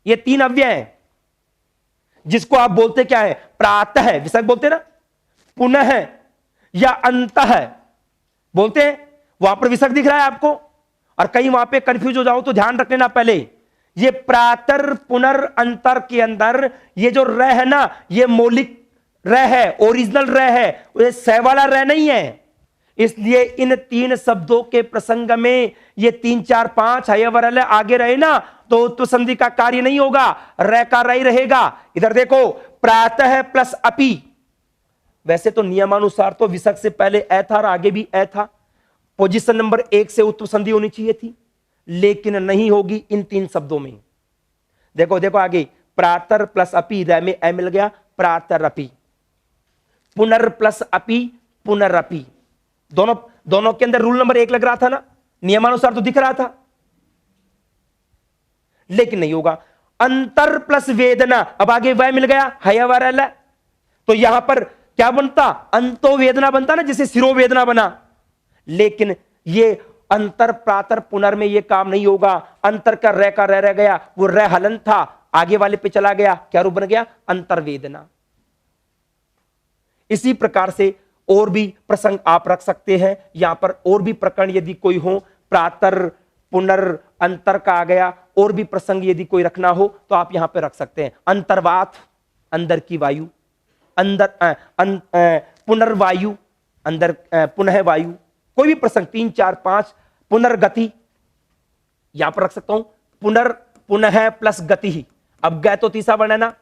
ये 3 अव्यय हैं जिसको आप बोलते क्या है? प्रातः है, विसर्ग बोलते ना, पुनः है या अंतः है बोलते हैं। वहां पर विसर्ग दिख रहा है आपको, और कहीं वहां पे कंफ्यूज हो जाओ तो ध्यान रख लेना। पहले ये प्रातर पुनर अंतर के अंदर ये जो र है ना, ये मौलिक र है, ओरिजिनल र है, ये स वाला र नहीं है। इसलिए इन 3 शब्दों के प्रसंग में ये 3 4 5 हयवर लय आगे रहे ना तो उत्व संधि का कार्य नहीं होगा, र का र ही रहेगा। इधर देखो, प्रातः प्लस अपि। वैसे तो नियमानुसार तो विसर्ग से पहले ए था और आगे भी ए था, पोजीशन नंबर 1 से उत्व संधि होनी चाहिए थी, लेकिन नहीं होगी इन 3 शब्दों में। देखो देखो आगे, प्रातर प्लस अपि, र में ए मिल गया, प्रातरपि। पुनर प्लस अपि, पुनरपि। दोनों के अंदर रूल नंबर 1 लग रहा था ना, नियमानुसार तो दिख रहा था, लेकिन नहीं होगा। अंतर प्लस वेदना, अब आगे वह मिल गया हयवर लय, तो यहां पर क्या बनता? अंतो वेदना बनता ना, जैसे सिरो वेदना बना। लेकिन ये अंतर प्रातर पुनर में ये काम नहीं होगा। अंतर का रह गया, वो र हलन था, आगे वाले पे चला गया, क्या रूप बन गया? अंतर्वेदना। इसी प्रकार से और भी प्रसंग आप रख सकते हैं यहां पर, और भी प्रकरण यदि कोई हो, प्रातर पुनर अंतर का आ गया, और भी प्रसंग यदि कोई रखना हो तो आप यहां पे रख सकते हैं। अंतर्वात, अंदर की वायु, अंदर पुनर्वायु, अंदर पुनः वायु, कोई भी प्रसंग 3 4 5, पुनर्गति, यहां पर रख सकता हूं पुनः प्लस गति ही। अब गए तो तीसरा वर्ण है ना,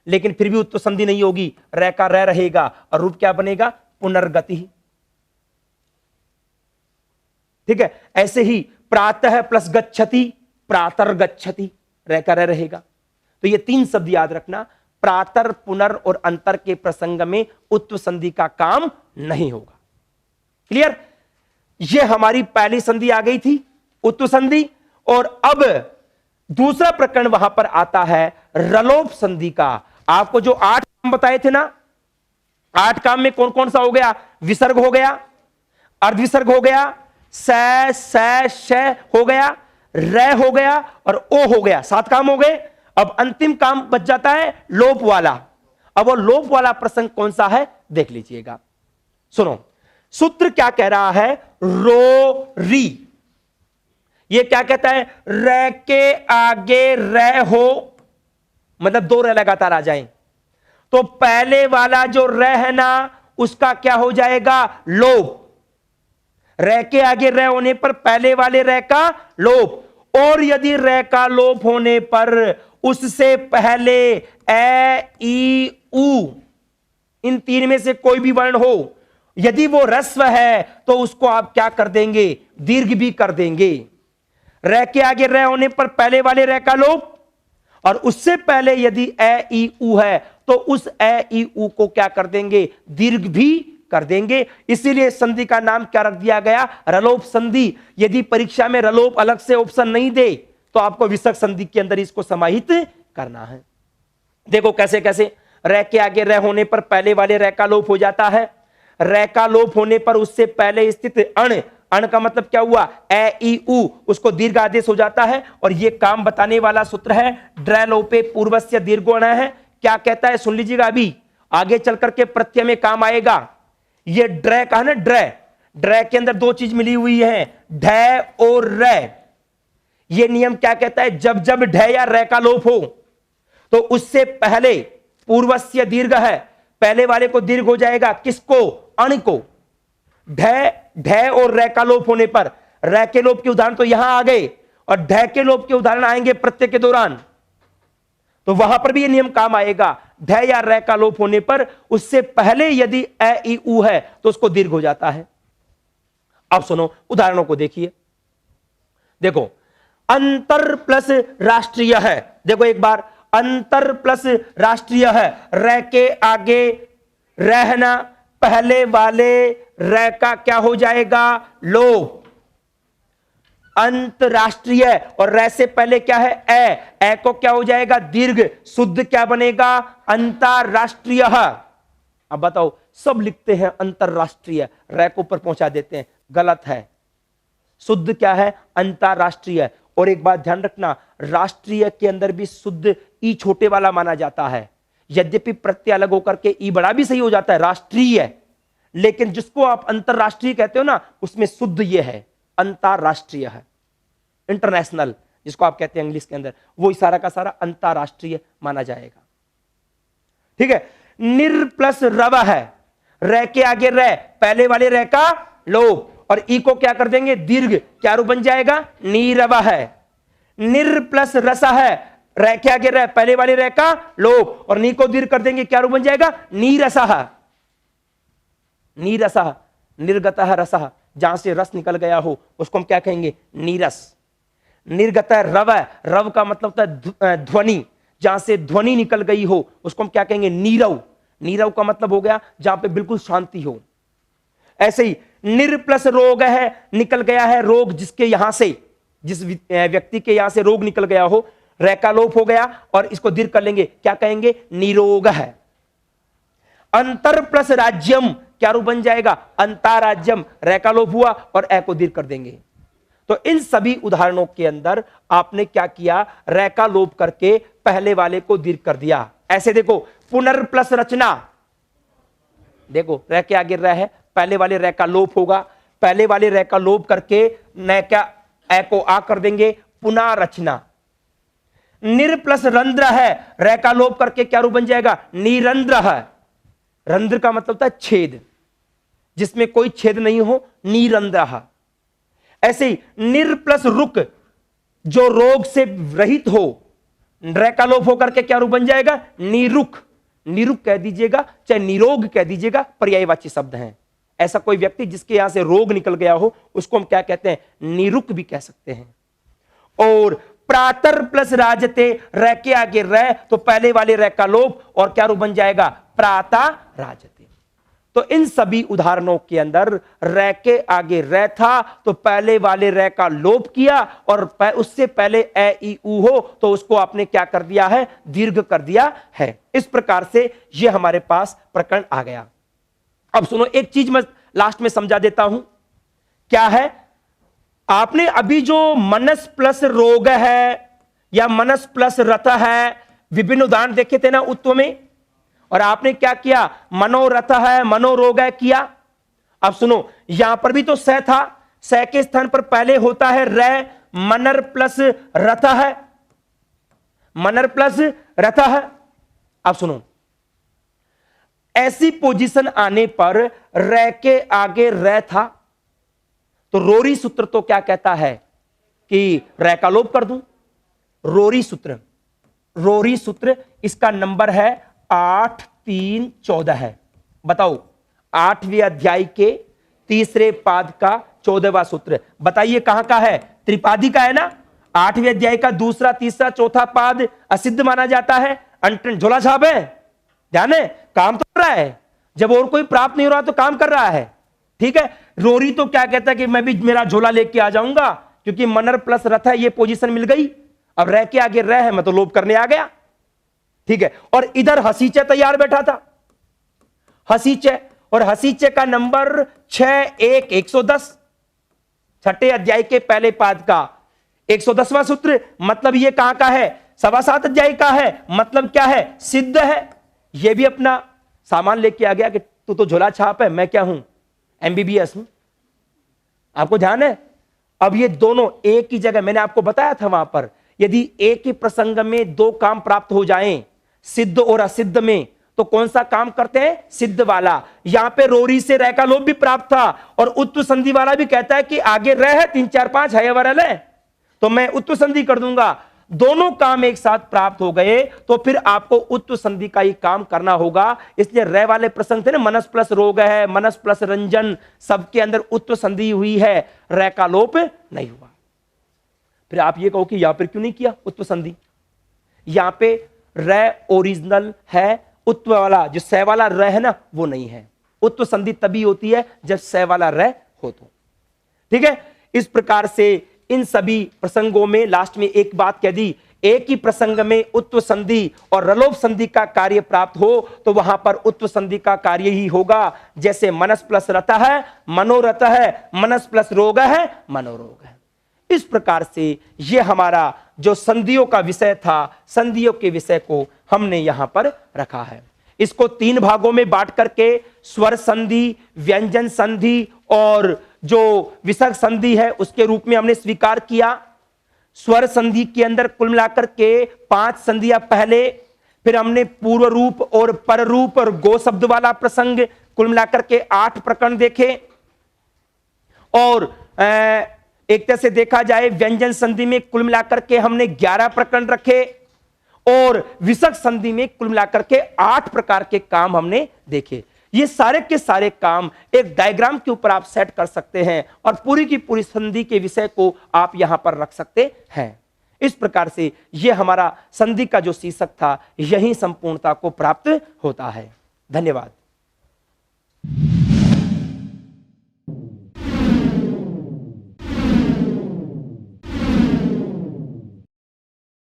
लेकिन फिर भी उत्तर संधि नहीं होगी, रे का रे रहेगा और रूप क्या बनेगा, पुनर्गति ही। ठीक है, ऐसे ही प्रातः प्लस गच्छति, प्रातर गच्छति, रे का रे रहेगा। तो ये 3 शब्द याद रखना, प्रातर, पुनर और अंतर के प्रसंग में उत्तर संधि का काम नहीं होगा। क्लियर? ये हमारी पहली संधि आ गई थी, उत्तर संधि। और अब दूसरा प्रकरण वहां पर आता है रलोप संधि का। आपको जो 8 काम बताए थे ना, 8 काम में कौन कौन सा हो गया, विसर्ग हो गया, अर्धविसर्ग हो गया, श हो गया, रे हो गया और ओ हो गया, 7 काम हो गए। अब अंतिम काम बच जाता है लोप वाला। अब वो लोप वाला प्रसंग कौन सा है देख लीजिएगा। सुनो, सूत्र क्या कह रहा है, रो री। ये क्या कहता है, रे के आगे रे हो, मतलब 2 रे लगातार आ जाएं, तो पहले वाला जो रे है ना उसका क्या हो जाएगा, लोप। रे के आगे रे होने पर पहले वाले रे का लोप, और यदि रे का लोप होने पर उससे पहले ए ई उ, इन 3 में से कोई भी वर्ण हो, यदि वो ह्रस्व है तो उसको आप क्या कर देंगे, दीर्घ भी कर देंगे। रे के आगे रे होने पर पहले वाले रे का लोप, और उससे पहले यदि ए ई उ है तो उस ए ई उ को क्या कर देंगे, दीर्घ भी कर देंगे। इसीलिए संधि का नाम क्या रख दिया गया, रलोप संधि। यदि परीक्षा में रलोप अलग से ऑप्शन नहीं दे तो आपको विसर्ग संधि के अंदर इसको समाहित करना है। देखो कैसे कैसे, रे के आगे रे होने पर पहले वाले रे का लोप हो जाता है, रे का लोप होने पर उससे पहले स्थित अण, अण का मतलब क्या हुआ, ए ई उ, उसको दीर्घ आदेश हो जाता है। और यह काम बताने वाला सूत्र है ड्रै लोपे पूर्वस्य दीर्घो अण है। क्या कहता है सुन लीजिएगा, अभी आगे चल करके प्रत्यय में काम आएगा। ये ड्रै कहा ना, ड्रै के अंदर 2 चीज मिली हुई है, ढै और रै। ये नियम क्या कहता है, जब जब ढै या रै का लोप हो तो उससे पहले पूर्वस्य दीर्घ है, पहले वाले को दीर्घ हो जाएगा, किसको, अण को। ढै और रै का लोप होने पर, रै के लोप के उदाहरण तो यहां आ गए और ढै के लोप के उदाहरण आएंगे प्रत्यय के दौरान, तो वहां पर भी ये नियम काम आएगा। ढै या रै का लोप होने पर उससे पहले यदि ए ई उ है तो उसको दीर्घ हो जाता है। अब सुनो, उदाहरणों को देखिए। देखो, अंतर प्लस राष्ट्रीय है, देखो एक बार, अंतर प्लस राष्ट्रीय है, रै के आगे रहना, पहले वाले रै का क्या हो जाएगा, लोप। अंतरराष्ट्रीय, और रै से पहले क्या है, ए को क्या हो जाएगा, दीर्घ, शुद्ध क्या बनेगा, अंतरराष्ट्रीय। अब बताओ, सब लिखते हैं अंतरराष्ट्रीय, रै को ऊपर पहुंचा देते हैं, गलत है। शुद्ध क्या है, अंतरराष्ट्रीय। और एक बात ध्यान रखना, राष्ट्रीय के अंदर भी शुद्ध ई छोटे वाला माना जाता है, यद्यपि प्रत्यय अलग होकर के ई बड़ा भी सही हो जाता है, राष्ट्रीय। लेकिन जिसको आप अंतरराष्ट्रीय कहते हो ना, उसमें शुद्ध ये है, अंतरराष्ट्रीय है, इंटरनेशनल जिसको आप कहते हैं इंग्लिश के अंदर, वो सारा का सारा अंतरराष्ट्रीय माना जाएगा। ठीक है, निर प्लस रव है, रै के आगे रै, पहले वाले रै का लोप, और ई को क्या कर देंगे, दीर्घ, क्या रूप बन जाएगा, नीरव है। निर प्लस रस है, रै के आगे रै, पहले वाले रै का लोप, और नी को दीर्घ कर देंगे, क्या रूप बन जाएगा, नीरसः। नीरसः, निर्गतः रसः, जहां से रस निकल गया हो उसको हम क्या कहेंगे, नीरस। निर्गतः रव, रव का मतलब होता है ध्वनि, जहां से ध्वनि निकल गई हो उसको हम क्या कहेंगे, नीरव। नीरव का मतलब हो गया जहां पे बिल्कुल शांति हो। ऐसे ही निर प्लस रोग है, निकल गया है रोग, जिसके यहां से, जिस व्यक्ति के यहां से रोग निकल गया हो, रै का लोप हो गया और इसको दीर्घ कर लेंगे, क्या कहेंगे, निरोग है। अंतर प्लस राज्यम, क्या रूप बन जाएगा, अंतरराज्यम, रै का लोप हुआ और ए को दीर्घ कर देंगे। तो इन सभी उदाहरणों के अंदर आपने क्या किया, रै का लोप करके पहले वाले को दीर्घ कर दिया। ऐसे देखो, पुनर् प्लस रचना, देखो रै के आगे रै है, पहले वाले रै का लोप होगा, पहले वाले रै का लोप करके न क्या ए को आ कर देंगे, पुनः रचना। निर प्लस रंध्र है, रै का लोप करके क्या रूप बन जाएगा? निरंध्र है। रंध्र का मतलब होता है छेद, जिसमें कोई छेद नहीं हो, निरंध्र। ऐसे ही निर प्लस रुक, जो रोग से रहित हो, रै का लोप होकर के क्या रूप बन जाएगा? निरुक। निरुक कह दीजिएगा चाहे निरोग कह दीजिएगा, पर्यायवाची शब्द हैं। ऐसा कोई व्यक्ति जिसके यहां से रोग निकल गया हो, उसको हम क्या कहते हैं? निरुक भी कह सकते हैं। और प्रातर प्लस राजते, रै के आगे रै, तो पहले वाले रै का लोप और क्या रूप बन जाएगा? प्राता राजते। तो इन सभी उदाहरणों के अंदर रै के आगे रै था तो पहले वाले रै का लोप किया, और उससे पहले ए ई उ हो तो उसको आपने क्या कर दिया है? दीर्घ कर दिया है। इस प्रकार से यह हमारे पास प्रकरण आ गया। अब सुनो, एक चीज मैं लास्ट में समझा देता हूं। क्या है? आपने अभी जो मनस प्लस रोग है या मनस प्लस रथ है, विभिन्न उदाहरण देखे थे ना उत्व में, और आपने क्या किया? मनोरथ है, मनोरोग है किया। अब सुनो, यहां पर भी तो स था, स के स्थान पर पहले होता है रै, मनर प्लस रथ है, मनर प्लस रथ है। अब सुनो, ऐसी पोजीशन आने पर रै के आगे रै था तो रोरी सूत्र तो क्या कहता है कि रै का लोप कर दूं। रोरी सूत्र, रोरी सूत्र इसका नंबर है 8, 3, 14 है। बताओ, 8वें अध्याय के तीसरे पाद का 14वां सूत्र, बताइए कहां का है? त्रिपादी का है ना। 8वें अध्याय का दूसरा, तीसरा, चौथा पाद असिद्ध माना जाता है, अंटन झोला छाप है। ध्यान है, काम तो कर रहा है, जब और कोई प्राप्त नहीं हो रहा तो काम कर रहा है। ठीक है, रोरी तो क्या कहता है कि मैं भी मेरा झोला लेके आ जाऊंगा, क्योंकि मनर प्लस रथ है, ये पोजीशन मिल गई। अब रह के आगे रह है, मैं तो लोप करने आ गया। ठीक है, और इधर हसीचे तैयार बैठा था, हसीचे, और हसीचे का नंबर 6, 1, 110, छठे अध्याय के पहले पाद का 110वां सूत्र। मतलब ये कहां का है? 7.25 अध्याय का है। मतलब क्या है? सिद्ध है। ये भी अपना सामान लेके आ गया कि तू तो झोला छाप है, मैं क्या हूं? MBBS हूं। आपको ध्यान है? अब ये दोनों एक ही जगह, मैंने आपको बताया था वहां पर, यदि एक ही प्रसंग में दो काम प्राप्त हो जाएं, सिद्ध और असिद्ध में, तो कौन सा काम करते हैं? सिद्ध वाला। यहां पे रोरी से रह का लोप भी प्राप्त था, और उत्व संधि वाला भी कहता है कि आगे रह है 3, 4, 5 है वरल है, तो मैं उत्व संधि कर दूंगा। दोनों काम एक साथ प्राप्त हो गए तो फिर आपको उत्व संधि का ही काम करना होगा। इसलिए रह वाले प्रसंग थे ना, मनस प्लस रोग है, मनस प्लस रंजन, सबके अंदर उत्व संधि हुई है, रह का लोप नहीं हुआ। फिर आप ये कहो कि यहां पर क्यों नहीं किया उत्व संधि? यहां पे रह ओरिजिनल है, उत्व वाला जो सह वाला रह है ना वो नहीं है। उत्व संधि तभी होती है जब सह वाला रह हो तो। ठीक है, इस प्रकार से इन सभी प्रसंगों में लास्ट में एक बात कह दी, एक ही प्रसंग में उत्व संधि और रलोप संधि का कार्य प्राप्त हो तो वहां पर उत्व संधि का कार्य ही होगा। जैसे मनस प्लस रथ है, मनोरथ है, मनस प्लस रोग है, मनोरोग है। इस प्रकार से यह हमारा जो संधियों का विषय था, संधियों के विषय को हमने यहां पर रखा है। इसको 3 भागों में बांट करके स्वर संधि, व्यंजन संधि और जो विसर्ग संधि है उसके रूप में हमने स्वीकार किया। स्वर संधि के अंदर कुल मिलाकर के 5 संधियां पहले, फिर हमने पूर्व रूप और पर रूप और गो शब्द वाला प्रसंग, कुल मिलाकर के 8 प्रकरण देखे। और एक तरह से देखा जाए व्यंजन संधि में कुल मिलाकर के हमने 11 प्रकरण रखे, और विसर्ग संधि में कुल मिलाकर के 8 प्रकार के काम हमने देखे। ये सारे के सारे काम एक डायग्राम के ऊपर आप सेट कर सकते हैं और पूरी की पूरी संधि के विषय को आप यहां पर रख सकते हैं। इस प्रकार से यह हमारा संधि का जो शीर्षक था यही संपूर्णता को प्राप्त होता है। धन्यवाद।